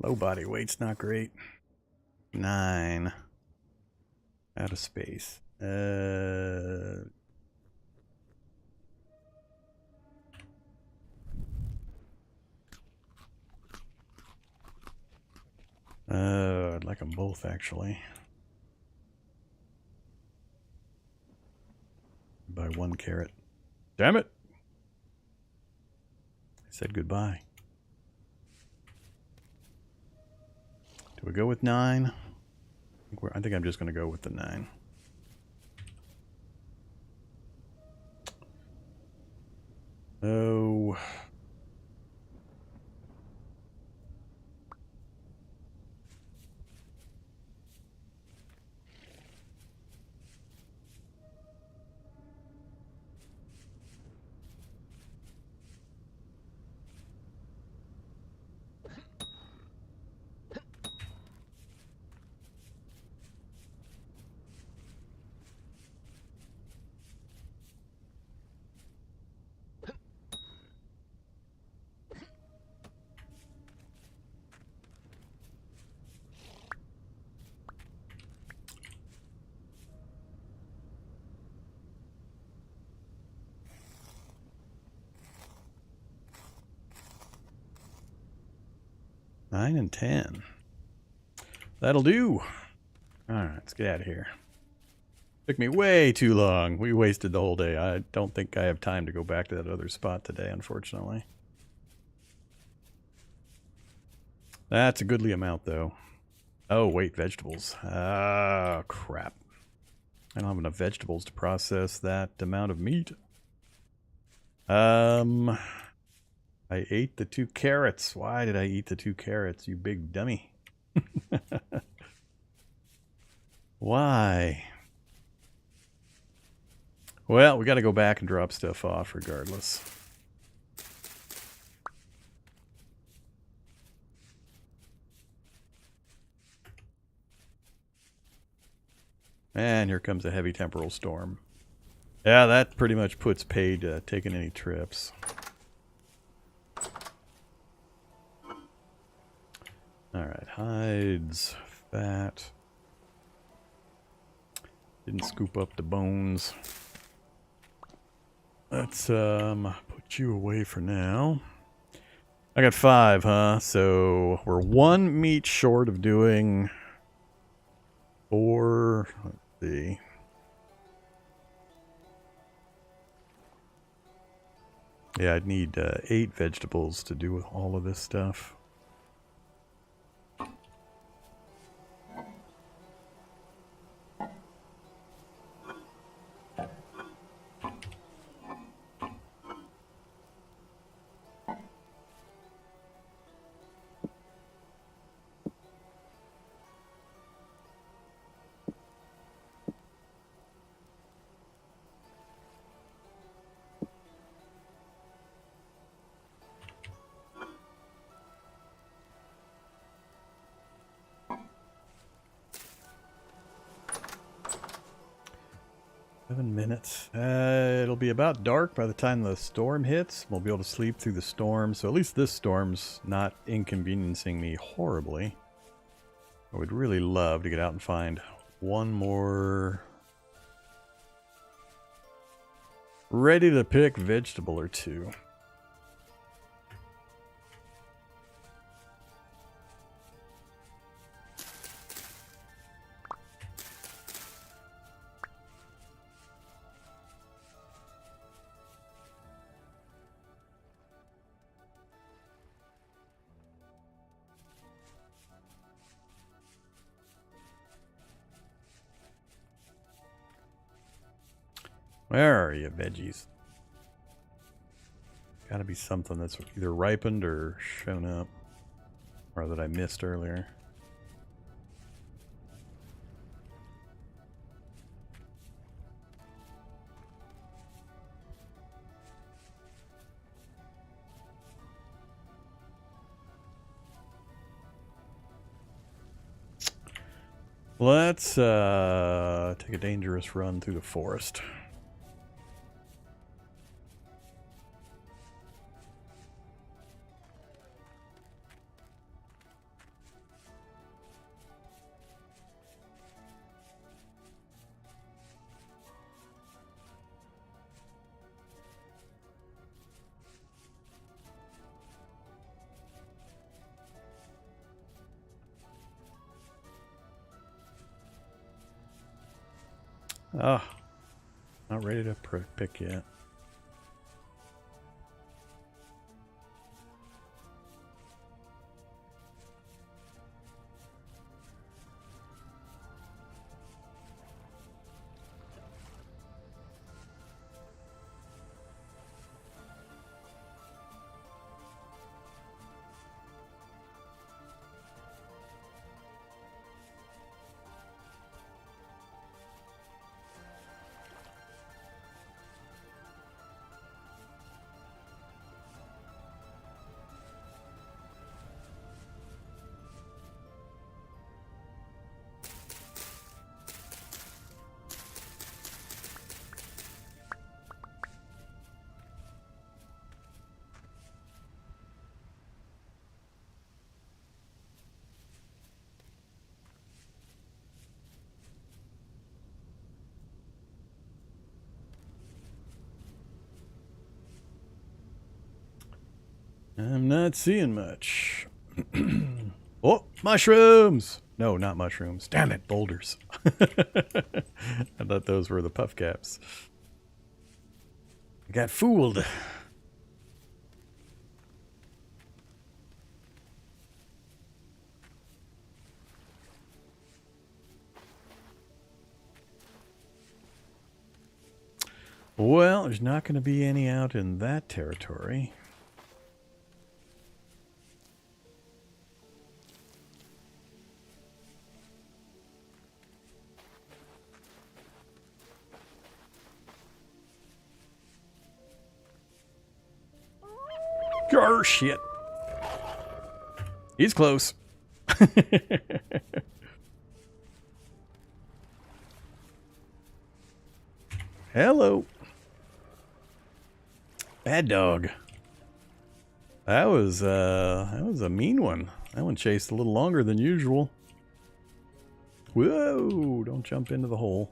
Low body weight's not great. 9. Out of space. I'd like them both, actually. Buy 1 carrot. Damn it! I said goodbye. Do we go with 9? I think I'm just going to go with the 9. Oh. Nine and 10. That'll do. Alright, let's get out of here. Took me way too long. We wasted the whole day. I don't think I have time to go back to that other spot today, unfortunately. That's a goodly amount, though. Oh, wait, vegetables. Ah, crap. I don't have enough vegetables to process that amount of meat. I ate the 2 carrots. Why did I eat the 2 carrots, you big dummy? Why? Well, we got to go back and drop stuff off regardless. And here comes a heavy temporal storm. Yeah, that pretty much puts paid taking any trips. Alright, hides, fat. Didn't scoop up the bones. Let's put you away for now. I got 5, huh? So we're 1 meat short of doing 4. Let's see. Yeah, I'd need 8 vegetables to do all of this stuff. Minutes. It'll be about dark by the time the storm hits. We'll be able to sleep through the storm, so at least this storm's not inconveniencing me horribly. I would really love to get out and find one more ready to pick vegetable or 2. Where are you, veggies? Gotta be something that's either ripened or shown up. Or that I missed earlier. Let's take a dangerous run through the forest. Oh, not ready to pick yet. I'm not seeing much. Oh, mushrooms! No, not mushrooms. Damn it, boulders. I thought those were the puff caps. I got fooled. Well, there's not going to be any out in that territory. Oh, shit. He's close. Hello. Bad dog. That was a mean one. That one chased a little longer than usual. Whoa, don't jump into the hole.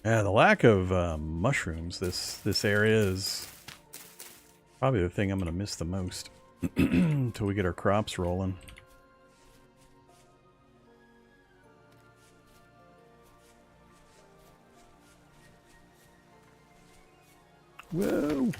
Yeah, the lack of mushrooms this area is probably the thing I'm going to miss the most until we get our crops rolling. Whoa!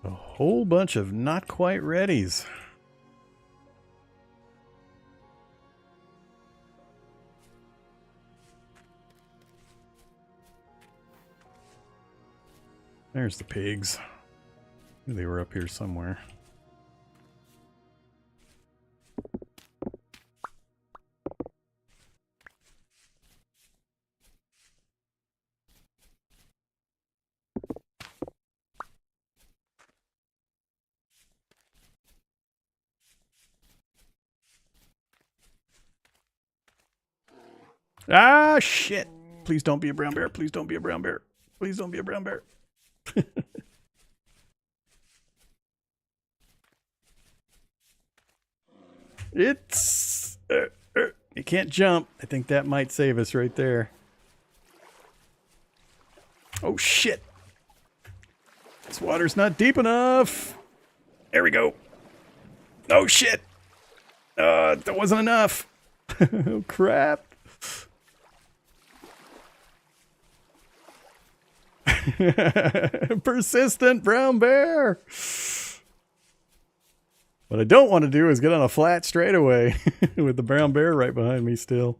A whole bunch of not quite readies. There's the pigs. They were up here somewhere. Ah, shit. Please don't be a brown bear. Please don't be a brown bear. Please don't be a brown bear. It's... you can't jump. I think that might save us right there. Oh, shit. This water's not deep enough. There we go. Oh, shit. That wasn't enough. Oh, crap. Persistent brown bear. What I don't want to do is get on a flat straightaway with the brown bear right behind me still.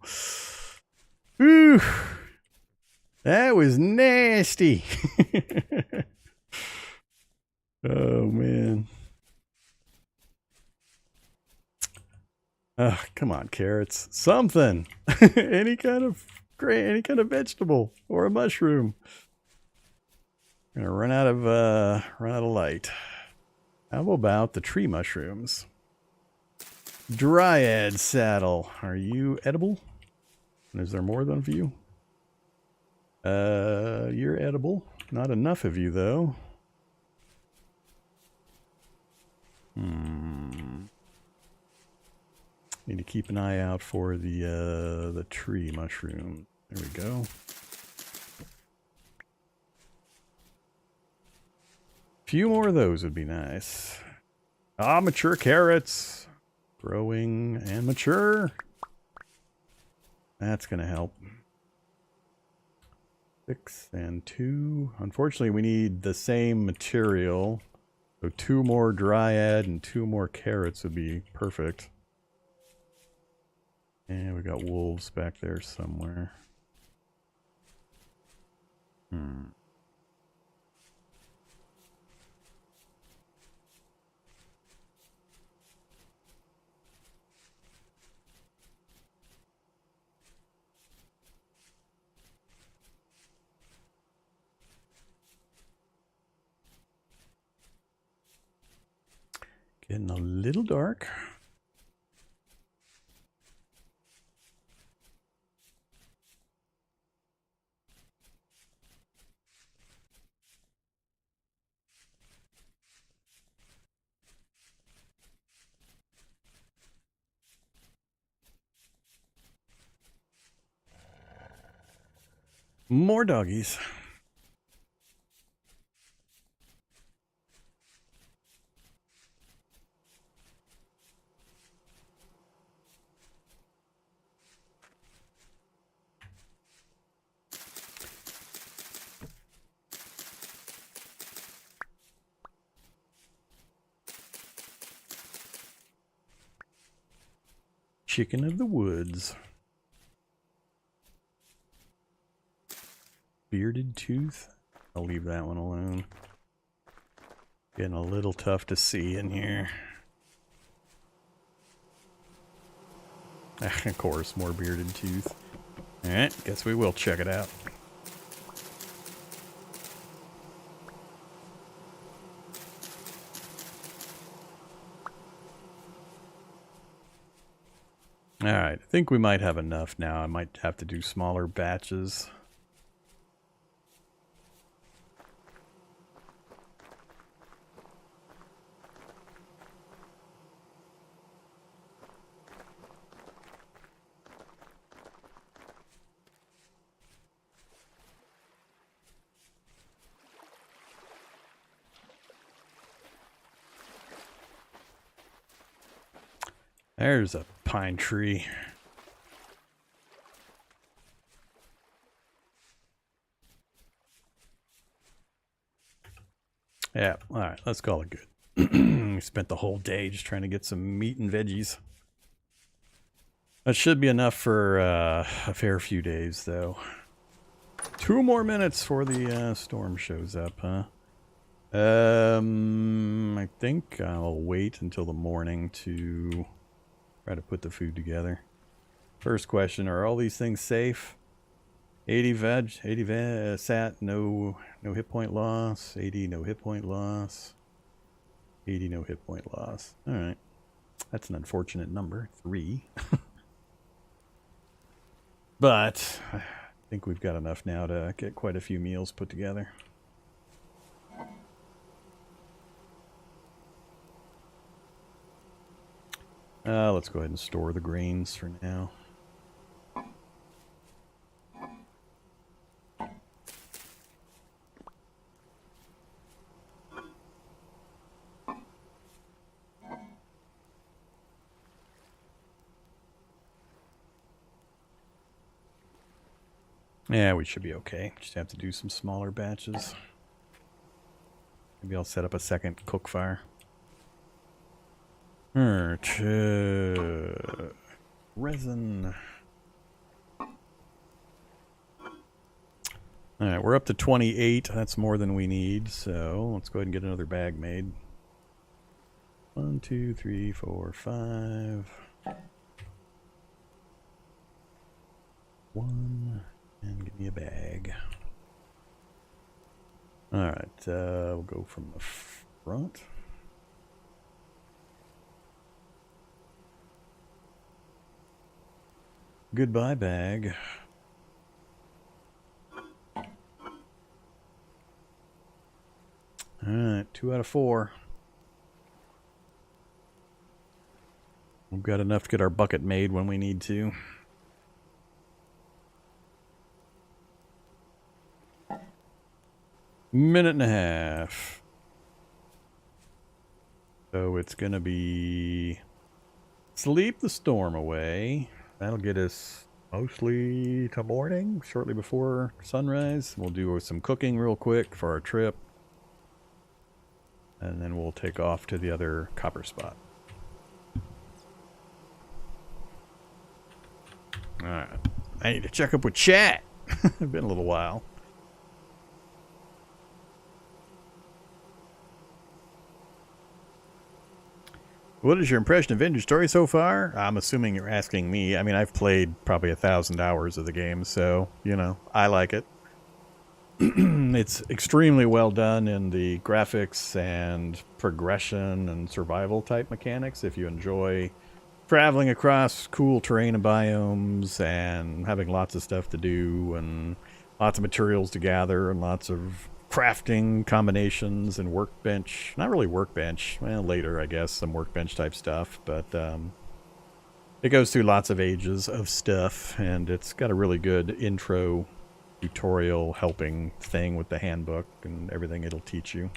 Whew. That was nasty. Oh, man. Come on, carrots. Something. Any kind of vegetable or a mushroom. Gonna run out of light. How about the tree mushrooms? Dryad saddle. Are you edible? And is there more than a few? You're edible. Not enough of you though. Need to keep an eye out for the tree mushroom. There we go. Few more of those would be nice. Ah, mature carrots. Growing and mature. That's gonna help. 6 and 2. Unfortunately, we need the same material. So 2 more dryad and 2 more carrots would be perfect. And we got wolves back there somewhere. Getting a little dark. More doggies. Chicken of the woods. Bearded tooth. I'll leave that one alone. Getting a little tough to see in here. Of course, more bearded tooth. Alright, guess we will check it out. Alright, I think we might have enough now. I might have to do smaller batches. There's a pine tree. Yeah, alright, let's call it good. We spent the whole day just trying to get some meat and veggies. That should be enough for a fair few days, though. 2 more minutes before the storm shows up, huh? I think I'll wait until the morning to try to put the food together. First question, are all these things safe? 80 sat, no hit point loss. 80, no hit point loss. 80, no hit point loss. Alright. That's an unfortunate number. 3. But I think we've got enough now to get quite a few meals put together. Let's go ahead and store the grains for now. Yeah, we should be okay. Just have to do some smaller batches. Maybe I'll set up a second cook fire. Resin. Alright, we're up to 28. That's more than we need, so let's go ahead and get another bag made. 1, 2, 3, 4, 5. 1, and give me a bag. Alright, we'll go from the front. Goodbye, bag. Alright, 2 out of 4. We've got enough to get our bucket made when we need to. Minute and a half. So it's gonna be sleep the storm away. That'll get us mostly to morning, shortly before sunrise. We'll do some cooking real quick for our trip. And then we'll take off to the other copper spot. Alright. I need to check up with chat. It's been a little while. What is your impression of Vintage Story so far? I'm assuming you're asking me. I mean, I've played probably 1,000 hours of the game, so, you know, I like it. It's extremely well done in the graphics and progression and survival type mechanics. If you enjoy traveling across cool terrain and biomes and having lots of stuff to do and lots of materials to gather and lots of crafting combinations and workbench, not really workbench, well, later I guess some workbench type stuff, but it goes through lots of ages of stuff, and it's got a really good intro tutorial helping thing with the handbook and everything it'll teach you.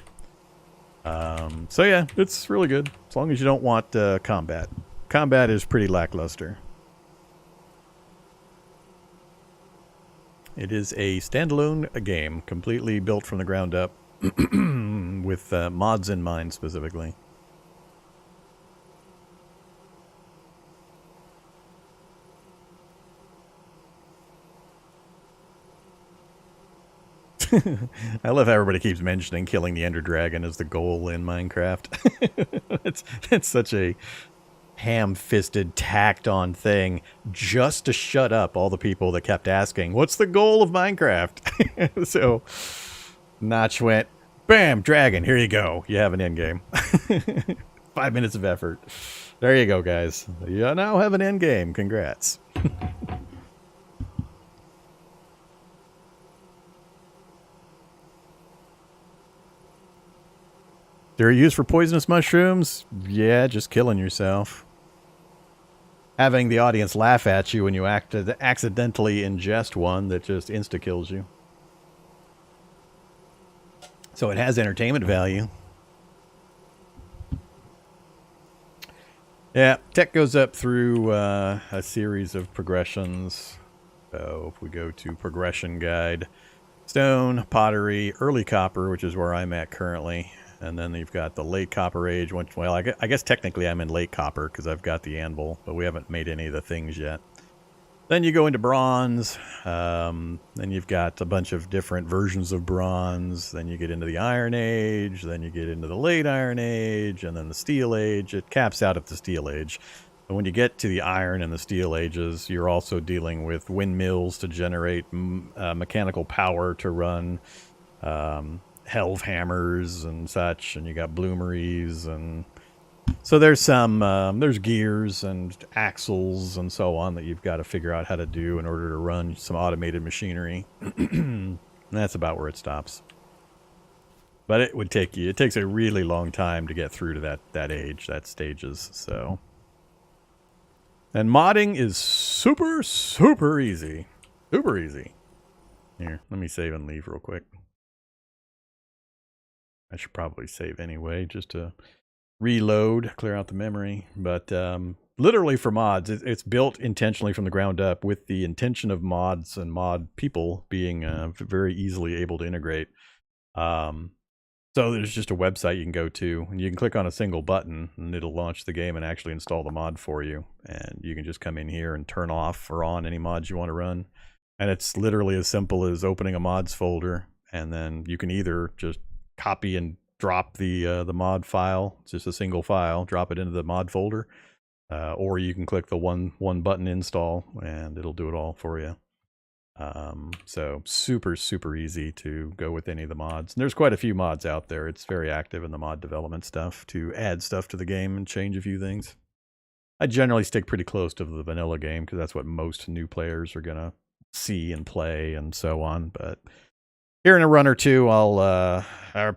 So yeah, it's really good as long as you don't want combat. Combat is pretty lackluster. It is a standalone game, completely built from the ground up, with mods in mind specifically. I love how everybody keeps mentioning killing the Ender Dragon as the goal in Minecraft. it's such a ham-fisted, tacked-on thing just to shut up all the people that kept asking, what's the goal of Minecraft? So Notch went, bam, dragon, here you go. You have an endgame. 5 minutes of effort. There you go, guys. You now have an endgame. Congrats. They're used for poisonous mushrooms? Yeah, just killing yourself. Having the audience laugh at you when you accidentally ingest one that just insta-kills you. So it has entertainment value. Yeah, tech goes up through a series of progressions. So if we go to progression guide, stone, pottery, early copper, which is where I'm at currently. And then you've got the late copper age. Well, I guess technically I'm in late copper because I've got the anvil, but we haven't made any of the things yet. Then you go into bronze. Then you've got a bunch of different versions of bronze. Then you get into the Iron Age. Then you get into the late Iron Age. And then the Steel Age. It caps out at the Steel Age. But when you get to the Iron and the Steel Ages, you're also dealing with windmills to generate mechanical power to run helve hammers and such, and you got bloomeries, and so there's some there's gears and axles and so on that you've got to figure out how to do in order to run some automated machinery. And that's about where it stops. But it would take you, it takes a really long time to get through to that age, that stages. So, and modding is super easy. Super easy. Here, let me save and leave real quick. I should probably save anyway, just to reload, clear out the memory. But literally for mods, it's built intentionally from the ground up with the intention of mods and mod people being very easily able to integrate. So there's just a website you can go to, and you can click on a single button, and it'll launch the game and actually install the mod for you. And you can just come in here and turn off or on any mods you want to run. And it's literally as simple as opening a mods folder, and then you can either just copy and drop the mod file, it's just a single file, drop it into the mod folder, or you can click the one button install and it'll do it all for you. So super easy to go with any of the mods. And there's quite a few mods out there. It's very active in the mod development stuff to add stuff to the game and change a few things. I generally stick pretty close to the vanilla game because that's what most new players are gonna see and play and so on. But here in a run or two, or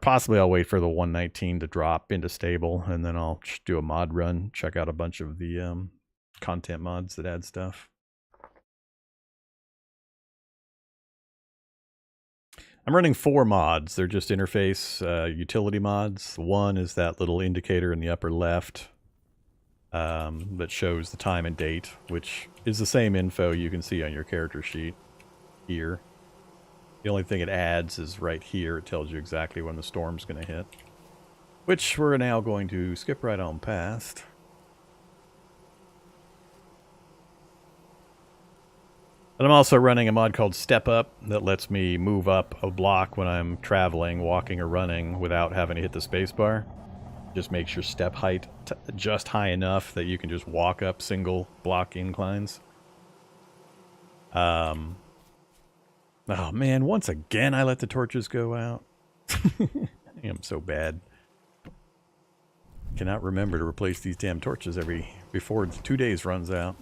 possibly I'll wait for the 1.19 to drop into stable, and then I'll do a mod run, check out a bunch of the content mods that add stuff. I'm running 4 mods. They're just interface utility mods. One is that little indicator in the upper left that shows the time and date, which is the same info you can see on your character sheet here. The only thing it adds is right here. It tells you exactly when the storm's going to hit, which we're now going to skip right on past. But I'm also running a mod called Step Up that lets me move up a block when I'm traveling, walking, or running without having to hit the spacebar. Just makes your step height just high enough that you can just walk up single block inclines. Oh man, once again I let the torches go out. I am so bad. Cannot remember to replace these damn torches before 2 days runs out.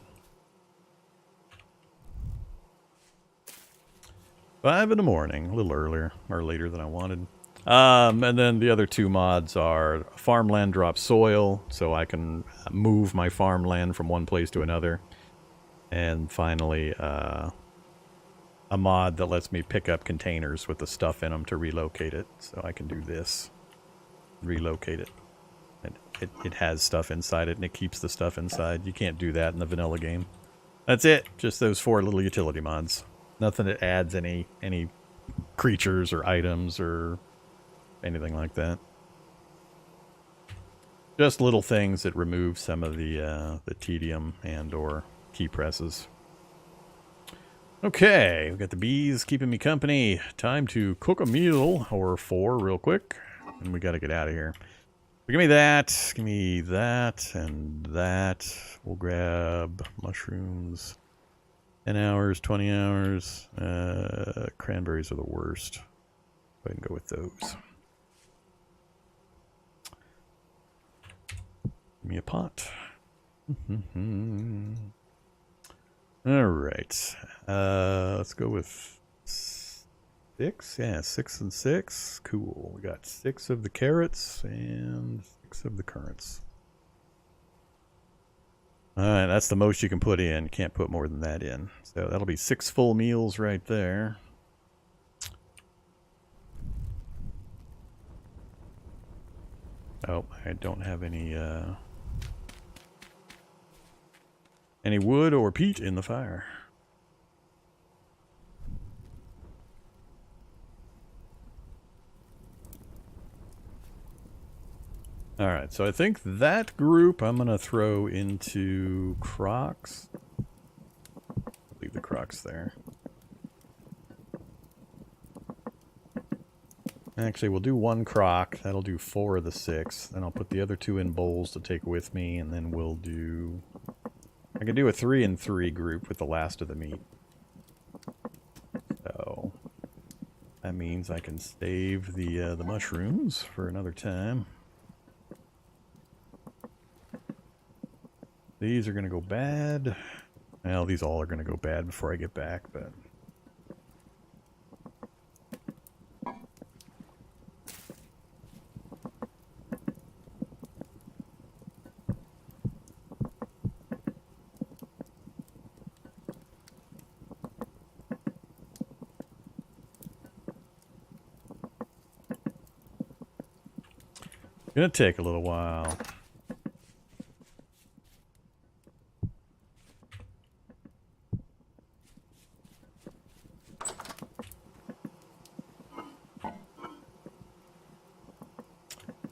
5 in the morning, a little earlier, or later than I wanted. And then the other 2 mods are farmland drop soil, so I can move my farmland from one place to another. And finally, a mod that lets me pick up containers with the stuff in them to relocate it. So I can do this. Relocate it. It has stuff inside it, and it keeps the stuff inside. You can't do that in the vanilla game. That's it. Just those 4 little utility mods. Nothing that adds any creatures or items or anything like that. Just little things that remove some of the tedium and or key presses. Okay, we've got the bees keeping me company. Time to cook a meal or 4 real quick, and we got to get out of here. So give me that, and that. We'll grab mushrooms. 10 hours, 20 hours. Cranberries are the worst. Go ahead and go with those. Give me a pot. All right. Let's go with 6. Yeah, 6 and 6. Cool. We got 6 of the carrots and 6 of the currants. Alright, that's the most you can put in. You can't put more than that in. So that'll be 6 full meals right there. Oh, I don't have any wood or peat in the fire. Alright, so I think that group I'm going to throw into Crocs. Leave the Crocs there. Actually, we'll do 1 Croc. That'll do 4 of the 6. Then I'll put the other 2 in bowls to take with me, and then we'll do... I can do a 3 and 3 group with the last of the meat. So that means I can save the mushrooms for another time. These are going to go bad. Well, these all are going to go bad before I get back, but... It's going to take a little while.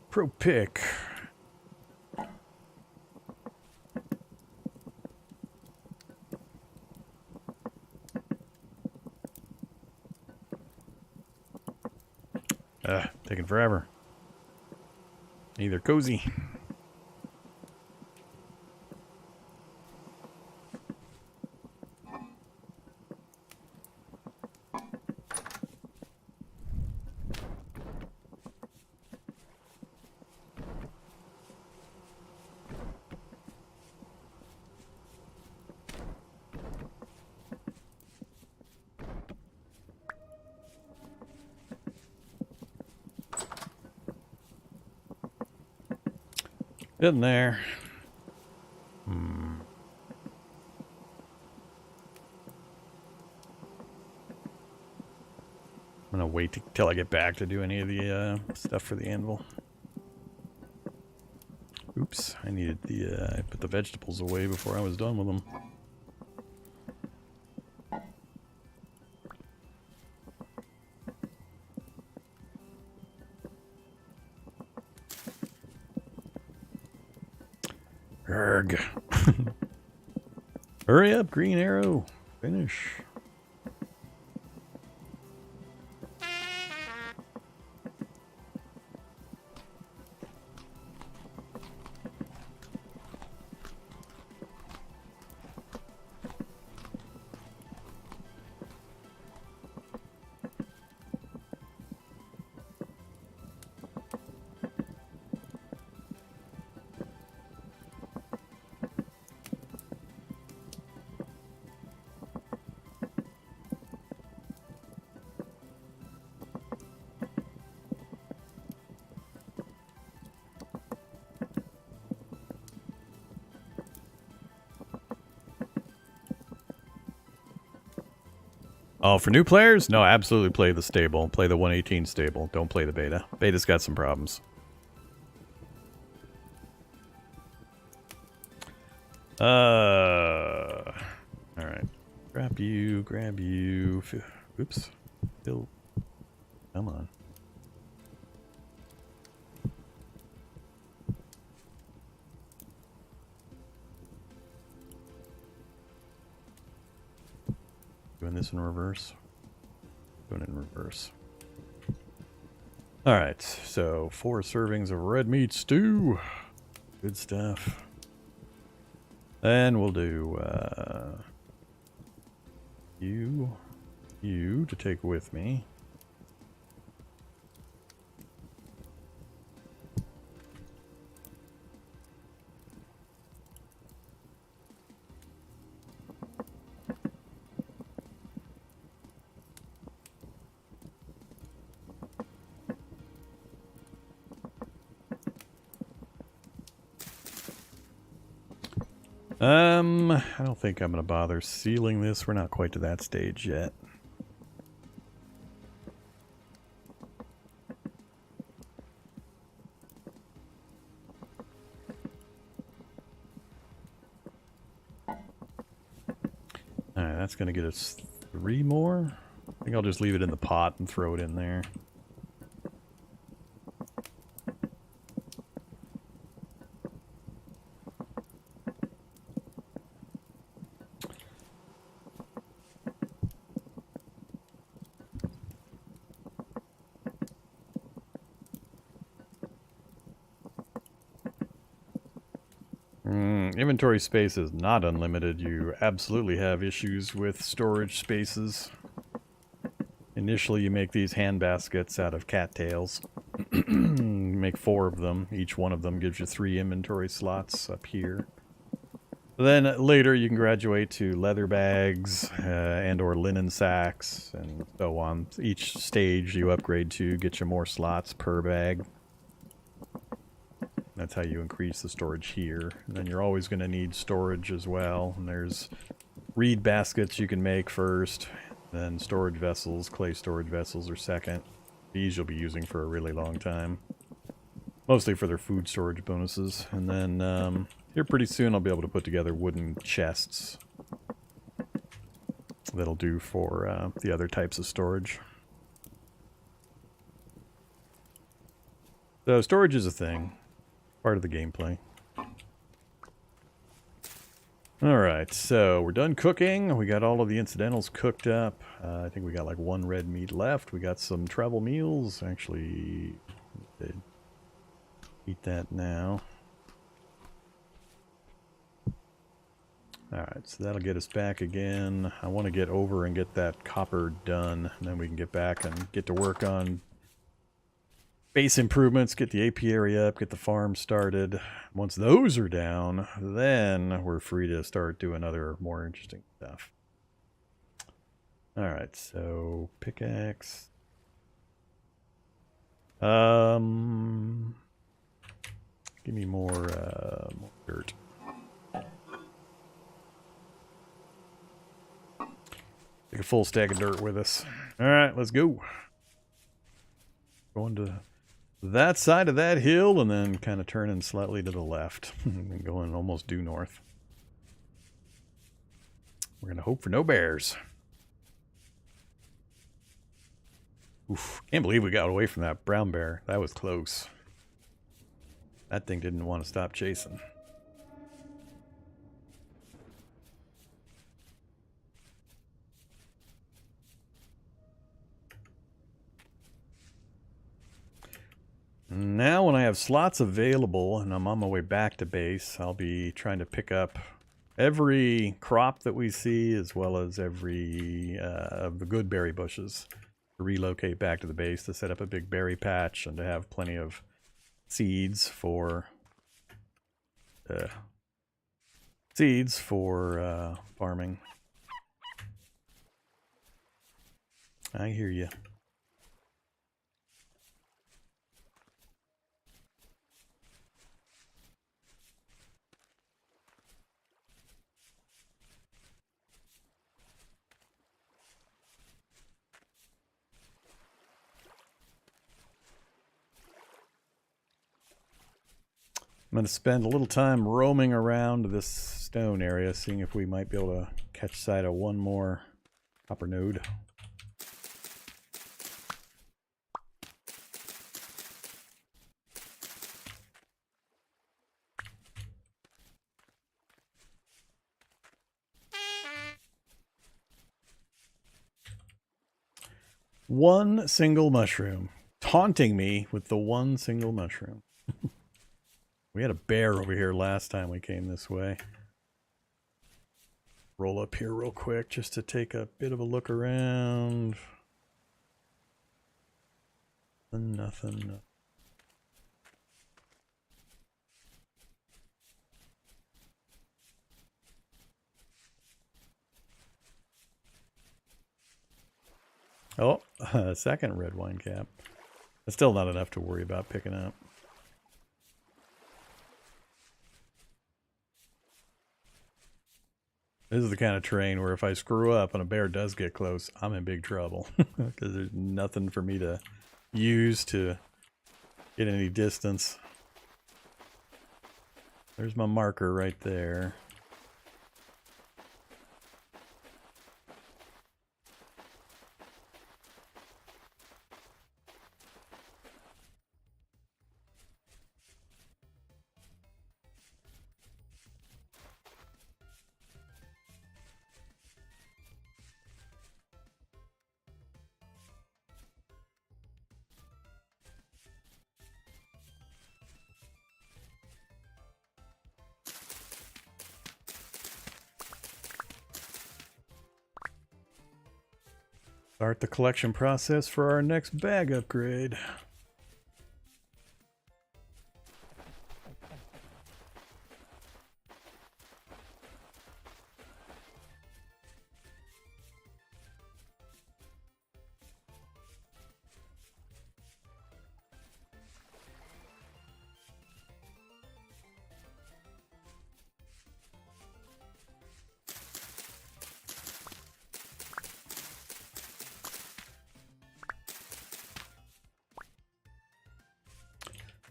Pro pick. Taking forever. Either cozy. In there. I'm gonna wait till I get back to do any of the stuff for the anvil. Oops, I needed I put the vegetables away before I was done with them. Urgh. Hurry up, green arrow. Finish. Oh, for new players? No, absolutely play the stable. Play the 1.18 stable. Don't play the beta. Beta's got some problems. Alright. Grab you, grab you. Oops. Bill. Come on. Doing this in reverse. Doing it in reverse. Alright, so 4 servings of red meat stew. Good stuff. And we'll do you to take with me. I don't think I'm going to bother sealing this. We're not quite to that stage yet. Alright, that's going to get us 3 more. I think I'll just leave it in the pot and throw it in there. Inventory space is not unlimited. You absolutely have issues with storage spaces. Initially, you make these hand baskets out of cattails. You make 4 of them. Each one of them gives you 3 inventory slots up here. Then later, you can graduate to leather bags and or linen sacks and so on. Each stage you upgrade to gets you more slots per bag. That's how you increase the storage here. And then you're always going to need storage as well. And there's reed baskets you can make first. Then storage vessels, clay storage vessels are second. These you'll be using for a really long time. Mostly for their food storage bonuses. And then here pretty soon I'll be able to put together wooden chests. That'll do for the other types of storage. So storage is a thing. Part of the gameplay. Alright, so we're done cooking. We got all of the incidentals cooked up. I think we got like 1 red meat left. We got some travel meals. Actually, eat that now. Alright, so that'll get us back again. I want to get over and get that copper done. And then we can get back and get to work on base improvements, get the apiary up, get the farm started. Once those are down, then we're free to start doing other more interesting stuff. Alright, so pickaxe. Give me more dirt. Take a full stack of dirt with us. Alright, let's go. Going to that side of that hill and then kind of turning slightly to the left and going almost due north. We're going to hope for no bears. Oof, can't believe we got away from that brown bear. That was close. That thing didn't want to stop chasing. Now when I have slots available and I'm on my way back to base, I'll be trying to pick up every crop that we see as well as every of the good berry bushes to relocate back to the base to set up a big berry patch and to have plenty of seeds for farming. I hear you. I'm going to spend a little time roaming around this stone area, seeing if we might be able to catch sight of one more copper node. One single mushroom. Taunting me with the one single mushroom. We had a bear over here last time we came this way. Roll up here real quick just to take a bit of a look around. Nothing. Oh, a second red wine cap. That's still not enough to worry about picking up. This is the kind of terrain where if I screw up and a bear does get close, I'm in big trouble. Because there's nothing for me to use to get any distance. There's my marker right there. Start the collection process for our next bag upgrade.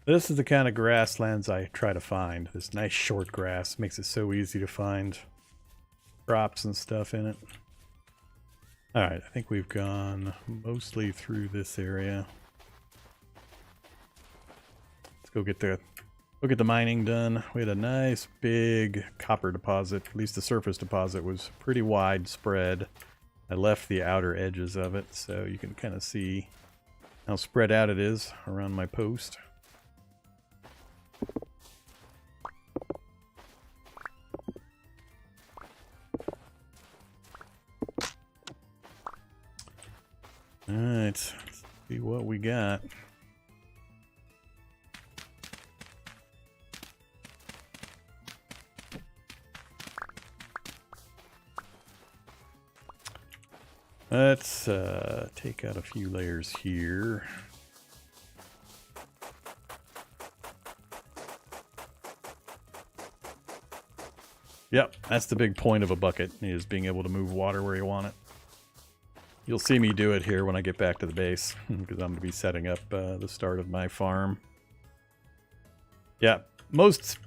This is the kind of grasslands I try to find. This nice short grass makes it so easy to find crops and stuff in it. Alright, I think we've gone mostly through this area. Let's go get the mining done. We had a nice big copper deposit. At least the surface deposit was pretty widespread. I left the outer edges of it so you can kind of see how spread out it is around my post. Alright, let's see what we got. Let's take out a few layers here. Yep, that's the big point of a bucket, is being able to move water where you want it. You'll see me do it here when I get back to the base, because I'm going to be setting up the start of my farm. Yeah, most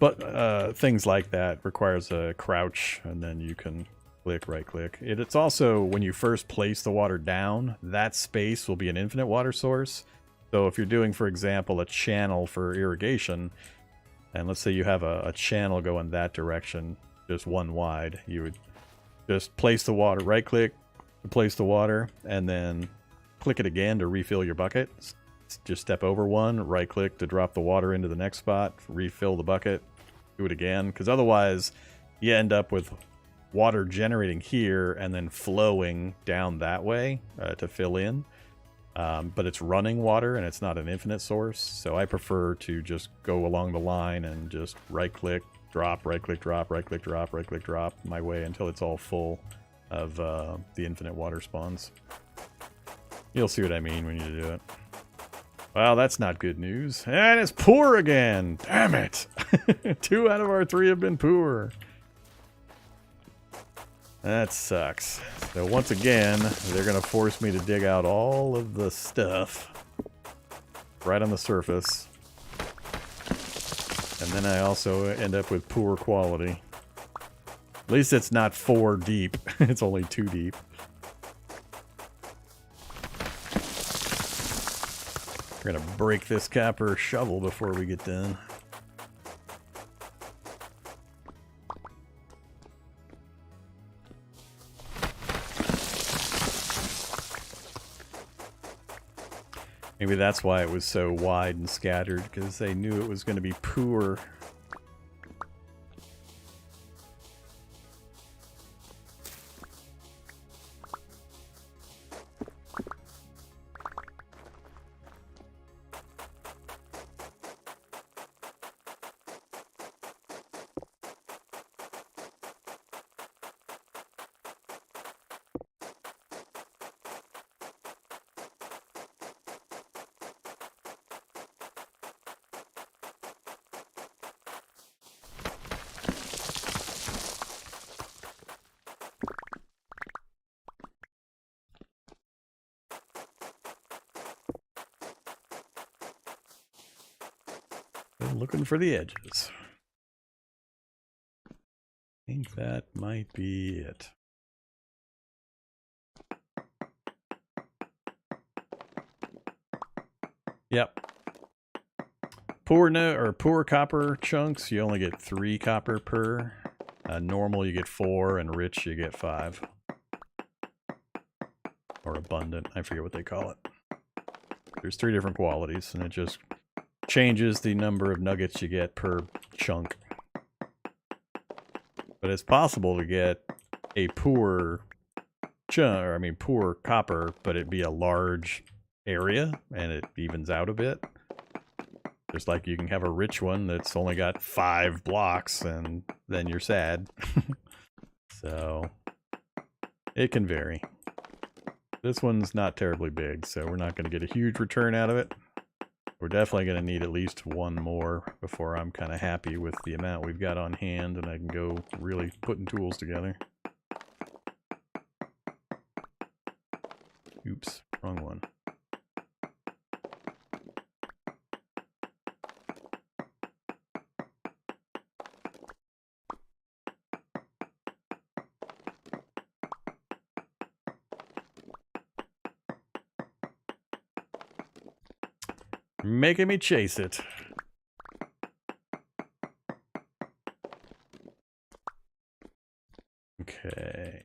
things like that requires a crouch, and then you can click, right-click. It's also, when you first place the water down, that space will be an infinite water source. So if you're doing, for example, a channel for irrigation, and let's say you have a channel going that direction, just one wide, you would just place the water, right-click, place the water, and then click it again to refill your bucket. Just step over one, right click to drop the water into the next spot, refill the bucket, do it again, because otherwise you end up with water generating here and then flowing down that way to fill in, but it's running water and it's not an infinite source. So I prefer to just go along the line and just right click, drop, right click, drop, right click, drop, right click, drop my way until it's all full of the infinite water spawns. You'll see what I mean when you do it. Well, that's not good news. And it's poor again! Damn it! 2 out of our 3 have been poor. That sucks. So once again, they're going to force me to dig out all of the stuff right on the surface. And then I also end up with poor quality. At least it's not 4 deep. It's only 2 deep. We're gonna break this copper shovel before we get done. Maybe that's why it was so wide and scattered, because they knew it was going to be poor. Looking for the edges. I think that might be it. Yep. Poor copper chunks, you only get 3 copper per. Normal you get 4, and rich you get 5. Or abundant, I forget what they call it. There's 3 different qualities, and it just changes the number of nuggets you get per chunk. But it's possible to get a poor chunk, or I mean poor copper, but it'd be a large area and it evens out a bit. Just like you can have a rich one that's only got 5 blocks and then you're sad. So it can vary. This one's not terribly big, so we're not going to get a huge return out of it. We're definitely going to need at least 1 more before I'm kind of happy with the amount we've got on hand and I can go really putting tools together. Oops, wrong one. Making me chase it. Okay.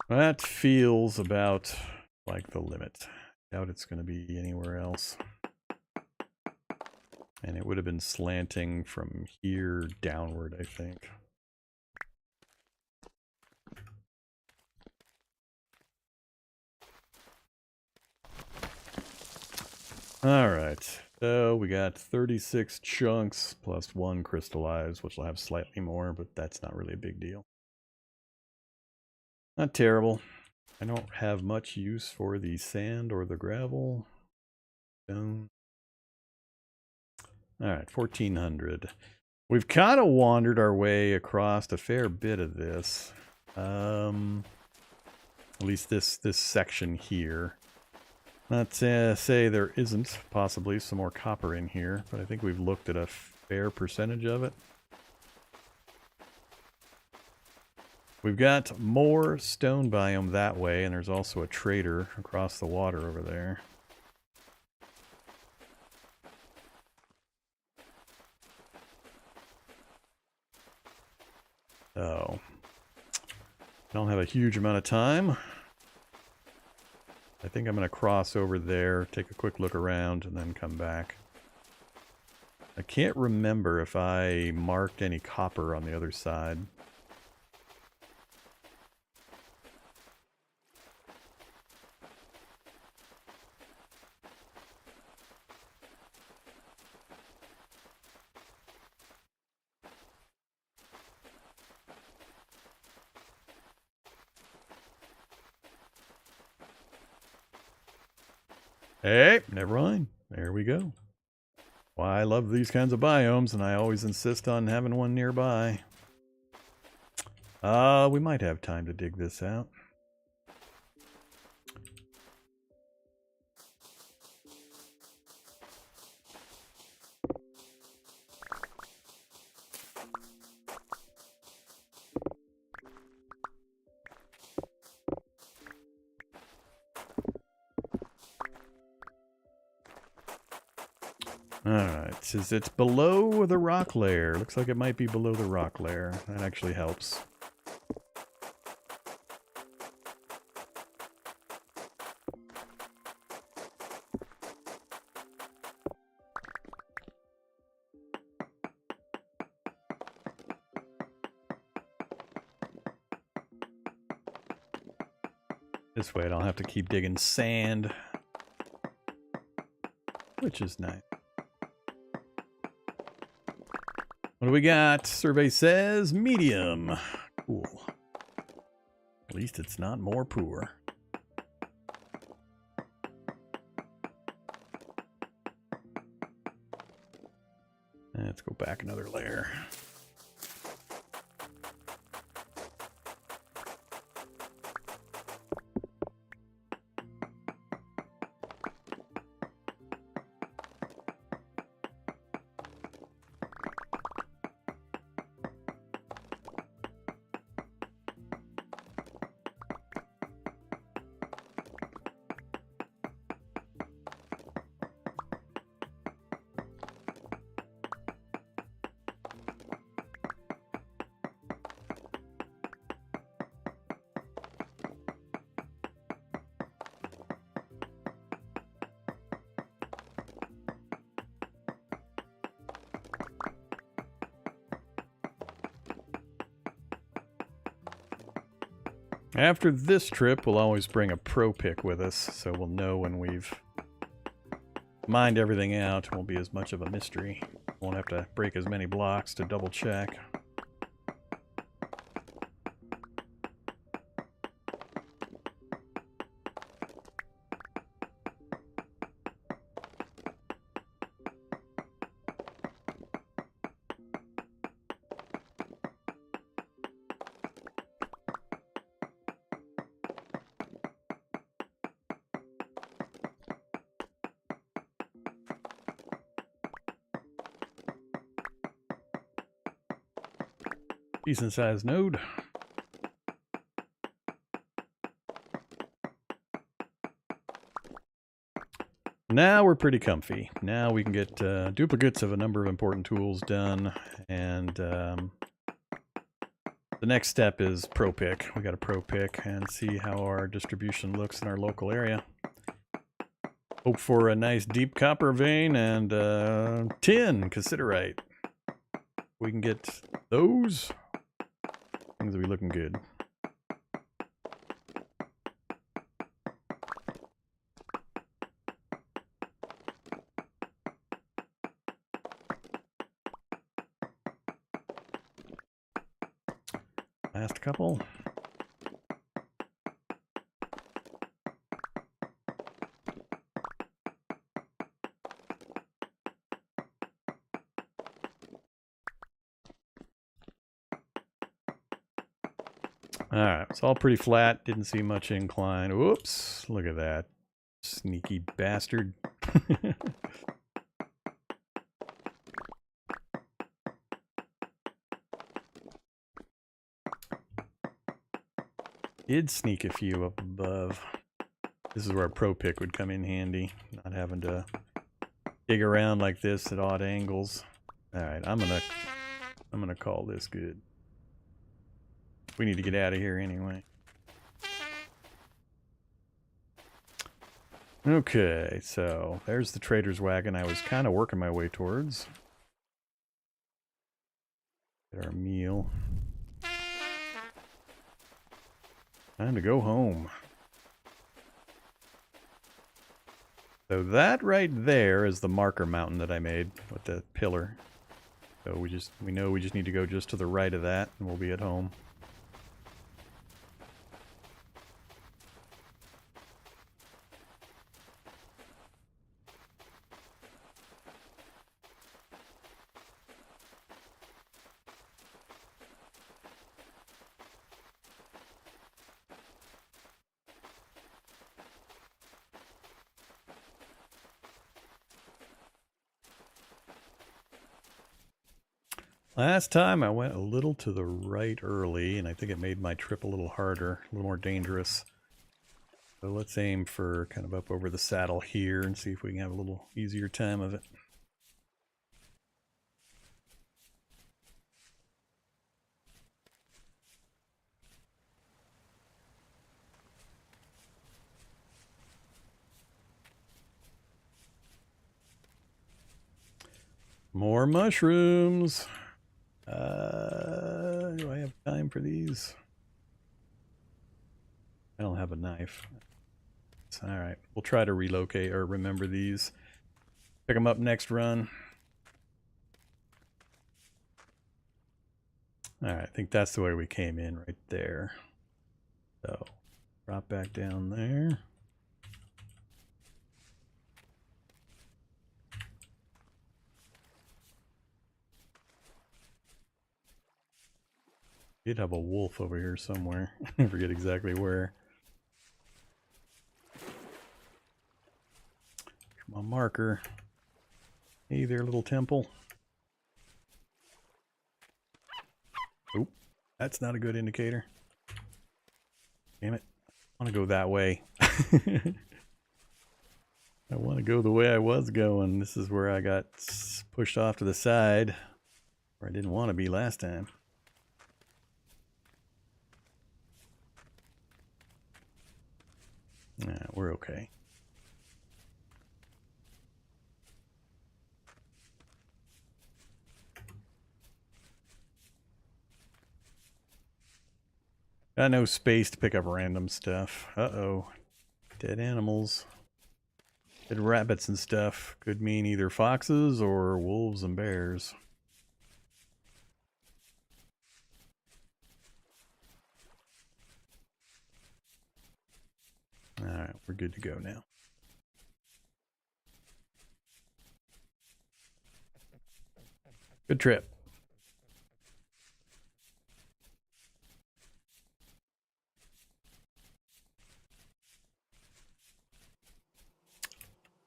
That feels about like the limit. Doubt it's going to be anywhere else. And it would have been slanting from here downward, I think. Alright, so we got 36 chunks plus 1 crystallized, which will have slightly more, but that's not really a big deal. Not terrible. I don't have much use for the sand or the gravel. Stone. Alright, 1400. We've kind of wandered our way across a fair bit of this. At least this section here. Not to say there isn't possibly some more copper in here, but I think we've looked at a fair percentage of it. We've got more stone biome that way, and there's also a trader across the water over there. So, I don't have a huge amount of time. I think I'm going to cross over there, take a quick look around, and then come back. I can't remember if I marked any copper on the other side. Hey, never mind. There we go. Why I love these kinds of biomes, and I always insist on having one nearby. We might have time to dig this out. Alright, it says it's below the rock layer. Looks like it might be below the rock layer. That actually helps. This way I don't have to keep digging sand, which is nice. What do we got? Survey says medium. Cool. At least it's not more poor. Let's go back another layer. After this trip, we'll always bring a pro pick with us, so we'll know when we've mined everything out. It won't be as much of a mystery. Won't have to break as many blocks to double check. Decent sized node. Now we're pretty comfy. Now we can get duplicates of a number of important tools done, and the next step is pro pick. We got a pro pick and see how our distribution looks in our local area. Hope for a nice deep copper vein and tin cassiterite. We can get those. Things will be looking good. Last couple. Alright, it's all pretty flat. Didn't see much incline. Whoops, look at that. Sneaky bastard. Did sneak a few up above. This is where a pro pick would come in handy. Not having to dig around like this at odd angles. Alright, I'm gonna call this good. We need to get out of here anyway. Okay, so there's the trader's wagon I was kind of working my way towards. Get our meal. Time to go home. So that right there is the marker mountain that I made with the pillar. So we know we just need to go just to the right of that and we'll be at home. Last time I went a little to the right early, and I think it made my trip a little harder, a little more dangerous. So let's aim for kind of up over the saddle here and see if we can have a little easier time of it. More mushrooms. Do I have time for these? I don't have a knife. All right, we'll try to relocate or remember these. Pick them up next run. All right, I think that's the way we came in right there. So drop back down there. Did have a wolf over here somewhere. I forget exactly where. Come on, marker. Hey there, little temple. Oh, that's not a good indicator. Damn it. I want to go that way. I want to go the way I was going. This is where I got pushed off to the side, where I didn't want to be last time. Nah, we're okay. Got no space to pick up random stuff. Uh-oh. Dead animals. Dead rabbits and stuff. Could mean either foxes or wolves and bears. Alright, we're good to go now. Good trip.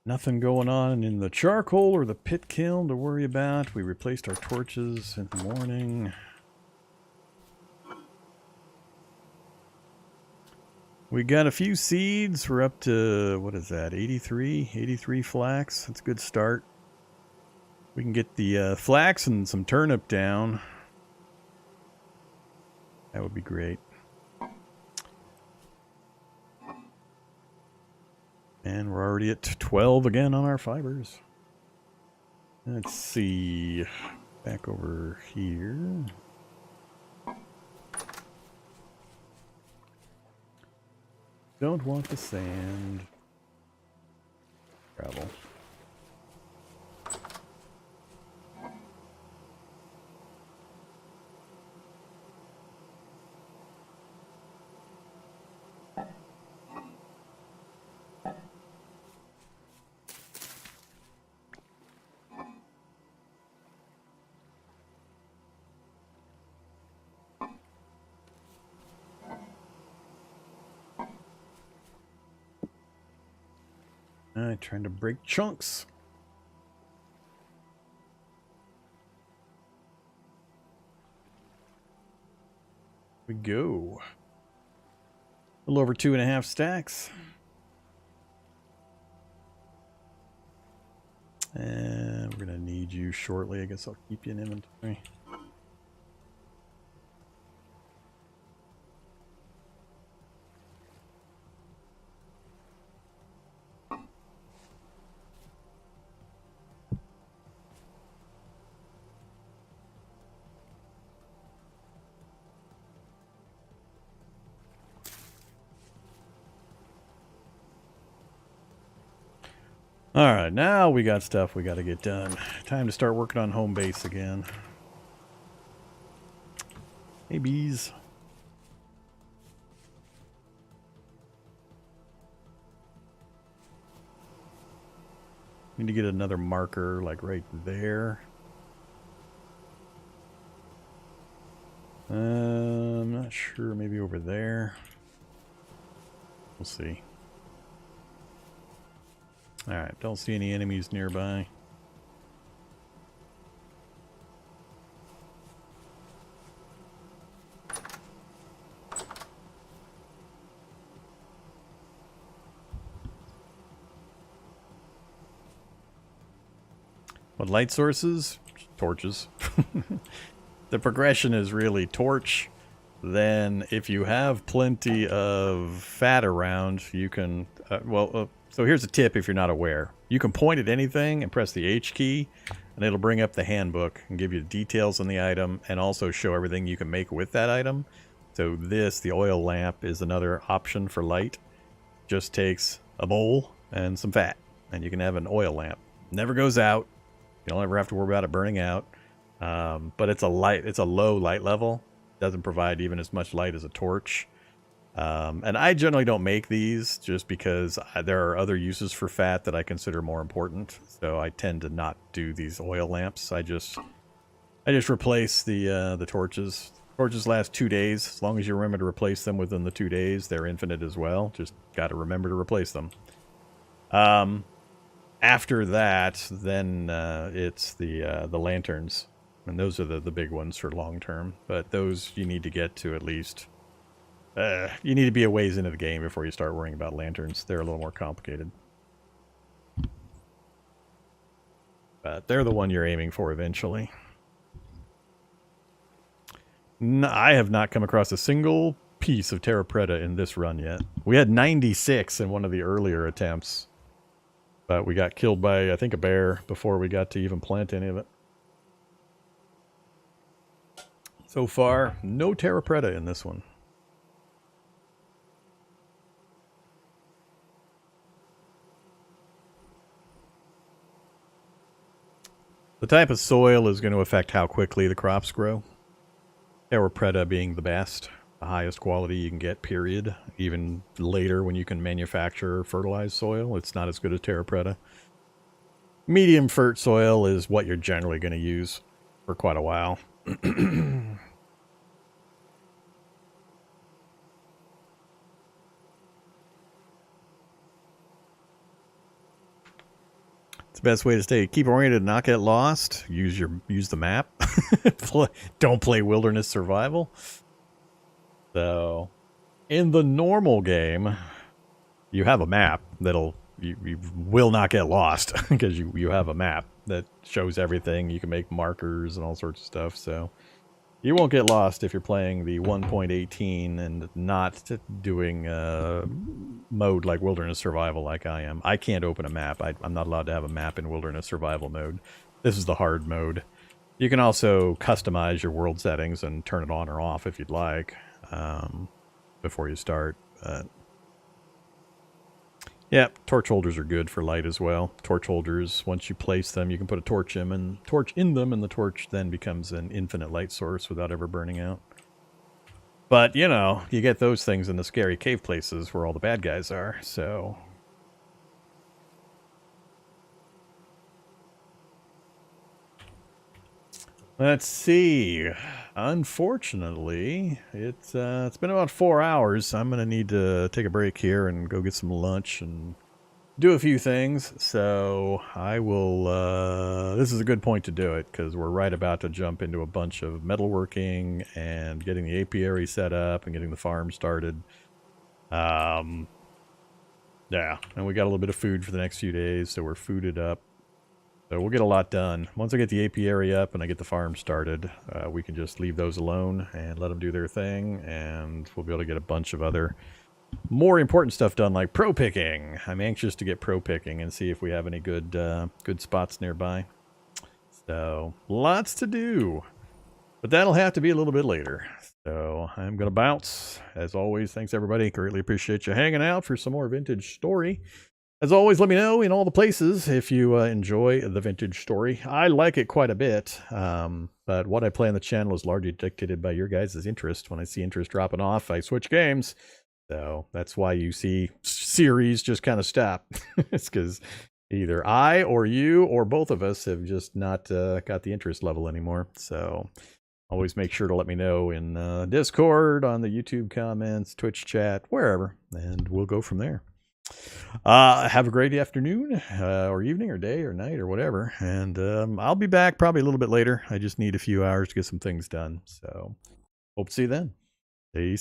Nothing going on in the charcoal or the pit kiln to worry about. We replaced our torches in the morning. We got a few seeds. We're up to, what is that, 83 flax. That's a good start. We can get the flax and some turnip down. That would be great. And we're already at 12 again on our fibers. Let's see. Back over here. Don't want the sand. Gravel. Alright, trying to break chunks. We go. A little over 2.5 stacks. And we're going to need you shortly. I guess I'll keep you in inventory. Alright, now we got stuff we got to get done. Time to start working on home base again. Hey, bees. Need to get another marker, like right there. I'm not sure, maybe over there. We'll see. Alright, don't see any enemies nearby. What light sources? Torches. The progression is really torch. Then if you have plenty of fat around, you can... so here's a tip if you're not aware. You can point at anything and press the H key, and it'll bring up the handbook and give you the details on the item and also show everything you can make with that item. So this, the oil lamp, is another option for light. Just takes a bowl and some fat, and you can have an oil lamp. Never goes out. You don't ever have to worry about it burning out. But it's a low light level. Doesn't provide even as much light as a torch. And I generally don't make these just because there are other uses for fat that I consider more important. So I tend to not do these oil lamps. I just replace the torches. Torches last 2 days. As long as you remember to replace them within the 2 days, they're infinite as well. Just got to remember to replace them. After that, then it's the lanterns. And those are the big ones for long term. But those you need to get to at least... you need to be a ways into the game before you start worrying about lanterns. They're a little more complicated. But they're the one you're aiming for eventually. No, I have not come across a single piece of TerraFirma in this run yet. We had 96 in one of the earlier attempts. But we got killed by, I think, a bear before we got to even plant any of it. So far, no TerraFirma in this one. The type of soil is going to affect how quickly the crops grow. TerraFirma being the best, the highest quality you can get, period. Even later when you can manufacture fertilized soil, it's not as good as TerraFirma. Medium fert soil is what you're generally going to use for quite a while. It's the best way to keep oriented and not get lost. Use the map. Don't play wilderness survival. So, in the normal game, you have a map that'll you will not get lost because you have a map that shows everything. You can make markers and all sorts of stuff. So you won't get lost if you're playing the 1.18 and not doing mode like wilderness survival like I am. I can't open a map. I'm not allowed to have a map in wilderness survival mode. This is the hard mode. You can also customize your world settings and turn it on or off if you'd like before you start. Yeah, torch holders are good for light as well. Torch holders, once you place them, you can put a torch in them, and the torch then becomes an infinite light source without ever burning out. But, you know, you get those things in the scary cave places where all the bad guys are, so... Let's see. Unfortunately, it's been about 4 hours. I'm going to need to take a break here and go get some lunch and do a few things. So I will... this is a good point to do it because we're right about to jump into a bunch of metalworking and getting the apiary set up and getting the farm started. Yeah, and we got a little bit of food for the next few days, so we're fooded up. So we'll get a lot done. Once I get the apiary up and I get the farm started, we can just leave those alone and let them do their thing, and we'll be able to get a bunch of other more important stuff done, like pro picking. I'm anxious to get pro picking and see if we have any good spots nearby. So lots to do, but that'll have to be a little bit later. So I'm gonna bounce. As always, thanks everybody. Greatly appreciate you hanging out for some more vintage story. As always, let me know in all the places if you enjoy the vintage story. I like it quite a bit, but what I play on the channel is largely dictated by your guys' interest. When I see interest dropping off, I switch games. So that's why you see series just kind of stop. It's because either I or you or both of us have just not got the interest level anymore. So always make sure to let me know in Discord, on the YouTube comments, Twitch chat, wherever, and we'll go from there. Have a great afternoon or evening or day or night or whatever, and I'll be back probably a little bit later. I just need a few hours to get some things done, so hope to see you then. Peace.